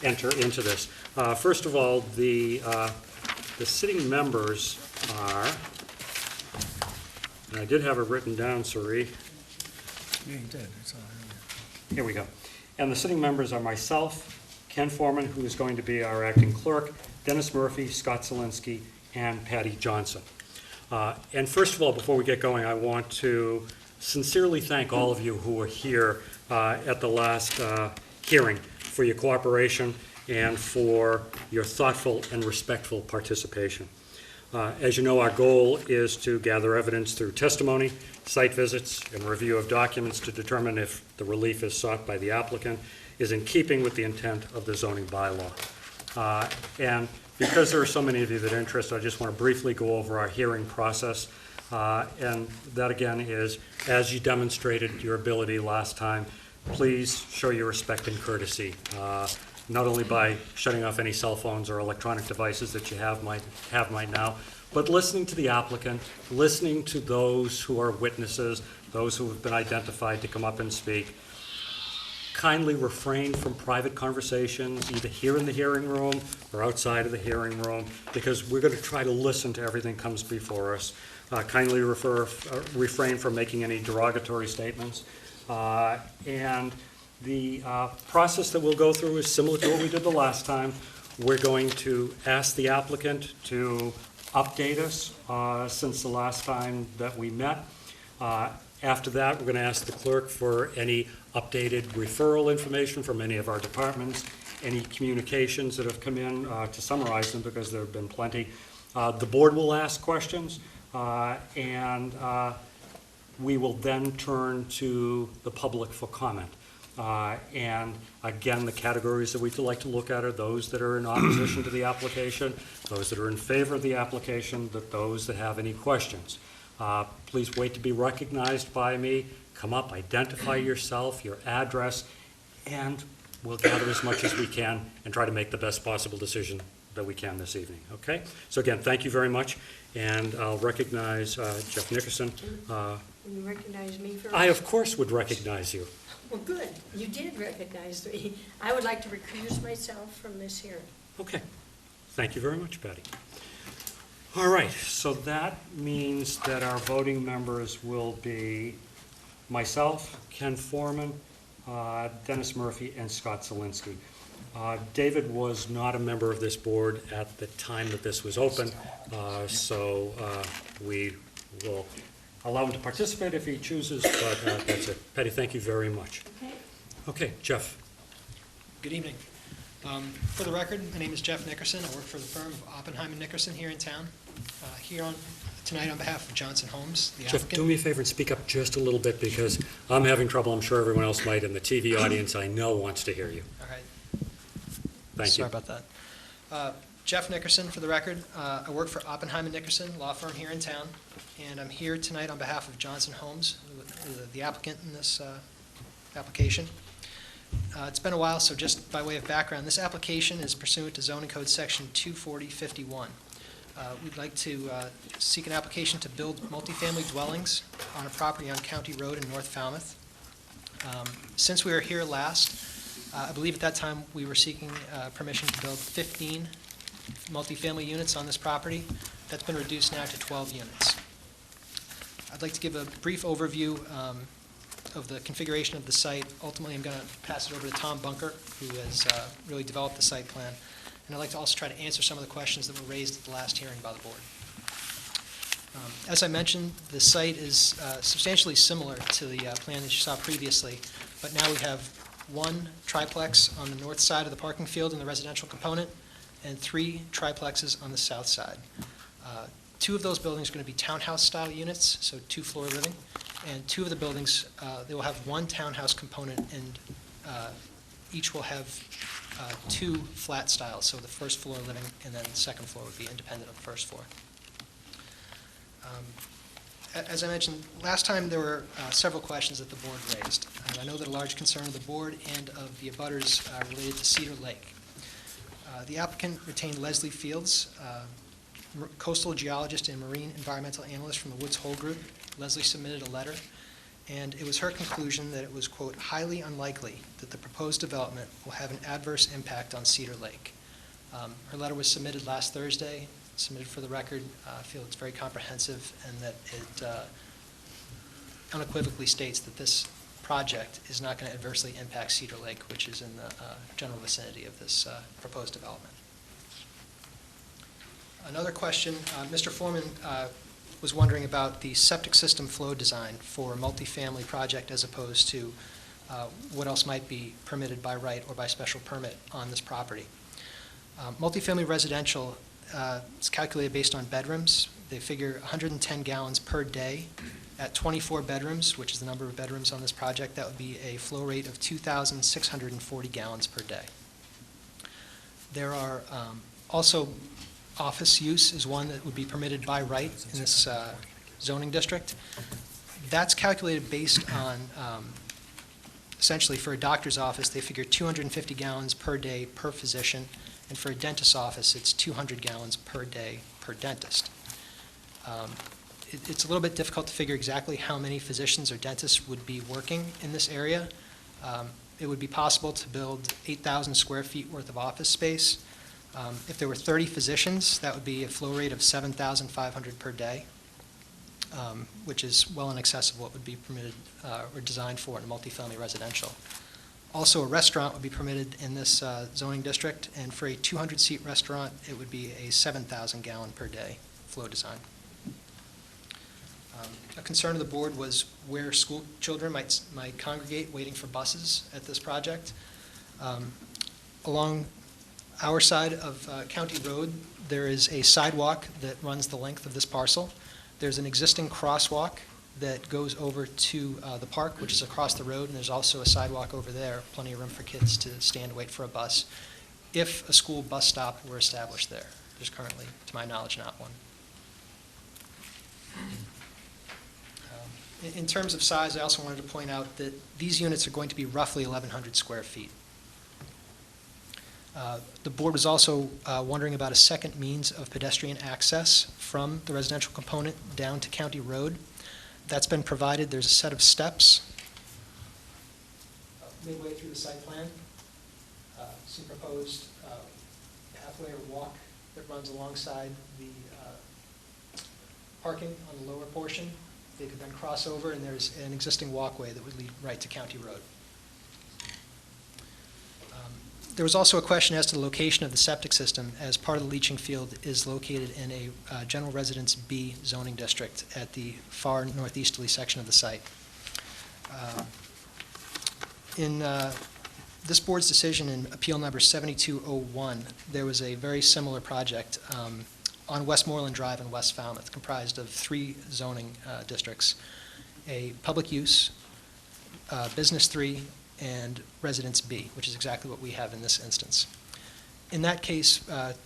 enter into this. First of all, the sitting members are, and I did have it written down, Sari. Yeah, you did. It's all right. Here we go. And the sitting members are myself, Ken Foreman, who is going to be our acting clerk, Dennis Murphy, Scott Zelinski, and Patty Johnson. And first of all, before we get going, I want to sincerely thank all of you who were here at the last hearing for your cooperation and for your thoughtful and respectful participation. As you know, our goal is to gather evidence through testimony, site visits, and review of documents to determine if the relief is sought by the applicant is in keeping with the intent of the zoning bylaw. And because there are so many of you that are interested, I just want to briefly go over our hearing process. And that, again, is, as you demonstrated your ability last time, please show your respect and courtesy, not only by shutting off any cell phones or electronic devices that you might now, but listening to the applicant, listening to those who are witnesses, those who have been identified to come up and speak. Kindly refrain from private conversations, either here in the hearing room or outside of the hearing room, because we're going to try to listen to everything that comes before us. Kindly refrain from making any derogatory statements. And the process that we'll go through is similar to what we did the last time. We're going to ask the applicant to update us since the last time that we met. After that, we're going to ask the clerk for any updated referral information from any of our departments, any communications that have come in to summarize them, because there have been plenty. The board will ask questions, and we will then turn to the public for comment. And again, the categories that we'd like to look at are those that are in opposition to the application, those that are in favor of the application, those that have any questions. Please wait to be recognized by me. Come up, identify yourself, your address, and we'll gather as much as we can and try to make the best possible decision that we can this evening, okay? So again, thank you very much, and I'll recognize Jeff Nickerson. Will you recognize me first? I, of course, would recognize you. Well, good. You did recognize me. I would like to recuse myself from this hearing. Okay. Thank you very much, Patty. All right, so that means that our voting members will be myself, Ken Foreman, Dennis Murphy, and Scott Zelinski. David was not a member of this board at the time that this was open, so we will allow him to participate if he chooses, but that's it. Patty, thank you very much. Okay. Okay, Jeff. Good evening. For the record, my name is Jeff Nickerson. I work for the firm of Oppenheim & Nickerson here in town. Here tonight on behalf of Johnson Homes, the Jeff, applicant. do me a favor and speak up just a little bit, because I'm having trouble. I'm sure everyone else might, and the TV audience I know wants to hear you. All right. Thank you. Sorry about that. Jeff Nickerson, for the record. I work for Oppenheim & Nickerson, law firm here in town, and I'm here tonight on behalf of Johnson Homes, the applicant in this application. It's been a while, so just by way of background, this application is pursuant to zoning code section 24051. We'd like to seek an application to build multifamily dwellings on a property on County Road in North Falmouth. Since we were here last, I believe at that time we were seeking permission to build 15 multifamily units on this property. That's been reduced now to 12 units. I'd like to give a brief overview of the configuration of the site. Ultimately, I'm going to pass it over to Tom Bunker, who has really developed the site plan. And I'd like to also try to answer some of the questions that were raised at the last hearing by the board. As I mentioned, the site is substantially similar to the plan that you saw previously, but now we have one triplex on the north side of the parking field in the residential component, and 3 triplexes on the south side. 2 of those buildings are going to be townhouse-style units, so 2-floor living, And two of the buildings, they will have one townhouse component, and each will have two flat styles, so the first floor living, and then the second floor would be independent of the first floor. As I mentioned, last time there were several questions that the board raised. I know that a large concern of the board and of the abutters related to Cedar Lake. The applicant retained Leslie Fields, coastal geologist and marine environmental analyst from the Woods Hole Group. Leslie submitted a letter, and it was her conclusion that it was, quote, highly unlikely that the proposed development will have an adverse impact on Cedar Lake. Her letter was submitted last Thursday, submitted for the record. I feel it's very comprehensive, and that it unequivocally states that this project is not going to adversely impact Cedar Lake, which is in the general vicinity of this proposed development. Another question, Mr. Foreman was wondering about the septic system flow design for a multifamily project as opposed to what else might be permitted by right or by special permit on this property. Multifamily residential is calculated based on bedrooms. They figure 110 gallons per day. At 24 bedrooms, which is the number of bedrooms on this project, that would be a flow rate of 2,640 gallons per day. There are also office use is one that would be permitted by right in this zoning district. That's calculated based on, essentially for a doctor's office, they figure 250 gallons per day per physician, and for a dentist's office, it's 200 gallons per day per dentist. It's a little bit difficult to figure exactly how many physicians or dentists would be working in this area. It would be possible to build 8,000 square feet worth of office space. If there were 30 physicians, that would be a flow rate of 7,500 per day, which is well in excess of what would be permitted or designed for in multifamily residential. Also, a restaurant would be permitted in this zoning district, and for a 200-seat restaurant, it would be a 7,000 gallon per day flow design. A concern of the board was where school children might congregate waiting for buses at this project. Along our side of County Road, there is a sidewalk that runs the length of this parcel. There's an existing crosswalk that goes over to the park, which is across the road, and there's also a sidewalk over there, plenty of room for kids to stand and wait for a bus, if a school bus stop were established there. There's currently, to my knowledge, not one. In terms of size, I also wanted to point out that these units are going to be roughly 1,100 square feet. The board was also wondering about a second means of pedestrian access from the residential component down to County Road. That's been provided. There's a set of steps midway through the site plan, some proposed pathway or walk that runs alongside the parking on the lower portion. They could then cross over, and there's an existing walkway that would lead right to County Road. There was also a question as to the location of the septic system, as part of the leaching field is located in a general residence B zoning district at the far northeasterly section of the site. In this board's decision in appeal number 7201, there was a very similar project on Westmoreland Drive in West Falmouth, comprised of 3 zoning districts, a public use, business 3, and residence B, which is exactly what we have in this instance. In that case,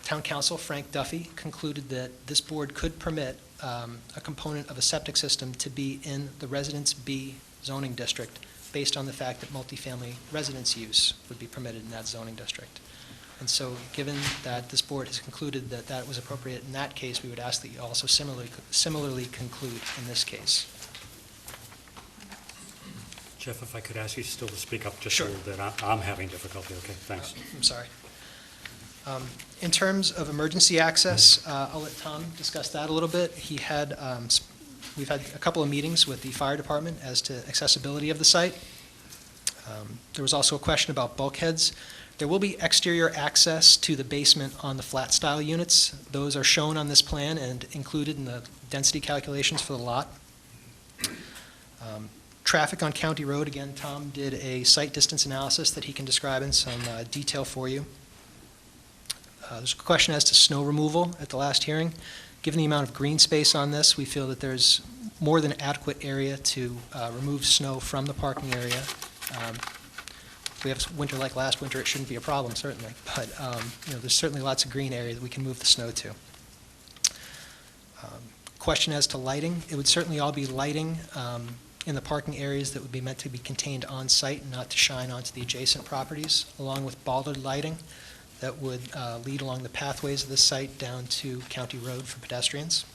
Town Council Frank Duffy concluded that this board could permit a component of a septic system to be in the residence B zoning district based on the fact that multifamily residence use would be permitted in that zoning district. And so, given that this board has concluded that that was appropriate in that case, we would ask that you also similarly conclude in this case. Jeff, if I could ask you still to speak up just Sure. a little bit. I'm having difficulty. Okay, thanks. I'm sorry. In terms of emergency access, I'll let Tom discuss that a little bit. He had, we've had a couple of meetings with the fire department as to accessibility of the site. There was also a question about bulkheads. There will be exterior access to the basement on the flat style units. Those are shown on this plan and included in the density calculations for the lot. Traffic on County Road, again, Tom did a site distance analysis that he can describe in some detail for you. There's a question as to snow removal at the last hearing. Given the amount of green space on this, we feel that there's more than adequate area to remove snow from the parking area. If we have winter like last winter, it shouldn't be a problem, certainly. But there's certainly lots of green area that we can move the snow to. Question as to lighting, it would certainly all be lighting in the parking areas that would be meant to be contained on-site and not to shine onto the adjacent properties, along with bollard lighting that would lead along the pathways of the site down to County Road for pedestrians.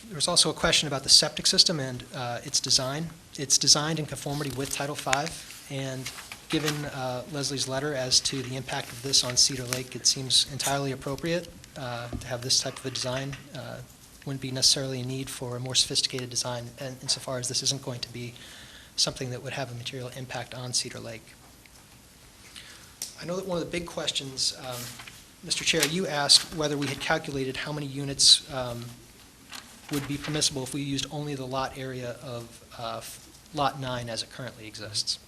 There was also a question about the septic system and its design. It's designed in conformity with Title V, and given Leslie's letter as to the impact of this on Cedar Lake, it seems entirely appropriate to have this type of a design. Wouldn't be necessarily a need for a more sophisticated design insofar as this isn't going to be something that would have a material impact on Cedar Lake. I know that one of the big questions, Mr. Chair, you asked whether we had calculated how many units would be permissible if we used only the lot area of Lot 9 as it currently exists.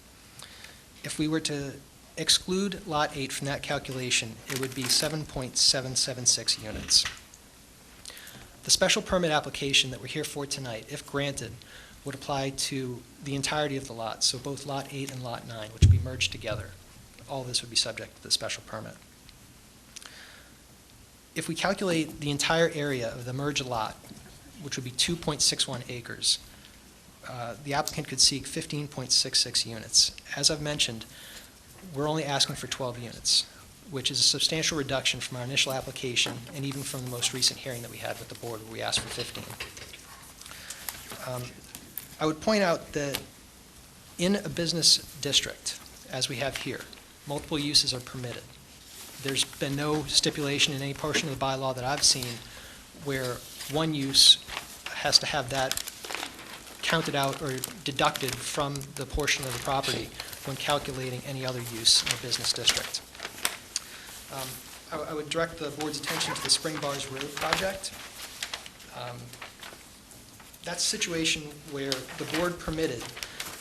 If we were to exclude Lot 8 from that calculation, it would be 7.776 units. The special permit application that we're here for tonight, if granted, would apply to the entirety of the lot, so both Lot 8 and Lot 9, which would be merged together. All of this would be subject to the special permit. If we calculate the entire area of the merged lot, which would be 2.61 acres, the applicant could seek 15.66 units. As I've mentioned, we're only asking for 12 units, which is a substantial reduction from our initial application and even from the most recent hearing that we had with the board where we asked for 15. I would point out that in a business district, as we have here, multiple uses are permitted. There's been no stipulation in any portion of the bylaw that I've seen where one use has to have that counted out or deducted from the portion of the property when calculating any other use in a business district. I would direct the board's attention to the Spring Bars Road project. That's a situation where the board permitted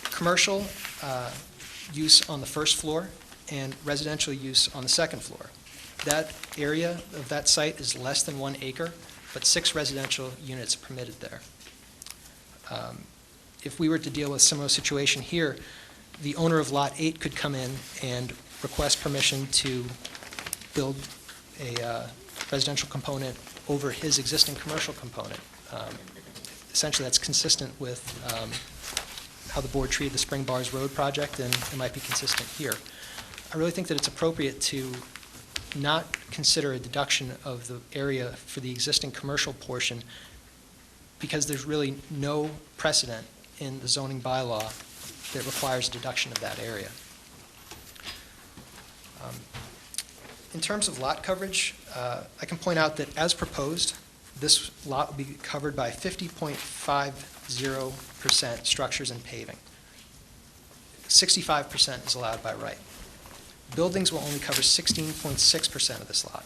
commercial use on the first floor and residential use on the second floor. That area of that site is less than 1 acre, but 6 residential units are permitted there. If we were to deal with a similar situation here, the owner of Lot 8 could come in and request permission to build a residential component over his existing commercial component. Essentially, that's consistent with how the board treated the Spring Bars Road project, and it might be consistent here. I really think that it's appropriate to not consider a deduction of the area for the existing commercial portion because there's really no precedent in the zoning bylaw that requires deduction of that area. In terms of lot coverage, I can point out that as proposed, this lot will be covered by 50.50% structures and paving. 65% is allowed by right. Buildings will only cover 16.6% of this lot.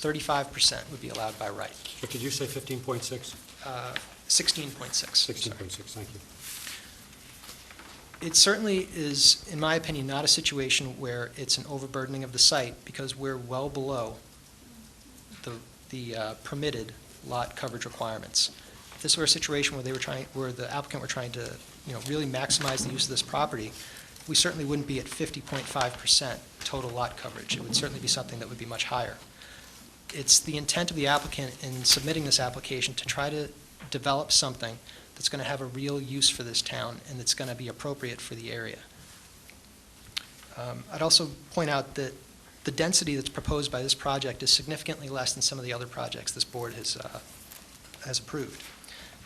35% would be allowed by right. But did you say 15.6? 16.6. 16.6, thank you. It certainly is, in my opinion, not a situation where it's an overburdening of the site because we're well below the permitted lot coverage requirements. If this were a situation where the applicant were trying to, really maximize the use of this property, we certainly wouldn't be at 50.5% total lot coverage. It would certainly be something that would be much higher. It's the intent of the applicant in submitting this application to try to develop something that's going to have a real use for this town and that's going to be appropriate for the area. I'd also point out that the density that's proposed by this project is significantly less than some of the other projects this board has approved.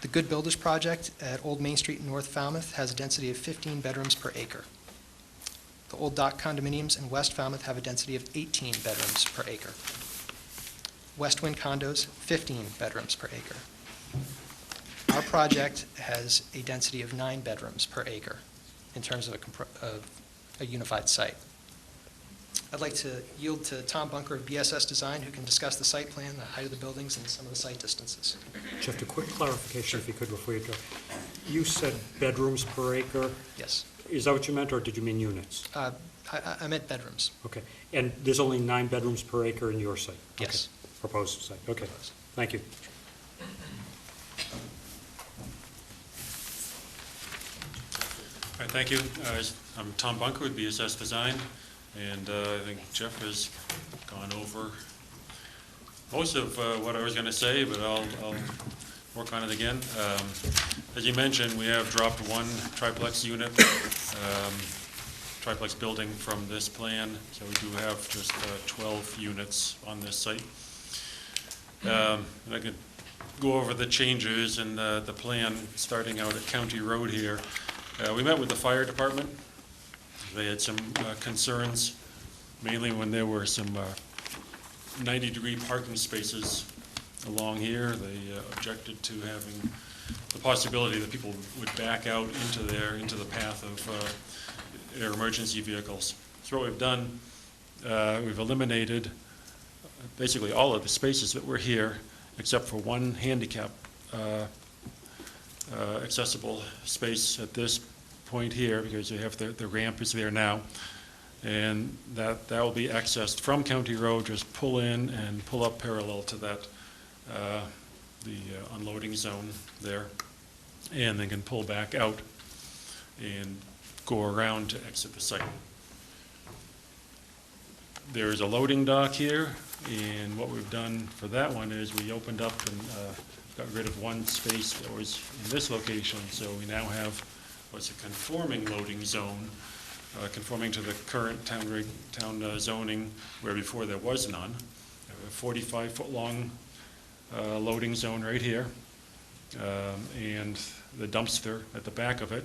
The Good Builders project at Old Main Street in North Falmouth has a density of 15 bedrooms per acre. The Old Dock condominiums in West Falmouth have a density of 18 bedrooms per acre. West Wind condos, 15 bedrooms per acre. Our project has a density of 9 bedrooms per acre in terms of a unified site. I'd like to yield to Tom Bunker of BSS Design, who can discuss the site plan, the height of the buildings, and some of the site distances. Just a quick clarification, if you could, before you go. You said bedrooms per acre? Yes. Is that what you meant, or did you mean units? I meant bedrooms. Okay, and there's only 9 bedrooms per acre in your site? Yes. Okay. Proposed site, okay, thank you. All right, thank you. I'm Tom Bunker with BSS Design, and I think Jeff has gone over most of what I was going to say, but I'll work on it again. As you mentioned, we have dropped one triplex unit, triplex building from this plan, so we do have just 12 units on this site. And I could go over the changes in the plan, starting out at County Road here. We met with the fire department. They had some concerns, mainly when there were some 90-degree parking spaces along here. They objected to having the possibility that people would back out into the path of their emergency vehicles. So what we've done, we've eliminated basically all of the spaces that were here, except for one handicap accessible space at this point here, because you have the ramp is there now, and that will be accessed from County Road. Just pull in and pull up parallel to that the unloading zone there, and then can pull back out and go around to exit the site. There's a loading dock here, and what we've done for that one is we opened up and got rid of one space that was in this location, so we now have what's a conforming loading zone, conforming to the current town zoning, where before there was none. A 45-foot long loading zone right here, and the dumpster at the back of it.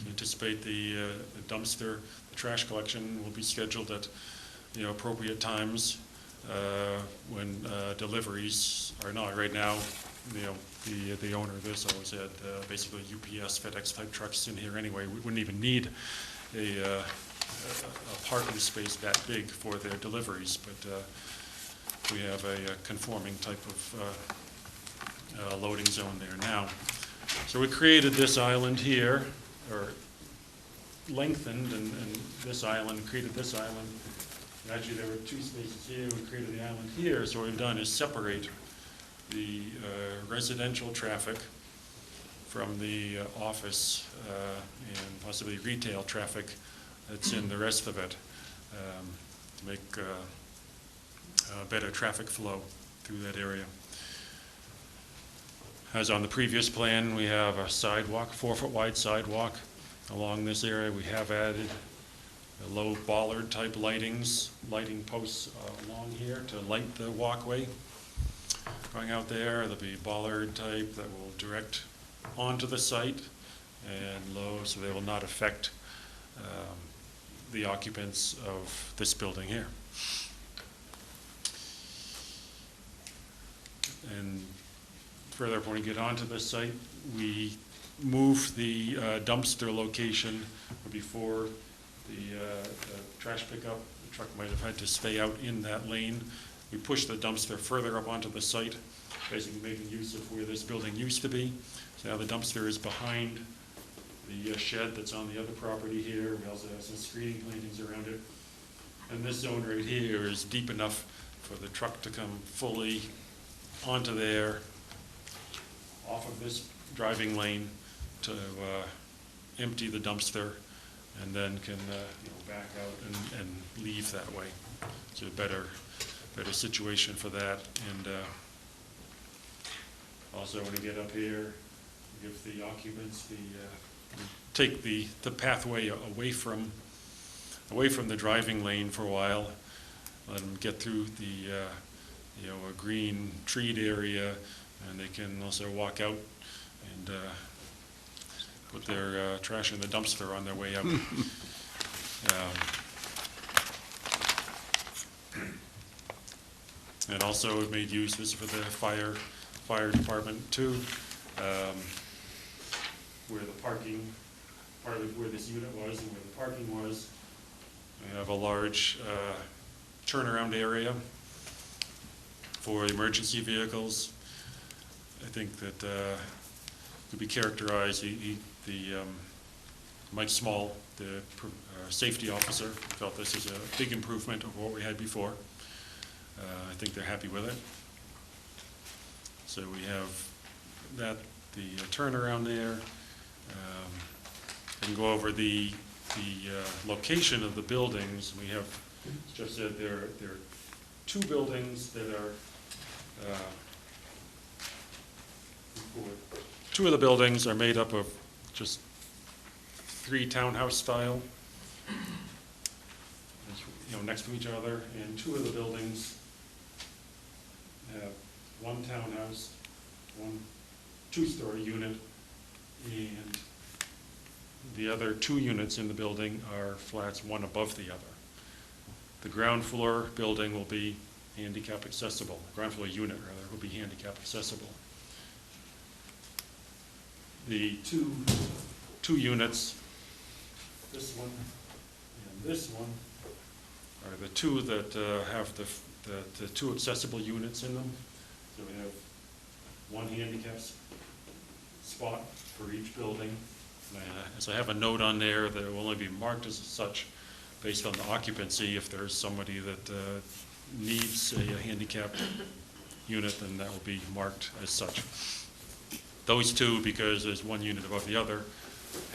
We anticipate the dumpster, the trash collection will be scheduled at appropriate times when deliveries are not. Right now, the owner of this always had basically UPS, FedEx type trucks in here anyway. We wouldn't even need a parking space that big for their deliveries, but we have a conforming type of loading zone there now. So we created this island here, or lengthened, and this island, created this island. Actually, there were 2 spaces here. We created the island here. So what we've done is separate the residential traffic from the office and possibly retail traffic that's in the rest of it, to make better traffic flow through that area. As on the previous plan, we have a sidewalk, 4-foot wide sidewalk along this area. We have added low bollard type lighting posts along here to light the walkway. Going out there, there'll be bollard type that will direct onto the site, and low, so they will not affect the occupants of this building here. And further, when we get onto the site, we move the dumpster location before the trash pickup. The truck might have had to stay out in that lane. We push the dumpster further up onto the site, basically making use of where this building used to be. So now the dumpster is behind the shed that's on the other property here. We also have some screening plantings around it. And this zone right here is deep enough for the truck to come fully onto there, off of this driving lane, to empty the dumpster, and then can back out and leave that way. It's a better situation for that. And also, when you get up here, give the occupants take the pathway away from the driving lane for a while. Let them get through the a green treed area, and they can also walk out and put their trash in the dumpster on their way out. And also it made use, this is for the fire department too, where the parking, part of where this unit was and where the parking was. We have a large turnaround area for emergency vehicles. I think that could be characterized, the Mike Small, the safety officer, felt this is a big improvement over what we had before. I think they're happy with it. So we have that, the turnaround there. And go over the location of the buildings. We have just said there are two buildings that are, two of the buildings are made up of just 3 townhouse style, next to each other, and 2 of the buildings have 1 townhouse, 1 2-story unit, and the other 2 units in the building are flats, one above the other. The ground floor building will be handicap accessible. Ground floor unit, rather, will be handicap accessible. The two units, this one and this one, are the 2 that have the 2 accessible units in them. So we have 1 handicap spot for each building. As I have a note on there that it will only be marked as such based on the occupancy. If there's somebody that needs a handicap unit, then that will be marked as such. Those 2, because there's 1 unit above the other,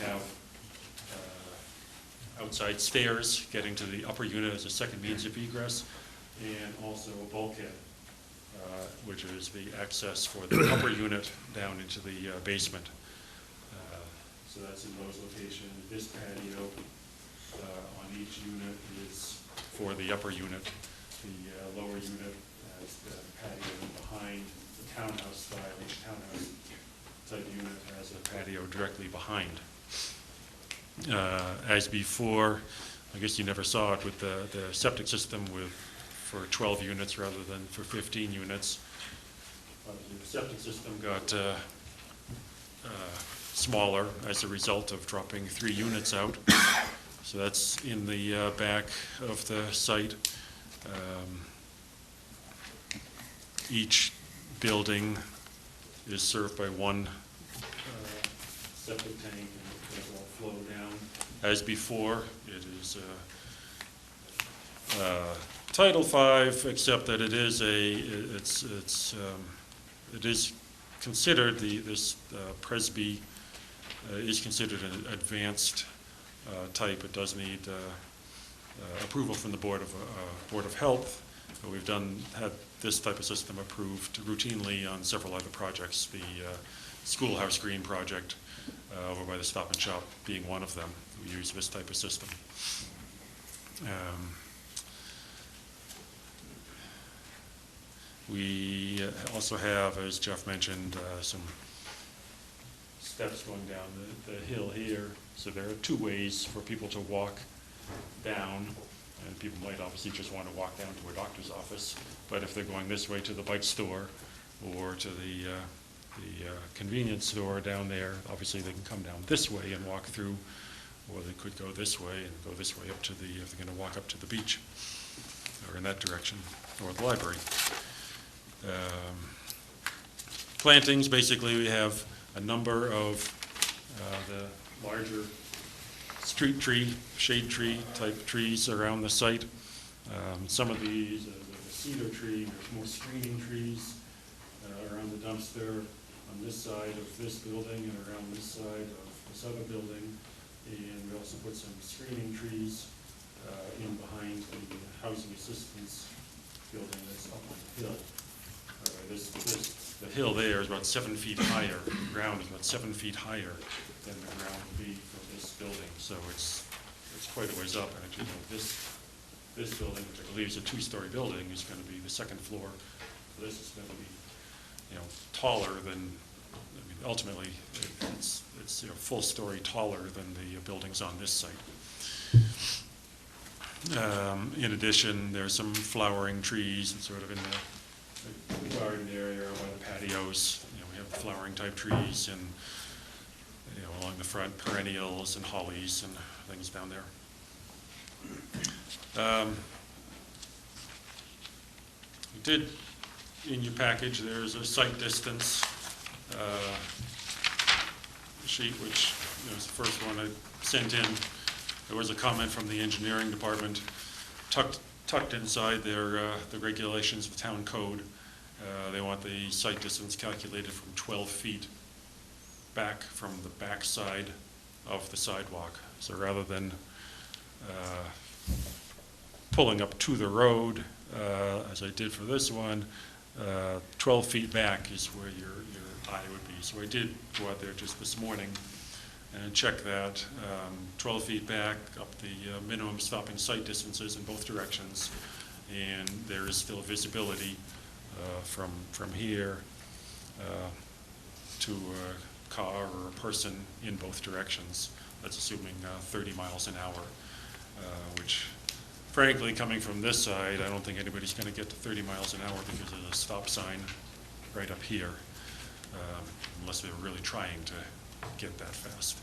have outside stairs getting to the upper unit as a second means of egress, and also a bulkhead, which is the access for the upper unit down into the basement. So that's in those locations. This patio on each unit is for the upper unit. The lower unit has the patio behind the townhouse style. Each townhouse type unit has a patio directly behind. As before, I guess you never saw it with the septic system for 12 units rather than for 15 units. The septic system got smaller as a result of dropping 3 units out. So that's in the back of the site. Each building is served by 1 septic tank, and it does all flow down. As before, it is Title V, except that it is it is considered this Presby is considered an advanced type. It does need approval from the Board of Health. But we've had this type of system approved routinely on several other projects. The Schoolhouse Green project over by the Stop and Shop being one of them. We use this type of system. We also have, as Jeff mentioned, some steps going down the hill here. So there are 2 ways for people to walk down, and people might obviously just want to walk down to a doctor's office, but if they're going this way to the bike store or to the convenience store down there, obviously they can come down this way and walk through, or they could go this way and go this way up to if they're going to walk up to the beach or in that direction, or the library. Plantings, basically we have a number of the larger street tree, shade tree type trees around the site. Some of these, the cedar tree, there's more screening trees around the dumpster on this side of this building and around this side of this other building. And we also put some screening trees in behind the housing assistance building that's up on the hill. The hill there is about 7 feet higher. The ground is about 7 feet higher than the ground would be for this building. So it's quite a ways up. And actually, this building, which I believe is a 2-story building, is going to be the 2nd floor. So this is going to be, taller than. I mean, ultimately, it's full story taller than the buildings on this site. In addition, there's some flowering trees and sort of in the garden area by the patios. We have the flowering type trees and along the front, perennials and hollies and things down there. We did, in your package, there's a site distance sheet which There's the first one I sent in. There was a comment from the engineering department tucked inside the regulations of town code. They want the site distance calculated from 12 feet back from the back side of the sidewalk. So rather than pulling up to the road, as I did for this one, 12 feet back is where your eye would be. So I did go out there just this morning and check that. 12 feet back, up the minimum stopping sight distances in both directions, and there is still visibility from here to a car or a person in both directions. That's assuming 30 miles an hour, which frankly, coming from this side, I don't think anybody's going to get to 30 miles an hour because there's a stop sign right up here, unless they're really trying to get that fast.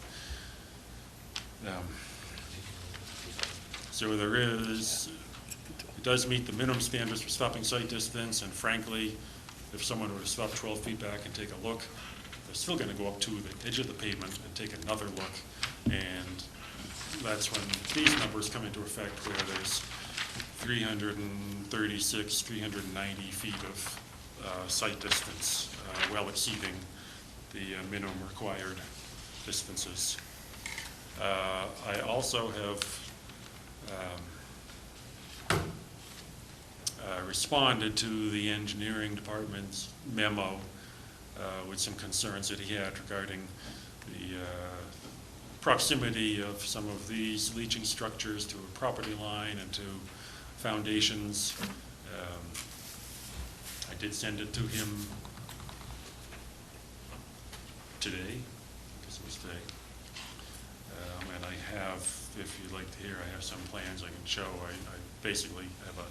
So there is, it does meet the minimum standards for stopping sight distance, and frankly, if someone were to stop 12 feet back and take a look, they're still going to go up to the edge of the pavement and take another look, and that's when these numbers come into effect, where there's 336, 390 feet of sight distance, well exceeding the minimum required distances. I also have responded to the engineering department's memo with some concerns that he had regarding the proximity of some of these leaching structures to a property line and to foundations. I did send it to him today, I guess it was today. And I have, if you'd like to hear, I have some plans I can show. I basically have a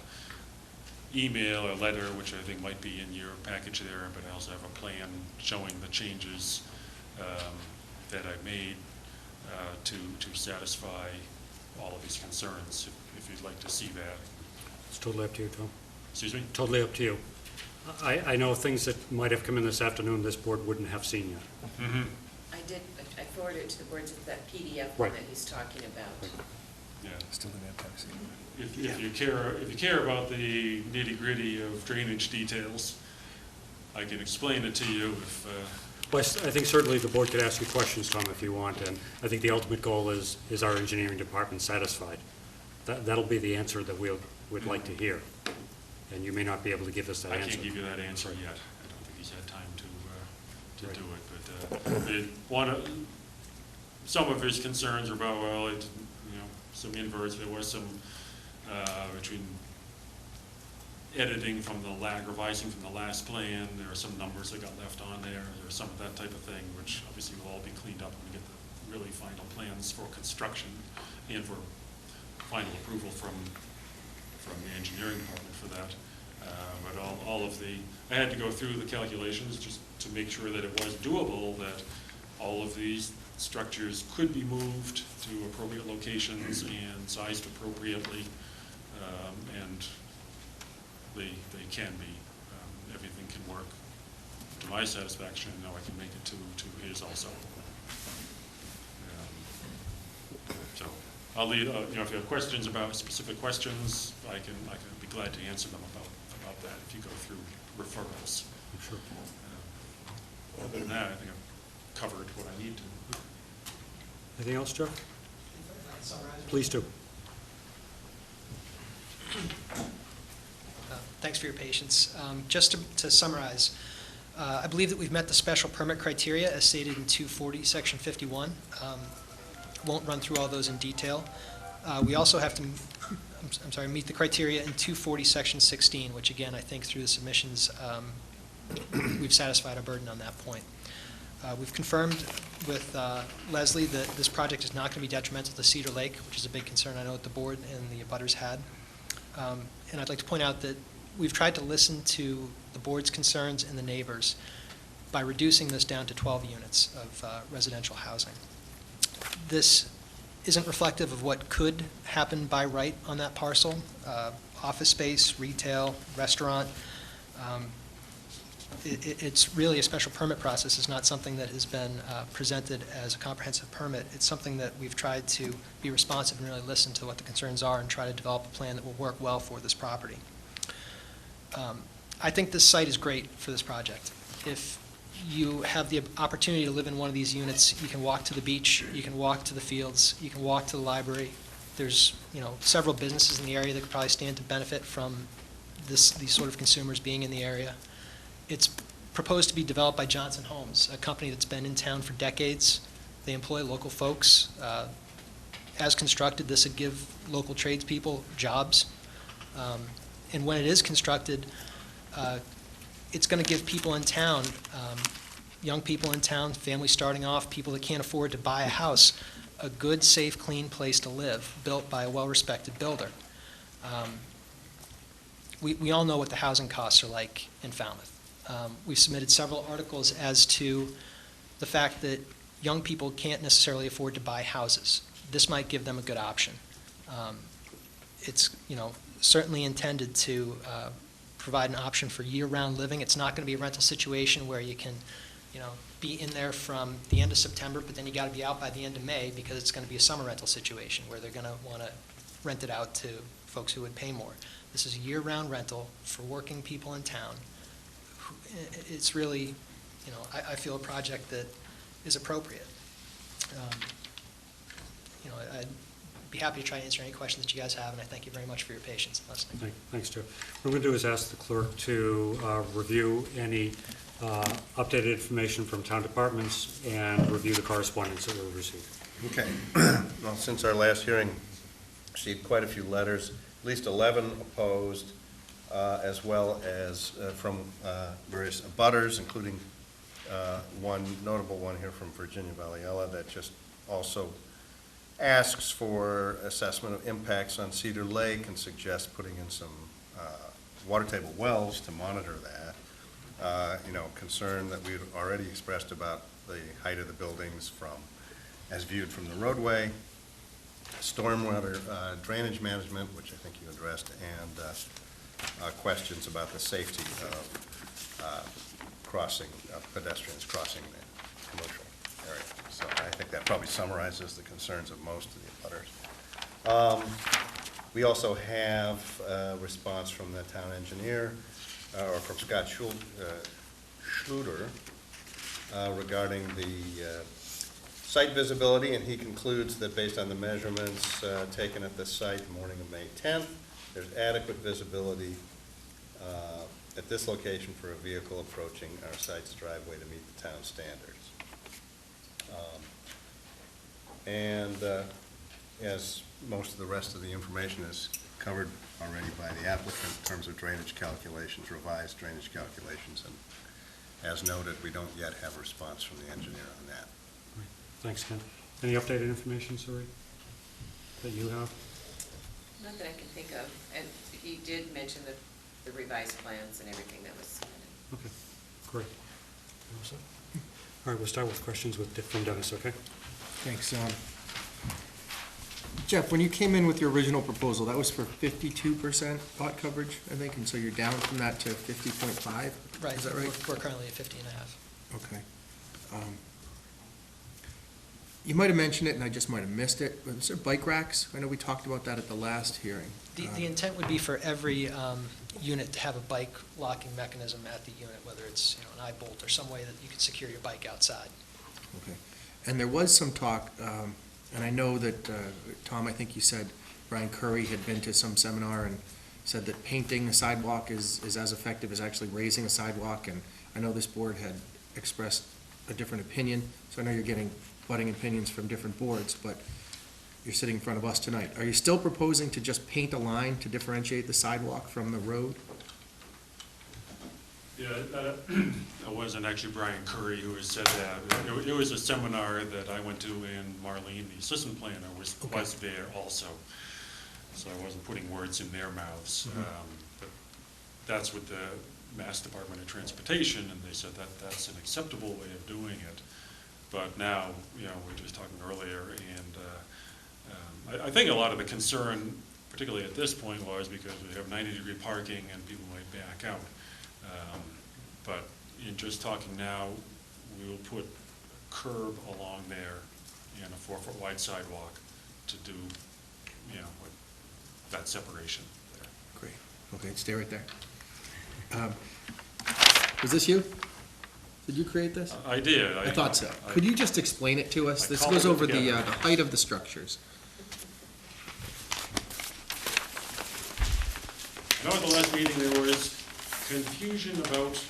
email, a letter, which I think might be in your package there, but I also have a plan showing the changes that I made to satisfy all of these concerns, if you'd like to see that. It's totally up to you, Tom. Excuse me? Totally up to you. I know things that might have come in this afternoon this board wouldn't have seen yet. Mm-hmm. I forwarded it to the boards of that PDF Right. that he's talking about. Yeah. Still didn't have time to see it. If you care about the nitty-gritty of drainage details, I can explain it to you if, Well, I think certainly the board could ask you questions, Tom, if you want, and I think the ultimate goal is our engineering department satisfied? That'll be the answer that we'd like to hear, and you may not be able to give us that I answer. can't give you that answer yet. I don't think he's had time to do it, but some of his concerns are about, well, some inverts, there was some, between editing from revising from the last plan, there are some numbers that got left on there, there's some of that type of thing, which obviously will all be cleaned up when we get the really final plans for construction and for final approval from the engineering department for that. But all of I had to go through the calculations just to make sure that it was doable, that all of these structures could be moved to appropriate locations and sized appropriately, and they can be. Everything can work to my satisfaction, and now I can make it to his also. So I'll leave, if you have questions about specific questions, I can be glad to answer them about that if you go through referrals. Sure. Other than that, I think I've covered what I need to. Anything else, Jeff? Please do. Thanks for your patience. Just to summarize, I believe that we've met the special permit criteria as stated in 240, Section 51. Won't run through all those in detail. We also have to, meet the criteria in 240, Section 16, which again, I think through the submissions, we've satisfied our burden on that point. We've confirmed with Leslie that this project is not going to be detrimental to Cedar Lake, which is a big concern I know that the board and the abutters had. And I'd like to point out that we've tried to listen to the board's concerns and the neighbors by reducing this down to 12 units of residential housing. This isn't reflective of what could happen by right on that parcel, office space, retail, restaurant. it's really a special permit process. It's not something that has been presented as a comprehensive permit. It's something that we've tried to be responsive and really listen to what the concerns are and try to develop a plan that will work well for this property. I think this site is great for this project. If you have the opportunity to live in one of these units, you can walk to the beach, you can walk to the fields, you can walk to the library. There's, several businesses in the area that could probably stand to benefit from these sort of consumers being in the area. It's proposed to be developed by Johnson Homes, a company that's been in town for decades. They employ local folks. As constructed, this would give local tradespeople jobs. And when it is constructed, it's going to give people in town, young people in town, families starting off, people that can't afford to buy a house, a good, safe, clean place to live, built by a well-respected builder. We all know what the housing costs are like in Falmouth. We've submitted several articles as to the fact that young people can't necessarily afford to buy houses. This might give them a good option. It's, certainly intended to provide an option for year-round living. It's not going to be a rental situation where you can, be in there from the end of September, but then you got to be out by the end of May because it's going to be a summer rental situation where they're going to want to rent it out to folks who would pay more. This is a year-round rental for working people in town. It's really, I feel a project that is appropriate. I'd be happy to try to answer any questions that you guys have, and I thank you very much for your patience in listening. Thanks, Joe. What we're going to do is ask the clerk to review any updated information from town departments and review the correspondence that we received. Okay. Well, since our last hearing, received quite a few letters, at least 11 opposed, as well as from various abutters, including one notable one here from Virginia Valiella that just also asks for assessment of impacts on Cedar Lake and suggests putting in some water table wells to monitor that. Concern that we've already expressed about the height of the buildings as viewed from the roadway, stormwater drainage management, which I think you addressed, and questions about the safety of pedestrians crossing the commercial area. So I think that probably summarizes the concerns of most of the others. We also have a response from the town engineer, or from Scott Schluter, regarding the site visibility, and he concludes that based on the measurements taken at the site the morning of May 10th, there's adequate visibility at this location for a vehicle approaching our site's driveway to meet the town standards. As most of the rest of the information is covered already by the applicant in terms of drainage calculations, revised drainage calculations, and as noted, we don't yet have a response from the engineer on that. Thanks, Ken. Any updated information, Suri, that you have? Not that I can think of, and he did mention the revised plans and everything that was submitted. Okay, great. All right, we'll start with questions from Dennis, okay? Thanks. Jeff, when you came in with your original proposal, that was for 52% lot coverage, I think, and so you're down from that to 50.5? Right. Is that right? We're currently at 50.5. Okay. You might have mentioned it, and I just might have missed it. Was there bike racks? I know we talked about that at the last hearing. The intent would be for every unit to have a bike locking mechanism at the unit, whether it's an eye bolt or some way that you can secure your bike outside. Okay. And there was some talk, and I know that, Tom, I think you said Brian Curry had been to some seminar and said that painting the sidewalk is as effective as actually raising a sidewalk, and I know this board had expressed a different opinion, so I know you're getting butting opinions from different boards, but you're sitting in front of us tonight. Are you still proposing to just paint a line to differentiate the sidewalk from the road? Yeah, it wasn't actually Brian Curry who had said that. It was a seminar that I went to, and Marlene, the assistant planner, was there also. So I wasn't putting words in their mouths. But that's what the Mass Department of Transportation, and they said that that's an acceptable way of doing it. But now, we were just talking earlier, and I think a lot of the concern, particularly at this point, was because we have 90-degree parking and people might back out. But in just talking now, we will put a curb along there and a 4-foot wide sidewalk to do, you know, that separation there. Great. Okay, stay right there. Was this you? Did you create this? I did. I thought so. Could you just explain it to us? I This cobbled goes it over the together. the height of the structures. I know at the last meeting there was confusion about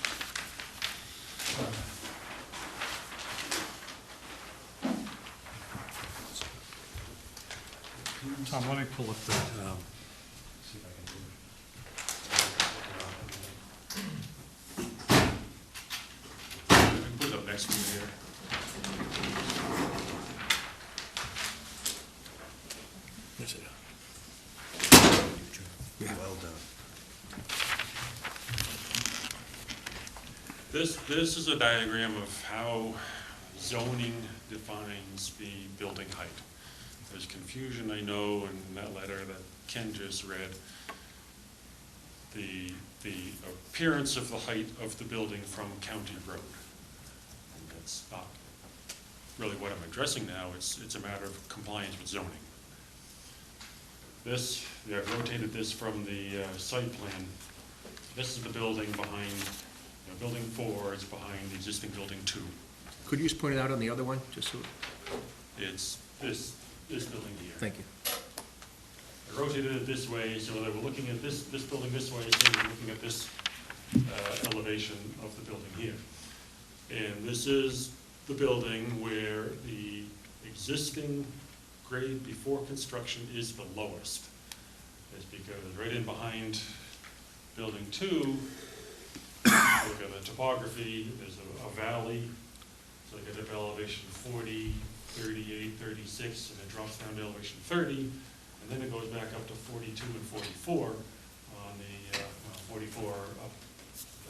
Tom, let me pull up the, see if I can do it. I can put it up next to you here. Yes, it Yeah. Well done. This is a diagram of how zoning defines the building height. There's confusion, I know, in that letter that Ken just read. The appearance of the height of the building from County Road. And that's not really what I'm addressing now. It's a matter of compliance with zoning. This, I've rotated this from the site plan. This is the building behind, building 4 is behind the existing building 2. Could you just point it out on the other one, just so? It's this building here. Thank you. I rotated it this way so that we're looking at this building this way, so we're looking at this elevation of the building here. And this is the building where the existing grade before construction is the lowest. It's because right in behind building 2, look at the topography, there's a valley, so I get up elevation 40, 38, 36, and it drops down to elevation 30, and then it goes back up to 42 and 44 on the 44 up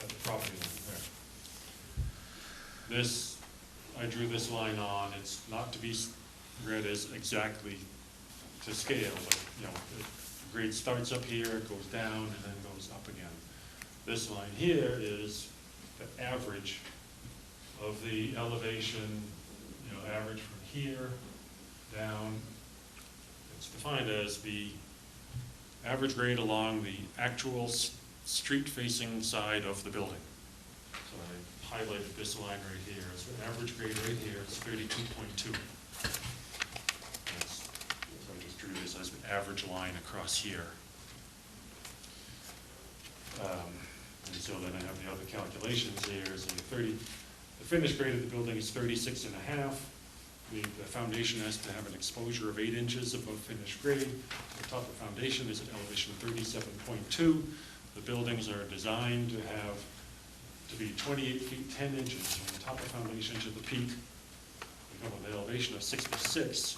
at the property line there. This, I drew this line on. It's not to be read as exactly to scale, but the grade starts up here, it goes down, and then goes up again. This line here is the average of the elevation, average from here down. It's defined as the average grade along the actual street-facing side of the building. So I highlighted this line right here. So the average grade right here is 32.2. So I just drew this as an average line across here. And so then I have the other calculations here. So the finished grade of the building is 36.5. The foundation has to have an exposure of 8 inches above finished grade. The top of the foundation is at elevation 37.2. The buildings are designed to be 28 feet 10 inches from the top of the foundation to the peak. We come with an elevation of 66.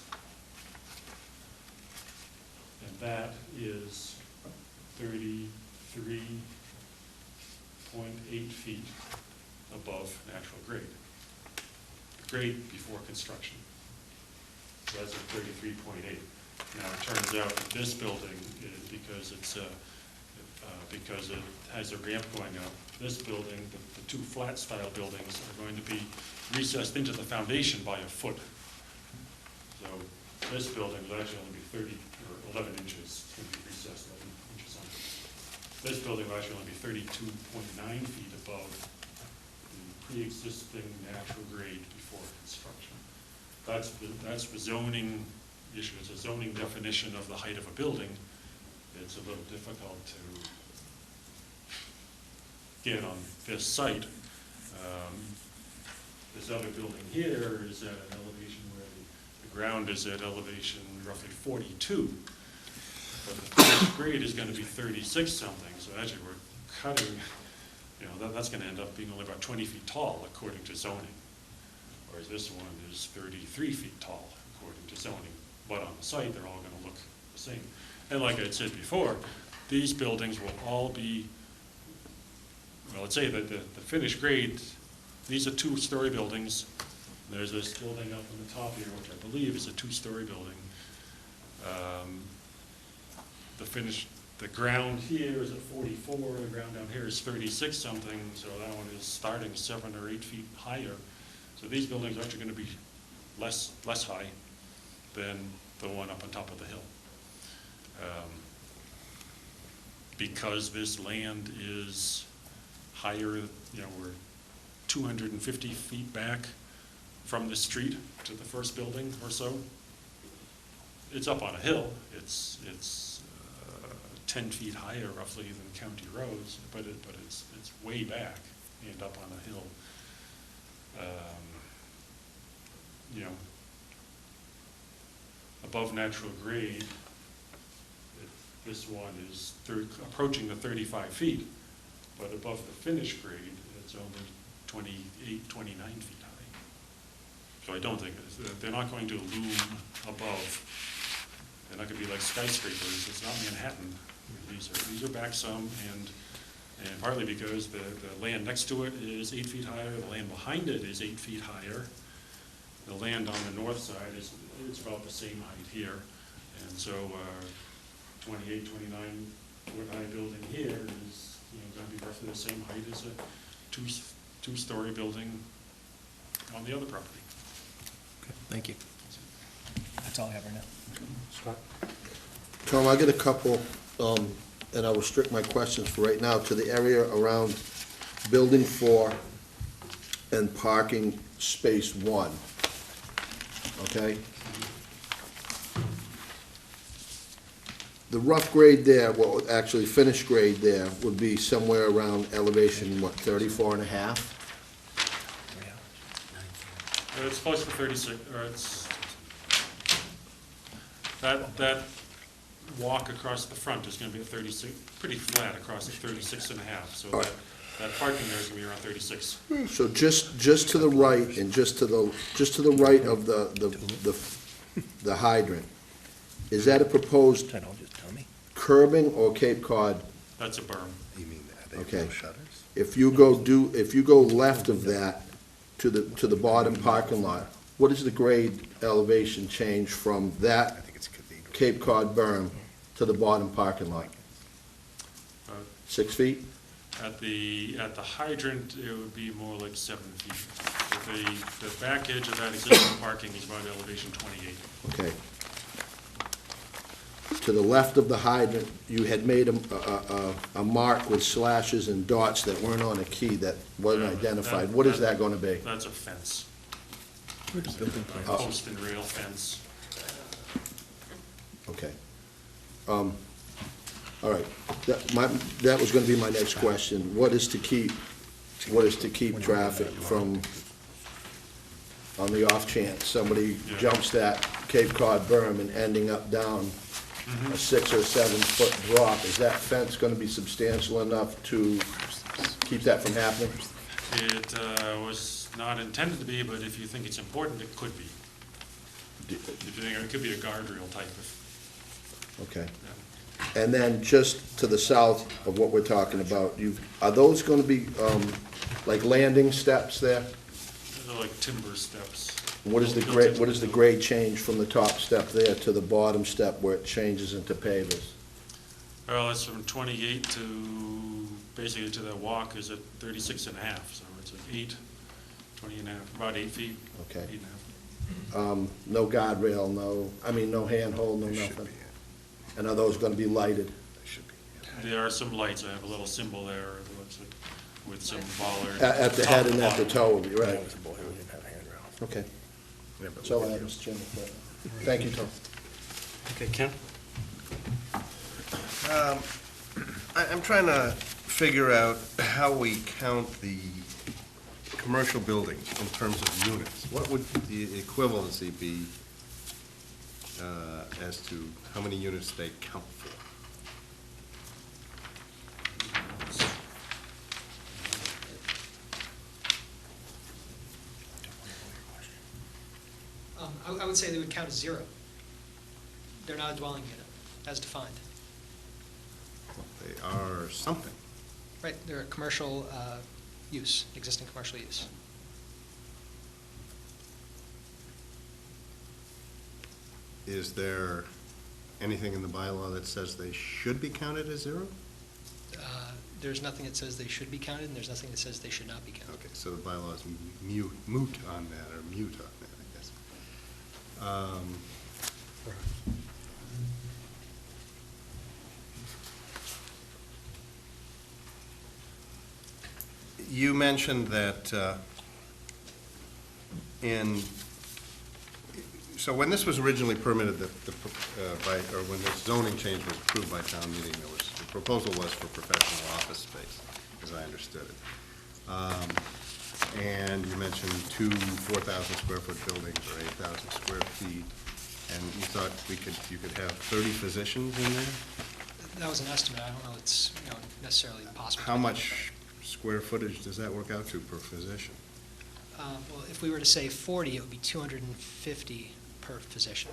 And that is 33.8 feet above natural grade. Grade before construction. So that's at 33.8. Now it turns out that this building is because it has a ramp going up. This building, the 2 flat style buildings, are going to be recessed into the foundation by a foot. So this building will actually only be 11 inches. It's going to be recessed 11 inches on it. This building will actually only be 32.9 feet above the pre-existing natural grade before construction. That's the zoning issue. It's a zoning definition of the height of a building. It's a little difficult to get on this site. This other building here is at an elevation where the ground is at elevation roughly 42. But the finished grade is going to be 36 something. So actually we're cutting, that's going to end up being only about 20 feet tall according to zoning. Whereas this one is 33 feet tall according to zoning. But on the site, they're all going to look the same. And like I said before, these buildings will all be, well, let's say that the finished grade, these are 2-story buildings. There's this building up on the top here, which I believe is a 2-story building. The finished the ground here is at 44, the ground down here is 36 something, so that one is starting 7 or 8 feet higher. So these buildings are actually going to be less high than the one up on top of the hill. Because this land is higher, we're 250 feet back from the street to the first building or so. It's up on a hill. It's 10 feet higher roughly than county roads, but it's way back and up on a hill. Above natural grade, this one is approaching the 35 feet, but above the finished grade, it's only 28, 29 feet high. So I don't think, they're not going to loom above. They're not going to be like skyscrapers. It's not Manhattan. These are back some, and partly because the land next to it is 8 feet higher, the land behind it is 8 feet higher. The land on the north side is about the same height here, and so 28, 29 foot high building here is going to be roughly the same height as a two-story building on the other property. Okay, thank you. That's all I have right now. Scott? Tom, I get a couple, and I'll restrict my questions for right now to the area around Building 4 and parking space 1, okay? The rough grade there, well, actually finished grade there would be somewhere around elevation, what, 34 and a half? It's close to 36, or it's, that walk across the front is going to be at 36, pretty flat across at 36 and a half, so All right. that parking there is going to be around 36. So just to the right and just to the right of the hydrant, is that a proposed curbing or Cape Cod? That's a berm. You mean, are they Okay. no shutters? If you go left of that to the bottom parking lot, what is the grade elevation change from I that think it's cathedral. Cape Cod berm to the bottom parking lot? Uh, 6 feet? At the hydrant, it would be more like 7 feet. The back edge of that existing parking is about elevation 28. Okay. To the left of the hydrant, you had made a mark with slashes and dots that weren't on a key that wasn't identified. What is that going to be? That's a fence, Where's the building plan? Oh. post and rail fence. Okay. All right. That was going to be my next question. What is to keep traffic from, on the off chance, somebody jumps that Cape Cod berm and ending up down a 6 or 7 foot drop? Is that fence going to be substantial enough to keep that from happening? It was not intended to be, but if you think it's important, it could be. If you think it could be a guardrail type of. Okay. Yeah. And then just to the south of what we're talking about, are those going to be like landing steps there? They're like timber steps. What is the grade change from the top step there to the bottom step where it changes into pavers? Well, it's from 28 to, basically to the walk is at 36 and a half, so it's like 8, 20 and a half, about 8 feet. Okay. 8 and a half. No guardrail, no handhold, no There should nothing? be, And are those going to be lighted? there should be. There are some lights. I have a little symbol there that looks like with some bollards. At the head and at the toe, will be That right. was a boy who didn't have a handrail. Okay. Yeah, but That's all I we have, can Mr. Chairman. Thank you, Tom. Okay, Ken? I'm trying to figure out how we count the commercial buildings in terms of units. What would the equivalency be as to how many units they count for? I would say they would count as 0. They're not a dwelling unit, as defined. They are something. Right, they're a commercial use, existing commercial use. Is there anything in the bylaw that says they should be counted as zero? There's nothing that says they should be counted, and there's nothing that says they should not be counted. Okay, so the bylaw is moot on that, or mute on that, I guess. You mentioned that so when this was originally permitted, or when the zoning change was approved by town meeting, the proposal was for professional office space, as I understood it. And you mentioned 2 4,000 square foot buildings or 8,000 square feet, and you thought you could have 30 physicians in there? That was an estimate. I don't know it's necessarily possible. How much square footage does that work out to per physician? Well, if we were to say 40, it would be 250 per physician.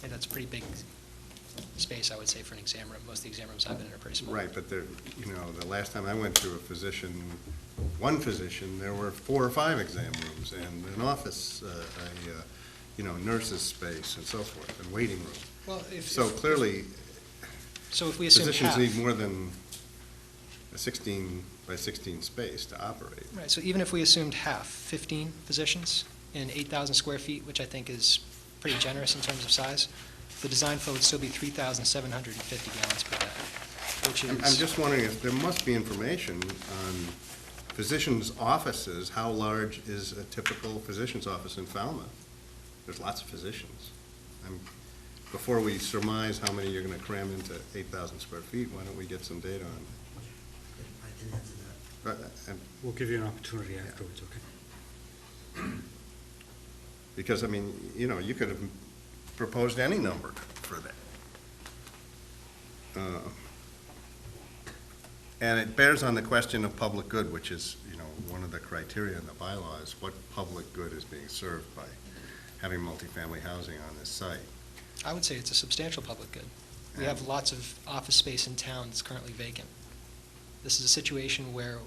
And that's a pretty big space, I would say, for an exam room. Most of the exam rooms I've been in are pretty small. Right, but the last time I went to one physician, there were 4 or 5 exam rooms and an office, nurse's space and so forth, and waiting room. Well, Clearly, if we assume physicians half, need more than a 16 by 16 space to operate. right, so even if we assumed half, 15 physicians in 8,000 square feet, which I think is pretty generous in terms of size, the design flow would still be 3,750 gallons per day, which is... I'm just wondering if there must be information on physicians' offices. How large is a typical physician's office in Falmouth? There's lots of physicians. Before we surmise how many you're going to cram into 8,000 square feet, why don't we get some data on that? I can answer that. We'll give you an opportunity afterwards, okay? Because, you could have proposed any number for that. And it bears on the question of public good, which is, one of the criteria in the bylaw is what public good is being served by having multifamily housing on this site. I would say it's a substantial public good. We have lots of office space in town that's currently vacant. This is a situation where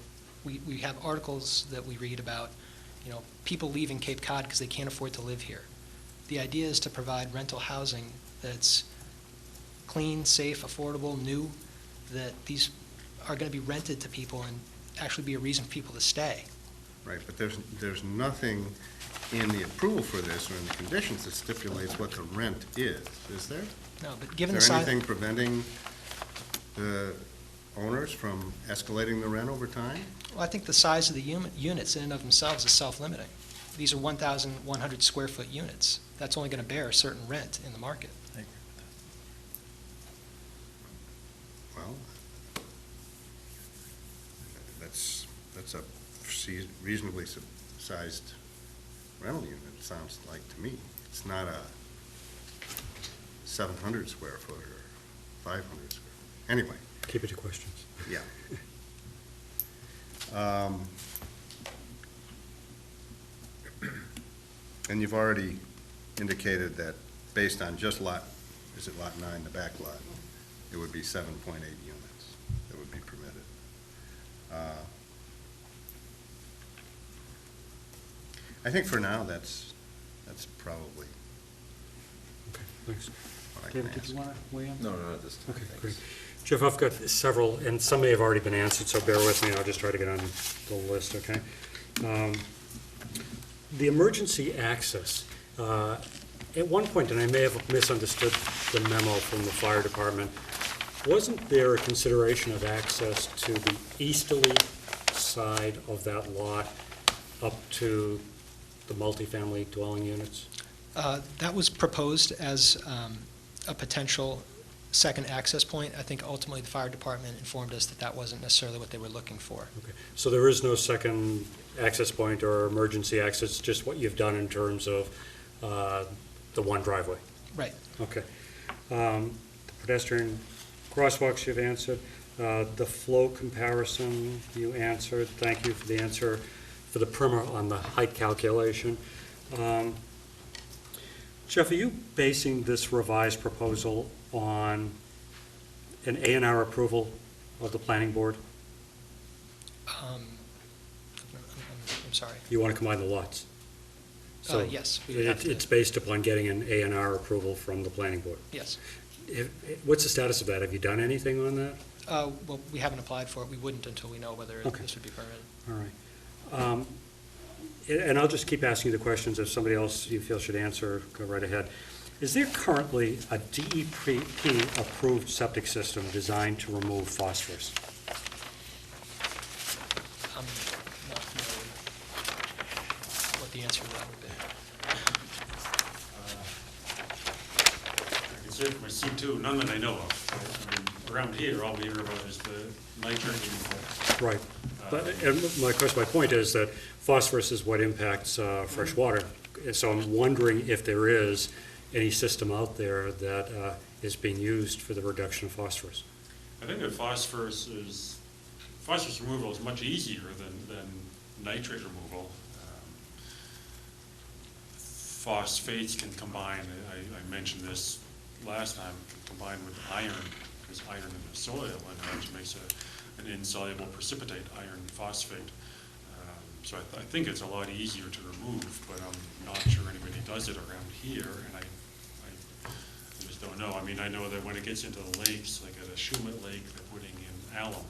we have articles that we read about, people leaving Cape Cod because they can't afford to live here. The idea is to provide rental housing that's clean, safe, affordable, new, that these are going to be rented to people and actually be a reason for people to stay. Right, but there's nothing in the approval for this or in the conditions that stipulates what the rent is there? No, but given the Is there size... anything preventing the owners from escalating the rent over time? Well, I think the size of the units in and of themselves is self-limiting. These are 1,100 square foot units. That's only going to bear a certain rent in the market. I agree with Well, that's a reasonably sized rental unit, it sounds like to me. It's not a 700 square foot or 500 square. Anyway. Keep it to questions. Yeah. And you've already indicated that based on just lot 9, the back lot, it would be 7.8 units that would be permitted. I think for now, that's probably Okay, thanks. what I can David, did ask. you want to weigh in? No, not at this time. Okay, thanks. great. Jeff, I've got several, and some may have already been answered, so bear with me, I'll just try to get on the list, okay? The emergency access, at one point, and I may have misunderstood the memo from the fire department, wasn't there a consideration of access to the easterly side of that lot up to the multifamily dwelling units? That was proposed as a potential second access point. I think ultimately the fire department informed us that that wasn't necessarily what they were looking for. Okay, so there is no second access point or emergency access, just what you've done in terms of the one driveway? Right. Okay. The pedestrian crosswalks you've answered. The flow comparison you answered. Thank you for the answer for the primer on the height calculation. Jeff, are you basing this revised proposal on an A&R approval of the planning board? I'm sorry. You want to combine the lots? So Yes. we would have to- it's based upon getting an A&R approval from the planning board. Yes. What's the status of that? Have you done anything on that? Well, we haven't applied for it. We wouldn't until we know whether Okay. this would be permitted. All right. And I'll just keep asking you the questions. If somebody else you feel should answer, go right ahead. Is there currently a DEP-approved septic system designed to remove phosphorus? I'm not familiar with what the answer to that would be. I can say for my C2, none that I know of. I mean, around here, all we hear about is the nitrate removal. Right. But, and my point is that phosphorus is what impacts fresh water. So I'm wondering if there is any system out there that is being used for the reduction of phosphorus. I think that phosphorus removal is much easier than nitrate removal. Phosphates can combine, I mentioned this last time, can combine with iron. There's iron in the soil, and that makes an insoluble precipitate, iron phosphate. So I think it's a lot easier to remove, but I'm not sure anybody does it around here, and I just don't know. I mean, I know that when it gets into the lakes, like at a Shumat Lake, they're putting in alum.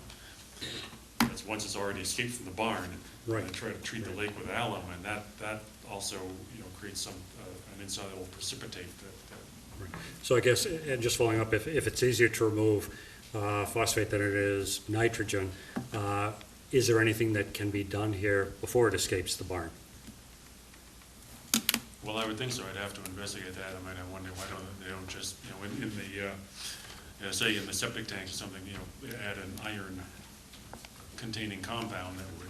That's once it's already escaped from the barn. Right. They try to treat the lake with alum, and that also, creates some, an insoluble precipitate that So I guess, and just following up, if it's easier to remove phosphate than it is nitrogen, is there anything that can be done here before it escapes the barn? Well, I would think so. I'd have to investigate that. I mean, I wonder why they don't just, in the, say in the septic tanks or something, add an iron-containing compound that would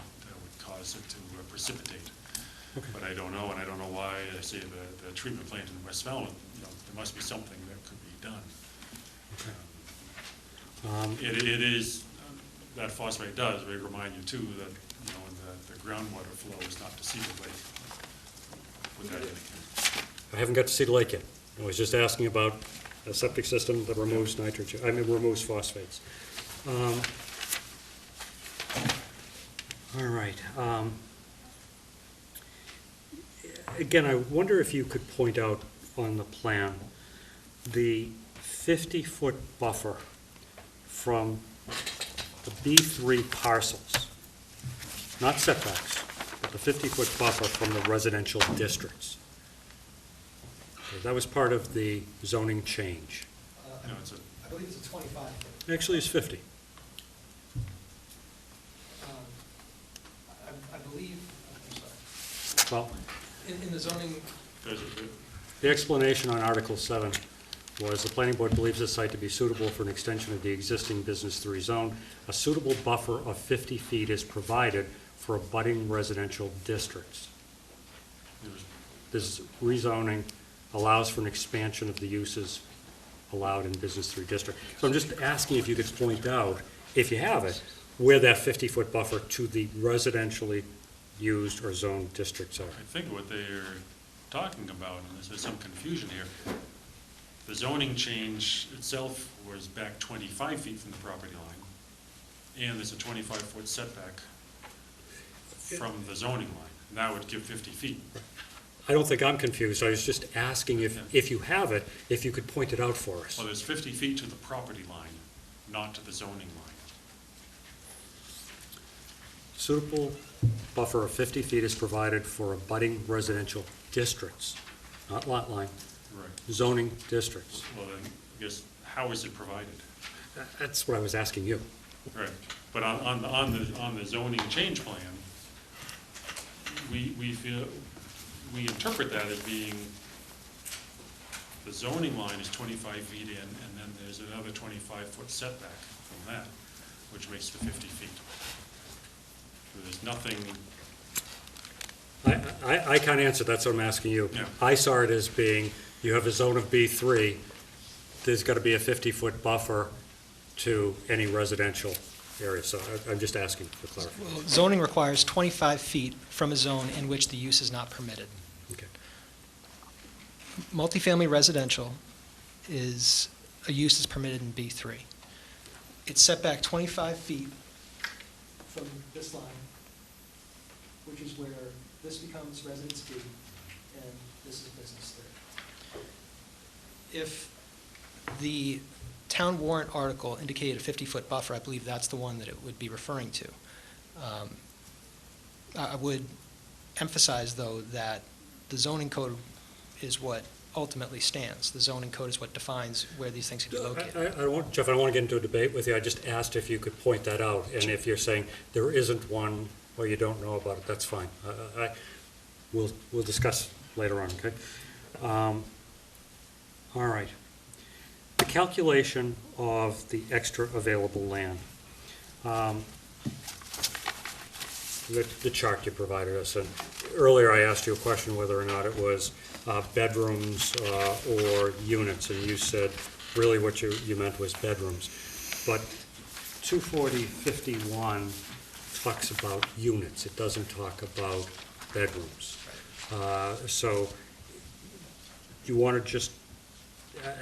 cause it to precipitate. Okay. But I don't know, and I don't know why, say, the treatment plant in West Falmouth, there must be something that could be done. Okay. It is, that phosphate does, we remind you too, that, the groundwater flow is not to see the lake. Put that in again. I haven't got to see the lake yet. I was just asking about a septic system that removes removes phosphates. All right. Again, I wonder if you could point out on the plan the 50-foot buffer from the B3 parcels, not setbacks, but the 50-foot buffer from the residential districts. Okay, that was part of the zoning change. No, it's I believe it's a 25. Actually, it's 50. I believe, I'm sorry. Well, In the zoning, the explanation on Article 7 was the planning board believes this site to be suitable for an extension of the existing business 3 zone. A suitable buffer of 50 feet is provided for abutting residential districts. This rezoning allows for an expansion of the uses allowed in business 3 district. So I'm just asking if you could point out, if you have it, where that 50-foot buffer to the residentially used or zoned districts are. I think what they're talking about, and there's some confusion here, the zoning change itself was back 25 feet from the property line, and there's a 25-foot setback from the zoning line. And that would give 50 feet. I don't think I'm confused. I was just asking if you have it, if you could point it out for us. Well, there's 50 feet to the property line, not to the zoning line. Suitable buffer of 50 feet is provided for abutting residential districts, not lot line, Right. zoning districts. Well, then, I guess, how is it provided? That's what I was asking you. Right, but on the zoning change plan, we interpret that as being, the zoning line is 25 feet in, and then there's another 25-foot setback from that, which makes the 50 feet. So there's nothing, I can't answer, that's what I'm asking you. Yeah. I saw it as being, you have a zone of B3, there's got to be a 50-foot buffer to any residential area, so I'm just asking for clarification. zoning requires 25 feet from a zone in which the use is not permitted. Okay. Multifamily residential is, a use is permitted in B3. It's set back 25 feet from this line, which is where this becomes residence B, and this is business 3. If the town warrant article indicated a 50-foot buffer, I believe that's the one that it would be referring to. I would emphasize, though, that the zoning code is what ultimately stands. The zoning code is what defines where these things can be located. Jeff, I don't want to get into a debate with you. I just asked if you could point that out, and if you're saying there isn't one or you don't know about it, that's fine. We'll discuss later on, okay? All right. The calculation of the extra available land. The chart you provided us, and earlier I asked you a question whether or not it was bedrooms or units, and you said really what you meant was bedrooms. But 240-51 talks about units. It doesn't talk about bedrooms. So you want to just,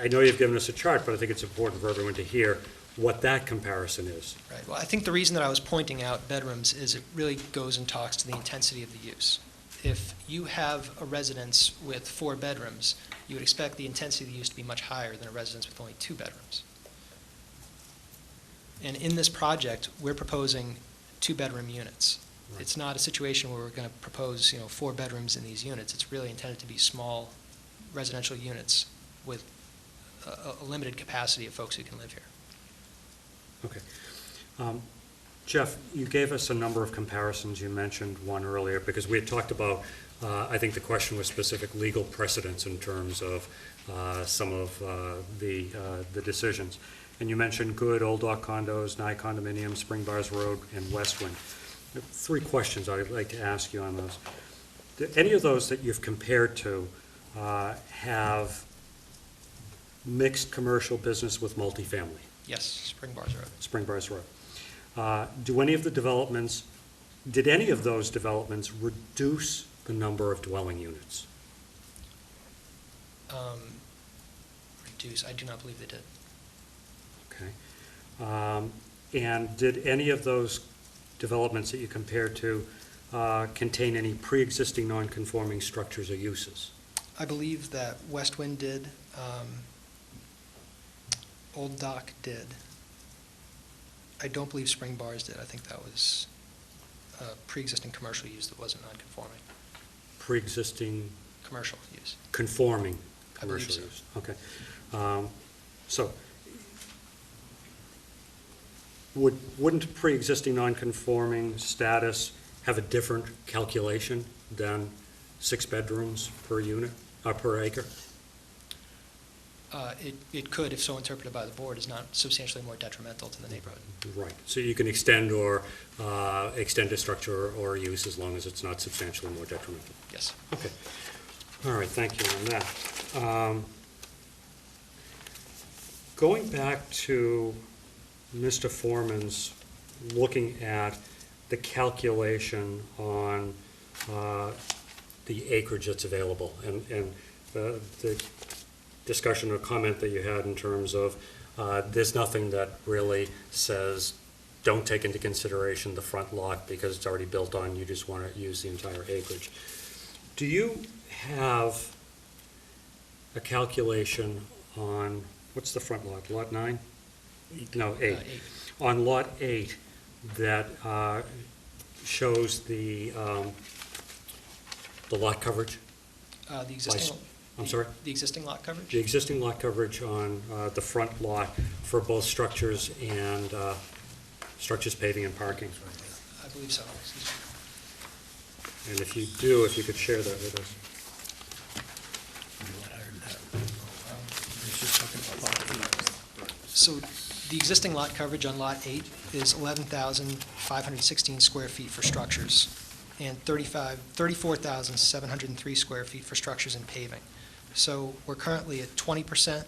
I know you've given us a chart, but I think it's important for everyone to hear what that comparison is. Right. Well, I think the reason that I was pointing out bedrooms is it really goes and talks to the intensity of the use. If you have a residence with 4 bedrooms, you would expect the intensity of the use to be much higher than a residence with only 2 bedrooms. And in this project, we're proposing 2-bedroom units. Right. It's not a situation where we're going to propose, 4 bedrooms in these units. It's really intended to be small residential units with a limited capacity of folks who can live here. Okay. Jeff, you gave us a number of comparisons. You mentioned one earlier, because we had talked about, I think the question was specific legal precedents in terms of some of the decisions. And you mentioned Good, Old Dock Condos, Nye Condominium, Spring Bars Road, and Westwind. 3 questions I'd like to ask you on those. Do any of those that you've compared to have mixed commercial business with multifamily? Yes, Spring Bars Road. Spring Bars Road. Did any of those developments reduce the number of dwelling units? Reduce, I do not believe they did. Okay. And did any of those developments that you compared to contain any pre-existing non-conforming structures or uses? I believe that Westwind did, Old Dock did. I don't believe Spring Bars did. I think that was a pre-existing commercial use that wasn't non-conforming. Pre-existing? Commercial use. Conforming I believe commercial so. use. Okay. So wouldn't pre-existing non-conforming status have a different calculation than 6 bedrooms per unit, per acre? It could, if so interpreted by the board, is not substantially more detrimental to the neighborhood. Right. So you can extend or extend a structure or use as long as it's not substantially more detrimental? Yes. Okay. All right, thank you on that. Going back to Mr. Foreman's looking at the calculation on the acreage that's available, and the discussion or comment that you had in terms of there's nothing that really says don't take into consideration the front lot because it's already built on, you just want to use the entire acreage. Do you have a calculation on, what's the front lot, lot 9? No, 8. 8. On lot 8 that shows the lot coverage? The existing. I'm sorry? The existing lot coverage? The existing lot coverage on the front lot for both structures and structures, paving, and parking. I believe so. And if you do, if you could share that with us. So the existing lot coverage on Lot 8 is 11,516 square feet for structures and 34,703 square feet for structures and paving. So we're currently at 20%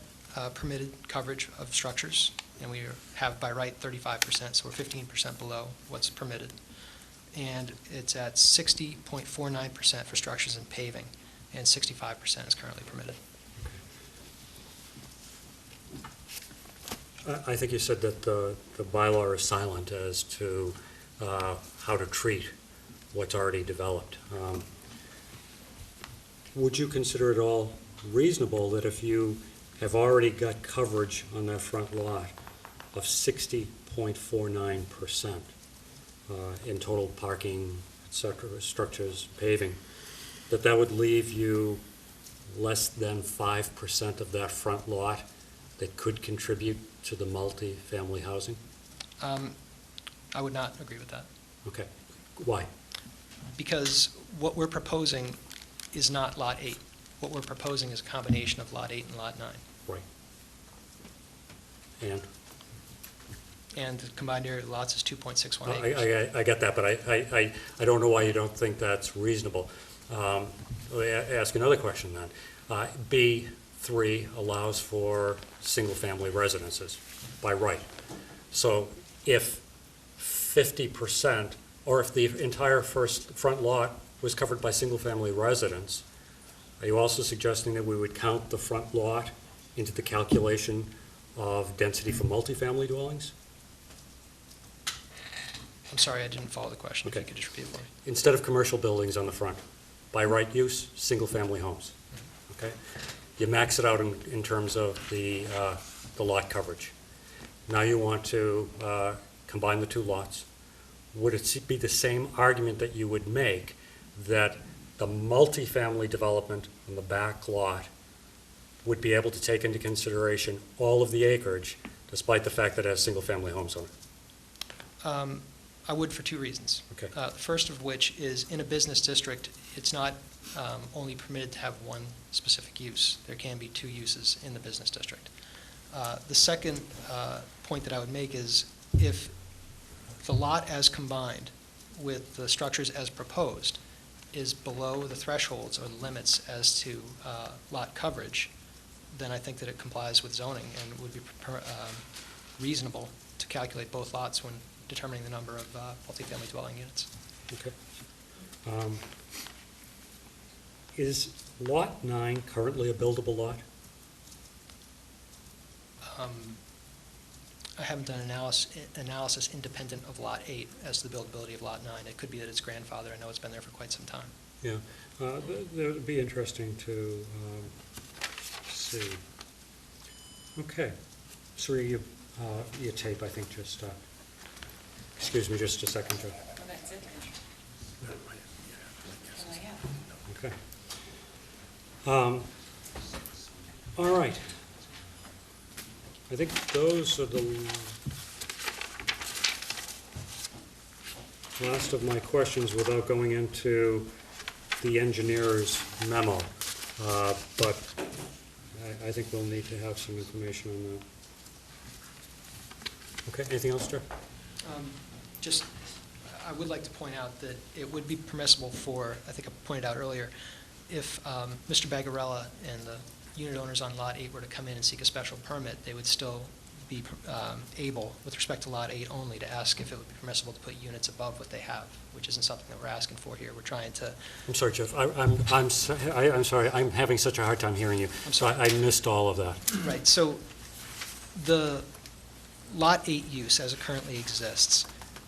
permitted coverage of structures, and we have by right 35%, so we're 15% below what's permitted. And it's at 60.49% for structures and paving, and 65% is currently permitted. I think you said that the bylaw is silent as to how to treat what's already developed. would you consider it all reasonable that if you have already got coverage on that front lot of 60.49% in total parking, et cetera, structures, paving, that would leave you less than 5% of that front lot that could contribute to the multi-family housing? I would not agree with that. Okay. Why? Because what we're proposing is not Lot 8. What we're proposing is a combination of Lot 8 and Lot 9. Right. And? And the combined area of the lots is 2.61 acres. I get that, but I don't know why you don't think that's reasonable. Let me ask another question then. B3 allows for single-family residences by right. So if 50%, or if the entire front lot was covered by single-family residence, are you also suggesting that we would count the front lot into the calculation of density for multifamily dwellings? I'm sorry, I didn't follow the question. If you could just repeat it for me. Instead of commercial buildings on the front, by right use, single-family homes, okay? You max it out in terms of the lot coverage. Now you want to combine the two lots. Would it be the same argument that you would make that the multifamily development on the back lot would be able to take into consideration all of the acreage, despite the fact that it has single-family homes on it? I would for two reasons. Okay. The first of which is in a business district, it's not only permitted to have one specific use. There can be two uses in the business district. The second point that I would make is if the lot as combined with the structures as proposed is below the thresholds or the limits as to lot coverage, then I think that it complies with zoning and would be reasonable to calculate both lots when determining the number of multifamily dwelling units. Okay. Is Lot 9 currently a buildable lot? I haven't done analysis independent of Lot 8 as to the buildability of Lot 9. It could be that it's grandfather. I know it's been there for quite some time. Yeah. That would be interesting to see. Okay. Sri, your tape, I think, just, excuse me just a second, Joe. Well, that's it. Okay. All right. I think those are the last of my questions without going into the engineer's memo. But I think we'll need to have some information on that. Okay, anything else, Jeff? Just, I would like to point out that it would be permissible for, I think I pointed out earlier, if Mr. Bagarella and the unit owners on Lot 8 were to come in and seek a special permit, they would still be able, with respect to Lot 8 only, to ask if it would be permissible to put units above what they have, which isn't something that we're asking for here. We're trying to... I'm sorry, Jeff. I'm sorry. I'm having such a hard time hearing you. I'm sorry. I missed all of that. Right. So the Lot 8 use, as it currently exists,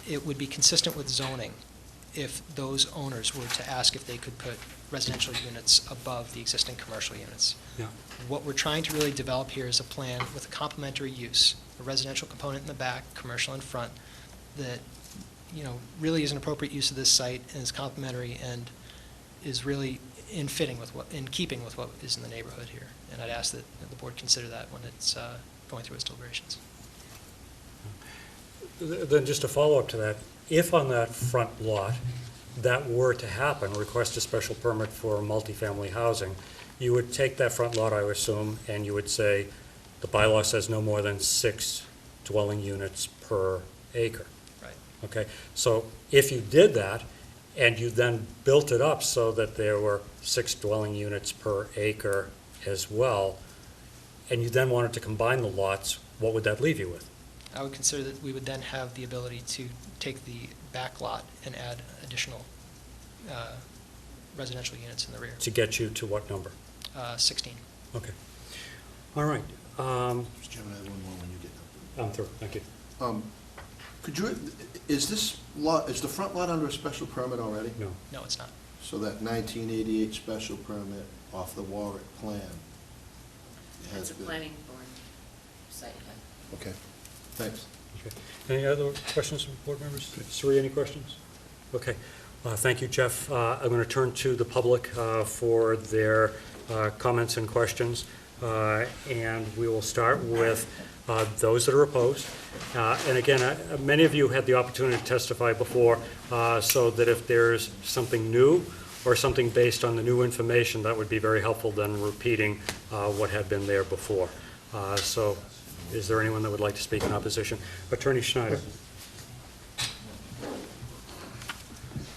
it would be consistent with zoning if those owners were to ask if they could put residential units above the existing commercial units. Yeah. What we're trying to really develop here is a plan with a complementary use, a residential component in the back, commercial in front, that, really is an appropriate use of this site and is complementary and is really in keeping with what is in the neighborhood here. And I'd ask that the board consider that when it's going through its deliberations. Then just a follow-up to that, if on that front lot that were to happen, request a special permit for multifamily housing, you would take that front lot, I would assume, and you would say the bylaw says no more than 6 dwelling units per acre. Right. Okay, so if you did that and you then built it up so that there were 6 dwelling units per acre as well, and you then wanted to combine the lots, what would that leave you with? I would consider that we would then have the ability to take the back lot and add additional residential units in the rear. To get you to what number? 16. Okay. All right. Mr. Chairman, I have one more when you get I'm through. Thank you. Could you, is the front lot under a special permit already? No. No, it's not. So that 1988 special permit off the Warwick plan has That's a been... planning board site plan. Okay, thanks. Okay. Any other questions from board members? Sri, any questions? Okay. Thank you, Jeff. I'm going to turn to the public for their comments and questions. And we will start with those that are opposed. And again, many of you had the opportunity to testify before, so that if there's something new or something based on the new information, that would be very helpful than repeating what had been there before. So is there anyone that would like to speak in opposition? Attorney Schneider.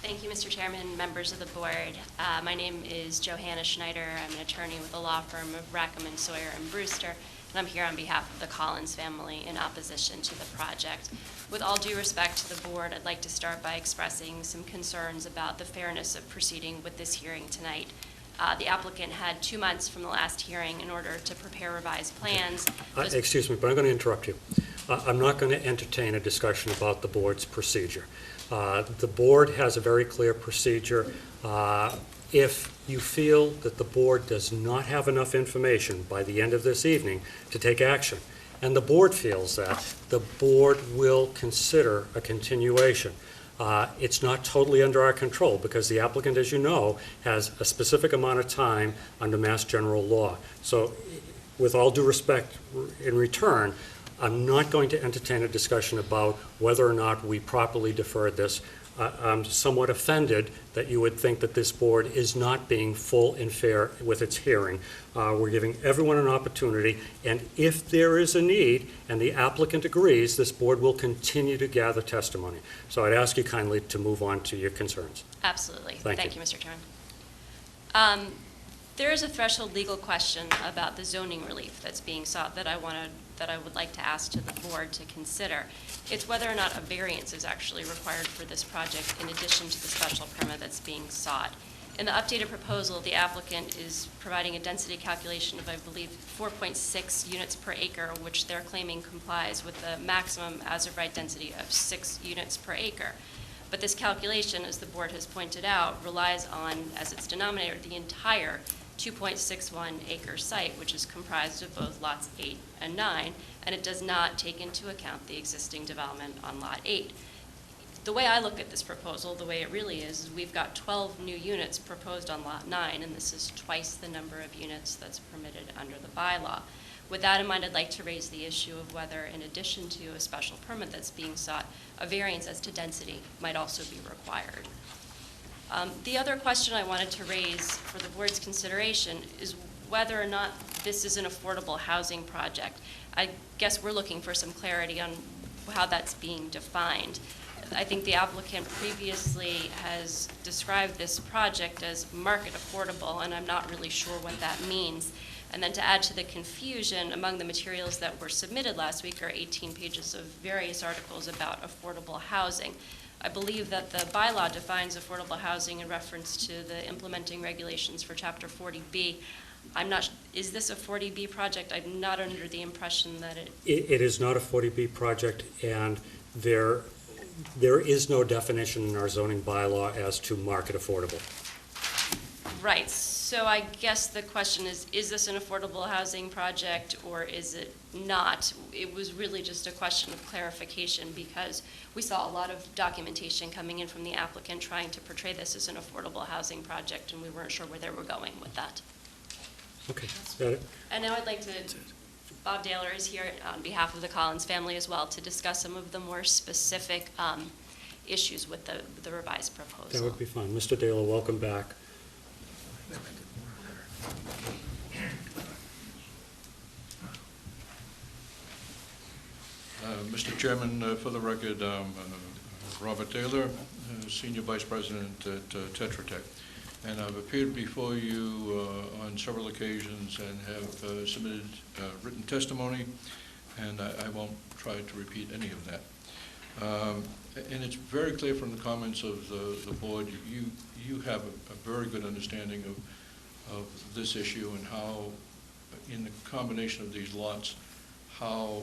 Thank you, Mr. Chairman, members of the board. My name is Johanna Schneider. I'm an attorney with the law firm of Rackham and Sawyer and Brewster, and I'm here on behalf of the Collins family in opposition to the project. With all due respect to the board, I'd like to start by expressing some concerns about the fairness of proceeding with this hearing tonight. The applicant had 2 months from the last hearing in order to prepare revised plans. Excuse me, but I'm going to interrupt you. I'm not going to entertain a discussion about the board's procedure. The board has a very clear procedure. If you feel that the board does not have enough information by the end of this evening to take action, and the board feels that, the board will consider a continuation. It's not totally under our control because the applicant, as you know, has a specific amount of time under Mass General Law. So with all due respect in return, I'm not going to entertain a discussion about whether or not we properly deferred this. I'm somewhat offended that you would think that this board is not being full and fair with its hearing. We're giving everyone an opportunity, and if there is a need and the applicant agrees, this board will continue to gather testimony. So I'd ask you kindly to move on to your concerns. Absolutely. Thank you. Mr. Chairman. There is a threshold legal question about the zoning relief that's being sought that I would like to ask to the board to consider. It's whether or not a variance is actually required for this project in addition to the special permit that's being sought. In the updated proposal, the applicant is providing a density calculation of, I believe, 4.6 units per acre, which they're claiming complies with the maximum as-of-right density of 6 units per acre. But this calculation, as the board has pointed out, relies on, as its denominator, the entire 2.61 acre site, which is comprised of both lots 8 and 9, and it does not take into account the existing development on lot 8. The way I look at this proposal, the way it really is we've got 12 new units proposed on lot 9, and this is twice the number of units that's permitted under the bylaw. With that in mind, I'd like to raise the issue of whether, in addition to a special permit that's being sought, a variance as to density might also be required. The other question I wanted to raise for the board's consideration is whether or not this is an affordable housing project. I guess we're looking for some clarity on how that's being defined. I think the applicant previously has described this project as market affordable, and I'm not really sure what that means. And then to add to the confusion, among the materials that were submitted last week are 18 pages of various articles about affordable housing. I believe that the bylaw defines affordable housing in reference to the implementing regulations for Chapter 40B. Is this a 40B project? I'm not under the impression that It is not a 40B project, and there is no definition in our zoning bylaw as to market affordable. Right. So I guess the question is this an affordable housing project or is it not? It was really just a question of clarification because we saw a lot of documentation coming in from the applicant trying to portray this as an affordable housing project, and we weren't sure where they were going with that. Okay, got it. And now I'd like to, Bob Daler is here on behalf of the Collins family as well to discuss some of the more specific issues with the revised proposal. That would be fine. Mr. Daler, welcome back. Mr. Chairman, for the record, Robert Taylor, Senior Vice President at Tetra Tech, and I've appeared before you on several occasions and have submitted written testimony, and I won't try to repeat any of that. And it's very clear from the comments of the board, you have a very good understanding of this issue and how, in the combination of these lots, how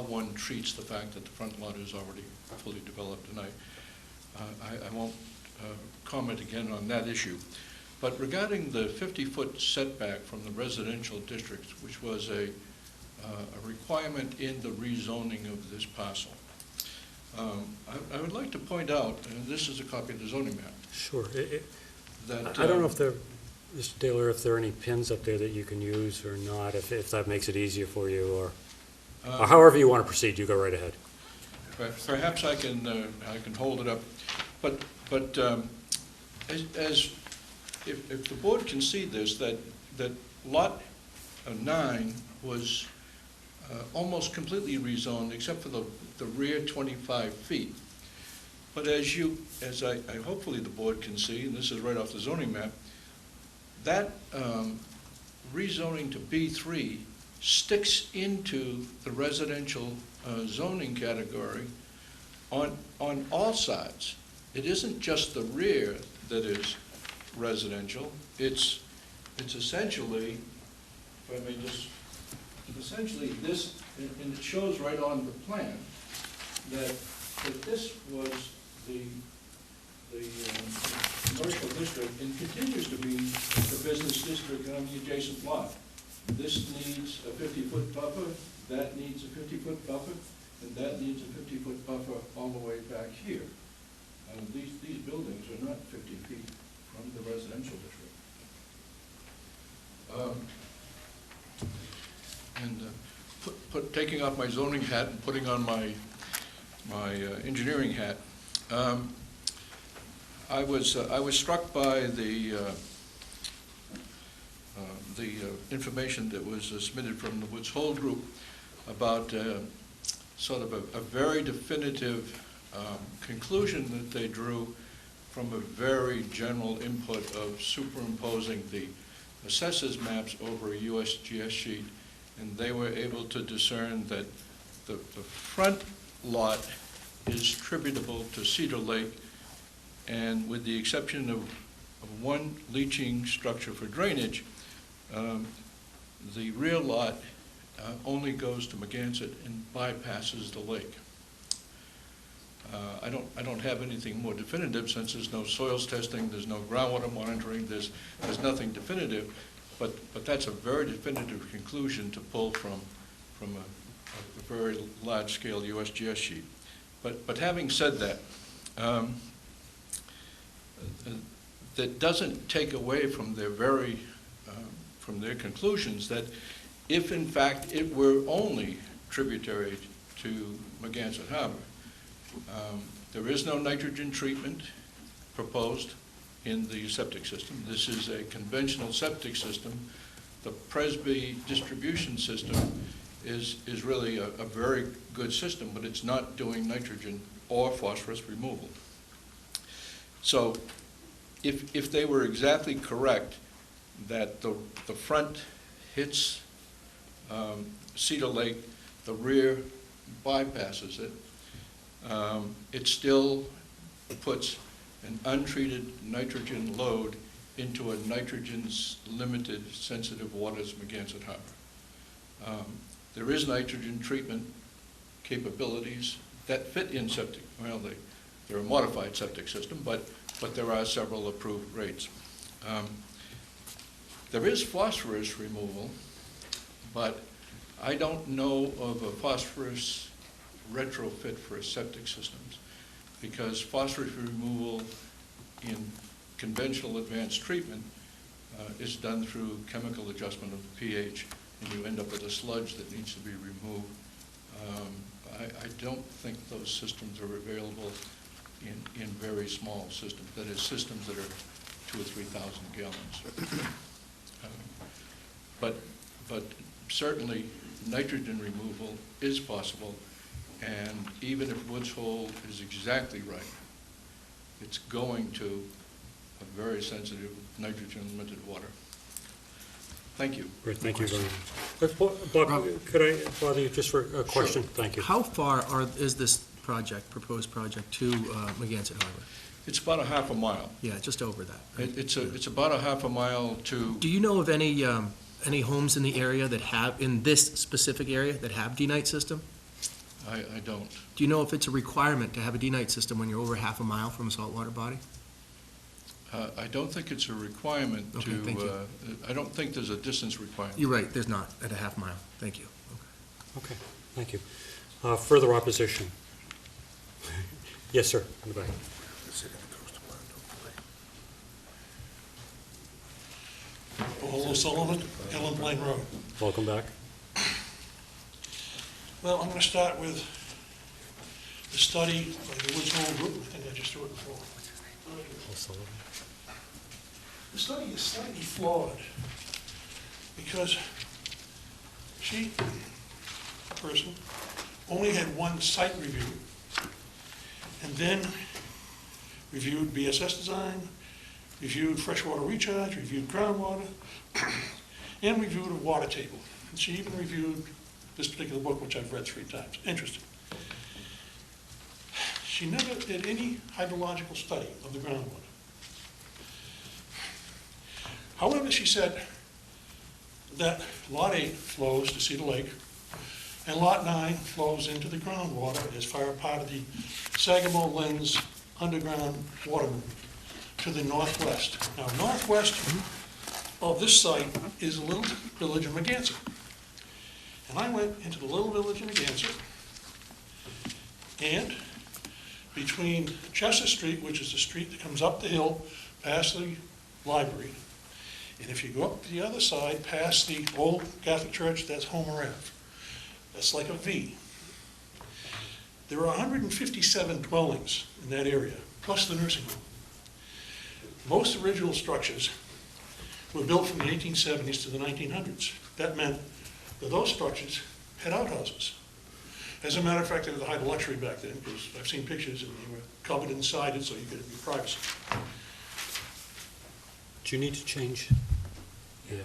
one treats the fact that the front lot is already fully developed. And I won't comment again on that issue. But regarding the 50-foot setback from the residential districts, which was a requirement in the rezoning of this parcel, I would like to point out, and this is a copy of the zoning map. Sure. That, I don't know if there, Mr. Taylor, if there are any pins up there that you can use or not, if that makes it easier for you, or however you want to proceed, you go right ahead. Perhaps I can hold it up, but if the board can see this, that lot 9 was almost completely rezoned except for the rear 25 feet. But as I hopefully the board can see, and this is right off the zoning map, that rezoning to B3 sticks into the residential zoning category on all sides. It isn't just the rear that is residential. It's essentially, if I may just, essentially this, and it shows right on the plan that this was the commercial district and continues to be the business district on the adjacent lot. This needs a 50-foot buffer, that needs a 50-foot buffer, and that needs a 50-foot buffer all the way back here. These buildings are not 50 feet from the residential district. Taking off my zoning hat and putting on my engineering hat, I was struck by the information that was submitted from the Woods Hole group about sort of a very definitive conclusion that they drew from a very general input of superimposing the assessors maps over a USGS sheet, and they were able to discern that the front lot is tributable to Cedar Lake, and with the exception of one leaching structure for drainage, the rear lot only goes to Magansett and bypasses the lake. I don't have anything more definitive, since there's no soils testing, there's no groundwater monitoring, there's nothing definitive, but that's a very definitive conclusion to pull from a very large-scale USGS sheet. But having said that, that doesn't take away from their conclusions that if in fact it were only tributary to Magansett Harbor, there is no nitrogen treatment proposed in the septic system. This is a conventional septic system. The Presby distribution system is really a very good system, but it's not doing nitrogen or phosphorus removal. So if they were exactly correct that the front hits Cedar Lake, the rear bypasses it, it still puts an untreated nitrogen load into a nitrogen-limited sensitive waters Magansett Harbor. There is nitrogen treatment capabilities that fit in septic. Well, they're a modified septic system, but there are several approved rates. There is phosphorus removal, but I don't know of a phosphorus retrofit for septic systems, because phosphorus removal in conventional advanced treatment is done through chemical adjustment of the pH, and you end up with a sludge that needs to be removed. I don't think those systems are available in very small systems, that is, systems that are 2,000 or 3,000 gallons. But certainly nitrogen removal is possible, and even if Woods Hole is exactly right, it's going to a very sensitive nitrogen-limited water. Thank you. Great, thank you very much. Bob, could I bother you just for a question? Sure. Thank you. How far is this proposed project to Magansett Harbor? It's about a half a mile. Yeah, just over that. Right? It's about a half a mile to... Do you know of any homes in the area that have, in this specific area, that have D-night system? I don't. Do you know if it's a requirement to have a D-night system when you're over half a mile from a saltwater body? I don't think it's a requirement Okay, thank you. I don't think there's a distance requirement. You're right, there's not, at a half mile. Thank you. Okay, thank you. Further opposition? Yes, sir, in the back. Paul O'Sullivan, Ellen Plain Road. Welcome back. Well, I'm going to start with the study by the Woods Hole Group. I think I just threw it before. The study is slightly flawed because she, a person, only had one site review and then reviewed BSS design, reviewed freshwater recharge, reviewed groundwater, and reviewed a water table. And she even reviewed this particular book, which I've read 3 times. Interesting. She never did any hydrological study of the groundwater. However, she said that Lot 8 flows to Cedar Lake, and Lot 9 flows into the groundwater as far part of the Sagamore Lens underground water movement to the northwest. Now, northwest of this site is a little village of Megansett. And I went into the little village of Megansett, and between Chester Street, which is the street that comes up the hill past the library, and if you go up to the other side, past the old Catholic church, that's Homer Ave. That's like a V. There are 157 dwellings in that area, plus the nursing home. Most original structures were built from the 1870s to the 1900s. That meant that those structures had outhouses. As a matter of fact, they had the luxury back then, because I've seen pictures and they were covered and sided so you could have your privacy. Do you need to change? Yeah.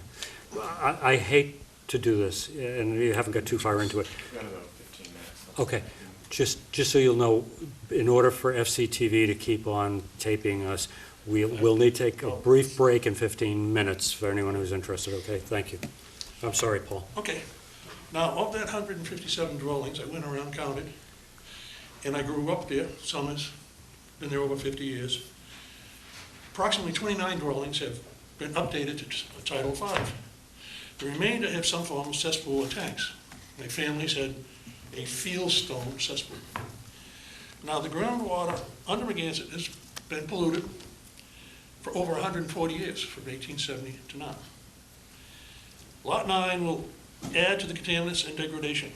I hate to do this, and you haven't got too far into it. Got about 15 minutes. Okay, just so you'll know, in order for FCTV to keep on taping us, we'll need to take a brief break in 15 minutes for anyone who's interested, okay? Thank you. I'm sorry, Paul. Okay. Now, of that 157 dwellings, I went around, counted, and I grew up there, Summers, been there over 50 years. Approximately 29 dwellings have been updated to Title V. The remainder have some form of cesspool or tanks. My family's had a fieldstone cesspool. Now, the groundwater under Megansett has been polluted for over 140 years, from 1870 to now. Lot 9 will add to the contaminants and degradation.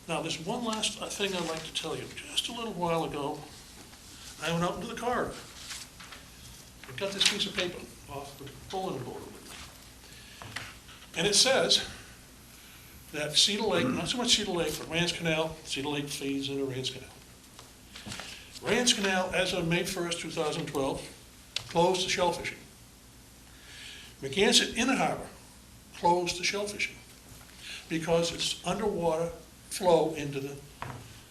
Now, there's one last thing I'd like to tell you. Just a little while ago, I went out into the corridor and got this piece of paper off the bulletin board. And it says that Cedar Lake, not so much Cedar Lake, but Rance Canal, Cedar Lake feeds into Rance Canal. Rance Canal, as of May 1st, 2012, closed to shellfishing. Megansett Inner Harbor closed to shellfishing because it's underwater flow into the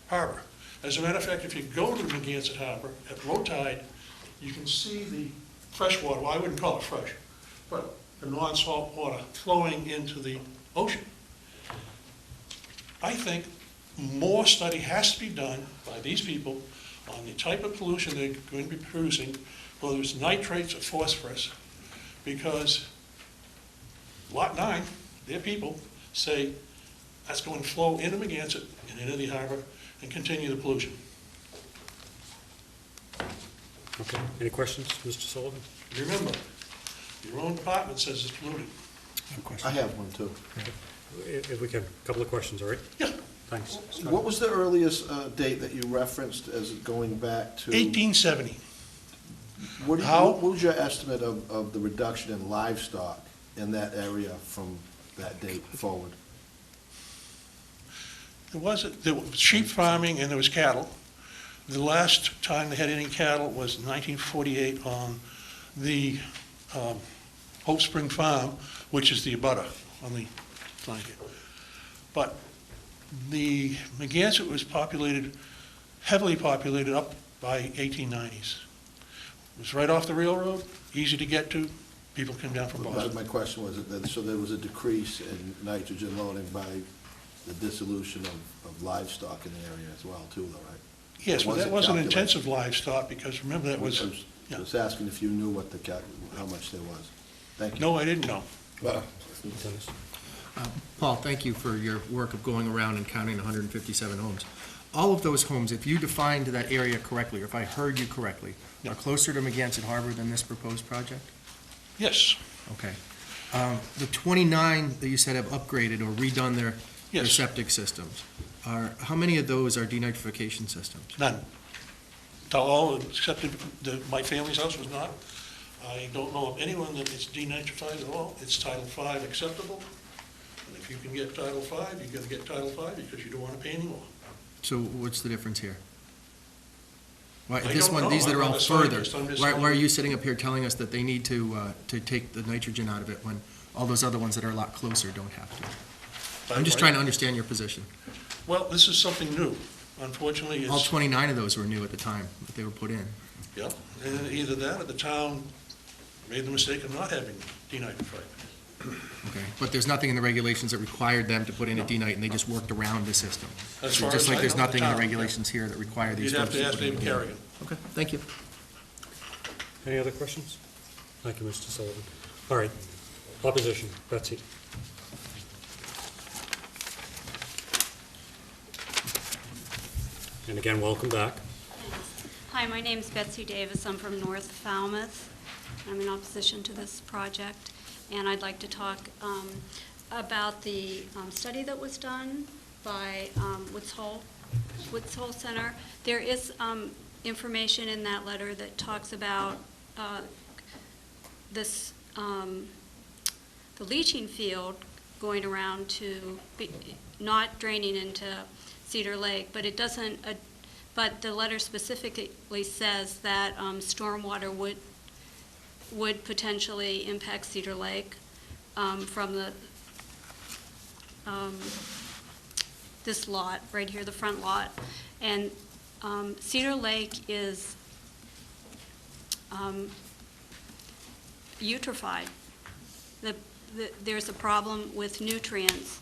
harbor. As a matter of fact, if you go to Megansett Harbor at low tide, you can see the fresh water, well, I wouldn't call it fresh, but the non-salt water flowing into the ocean. I think more study has to be done by these people on the type of pollution they're going to be producing, whether it's nitrates or phosphorus, because Lot 9, their people, say that's going to flow into Megansett and into the harbor and continue the pollution. Okay, any questions, Mr. Sullivan? Remember, your own department says it's polluted. I have one, too. If we can, a couple of questions, all right? Yeah. Thanks. What was the earliest date that you referenced as going back to? 1870. What was your estimate of the reduction in livestock in that area from that date forward? There was sheep farming and there was cattle. The last time they had any cattle was 1948 on the Hope Spring Farm, which is the abutter on the flank. But the Megansett was populated, heavily populated up by 1890s. It was right off the railroad, easy to get to. People come down from Boston. My question was that, so there was a decrease in nitrogen loading by the dissolution of livestock in the area as well, too, though, right? Yes, but Was that it wasn't calculated? intensive livestock, because remember, that was, I was asking if you knew what how much there was. Thank you. no, I didn't know. Well, Paul, thank you for your work of going around and counting 157 homes. All of those homes, if you defined that area correctly, or if I heard you correctly, are closer to Megansett Harbor than this proposed project? Yes, Okay. The 29 that you said have upgraded or redone their Yes. septic systems, how many of those are denitrification systems? none. All except my family's house was not. I don't know of anyone that is denitrified at all. It's Title V acceptable. And if you can get Title V, you gotta get Title V because you don't wanna pay anymore. So what's the difference here? Why, I this don't one, know. these that I'm are all not a further, scientist. I'm just why telling are you. you sitting up here telling us that they need to take the nitrogen out of it when all those other ones that are a lot closer don't have to? I'm just trying to understand your position. Well, this is something new. Unfortunately, All it's, 29 of those were new at the time that they were put in. yeah, and either that or the town made the mistake of not having denitrified. Okay, but there's nothing in the regulations that required them to put in a D-night, and they just worked around the system. As So far just as like I there's know, the nothing in the town- regulations here that require these You'd have folks to to ask put in a David D-night. Carrigan. Okay, thank you. Any other questions? Thank you, Mr. Sullivan. All right, opposition, Betsy. And again, welcome back. Hi, my name's Betsy Davis. I'm from North Falmouth. I'm in opposition to this project, and I'd like to talk about the study that was done by Woods Hole Center. There is information in that letter that talks about this, the leaching field going around to, not draining into Cedar Lake, but it doesn't, but the letter specifically says that stormwater would potentially impact Cedar Lake from the, this lot, right here, the front lot. And Cedar Lake is eutrophied. There's a problem with nutrients,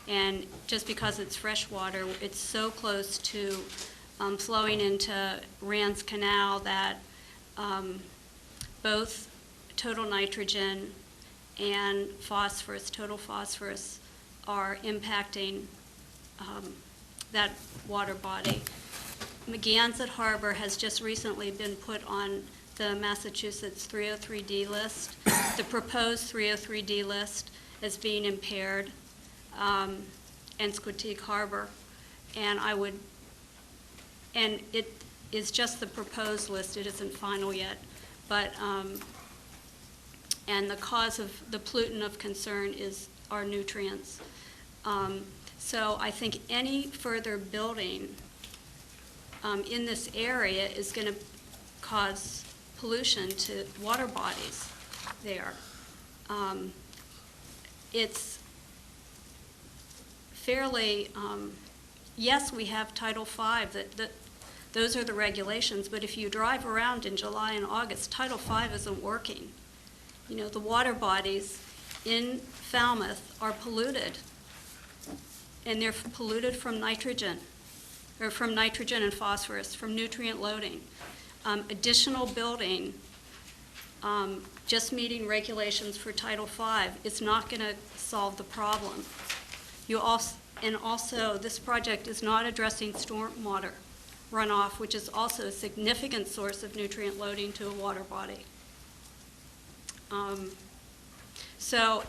and just because it's fresh water, it's so close to flowing into Rand's Canal that both total nitrogen and phosphorus, total phosphorus, are impacting that water body. Megansett Harbor has just recently been put on the Massachusetts 303D list, the proposed 303D list as being impaired, and Squatick Harbor. And and it is just the proposed list, it isn't final yet, but, and the cause of the pollutant of concern are nutrients. So I think any further building in this area is going to cause pollution to water bodies there. It's fairly, yes, we have Title V, those are the regulations, but if you drive around in July and August, Title V isn't working. You know, the water bodies in Falmouth are polluted, and they're polluted from nitrogen, or from nitrogen and phosphorus, from nutrient loading. Additional building, just meeting regulations for Title V is not going to solve the problem. And also, this project is not addressing stormwater runoff, which is also a significant source of nutrient loading to a water body.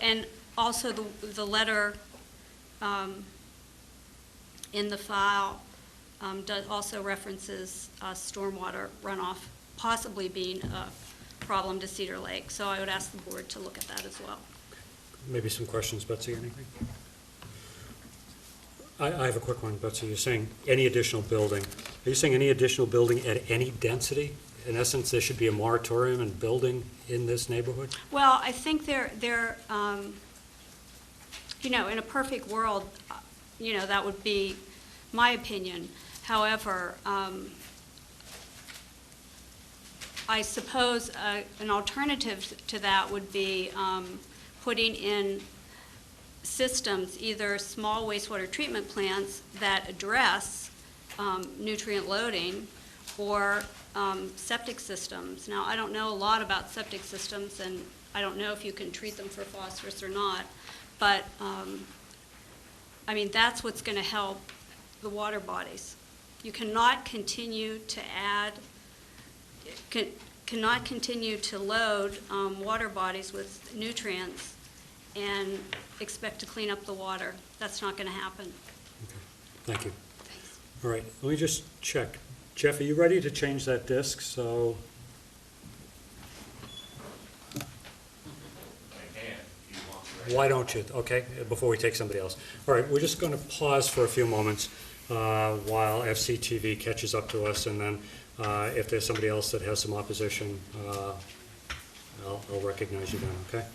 And also the letter in the file also references stormwater runoff possibly being a problem to Cedar Lake. So I would ask the board to look at that as well. Maybe some questions, Betsy, anything? I have a quick one, Betsy. You're saying any additional building. Are you saying any additional building at any density? In essence, there should be a moratorium in building in this neighborhood? Well, I think they're you know, in a perfect world, you know, that would be my opinion. However, I suppose an alternative to that would be putting in systems, either small wastewater treatment plants that address nutrient loading, or septic systems. Now, I don't know a lot about septic systems, and I don't know if you can treat them for phosphorus or not, but, I mean, that's what's going to help the water bodies. You cannot continue to add, cannot continue to load water bodies with nutrients and expect to clean up the water. That's not going to happen. Thank you. All right, let me just check. Jeff, are you ready to change that disc? So, why don't you? Okay, before we take somebody else. All right, we're just going to pause for a few moments while FCTV catches up to us, and then if there's somebody else that has some opposition, I'll recognize you then, okay?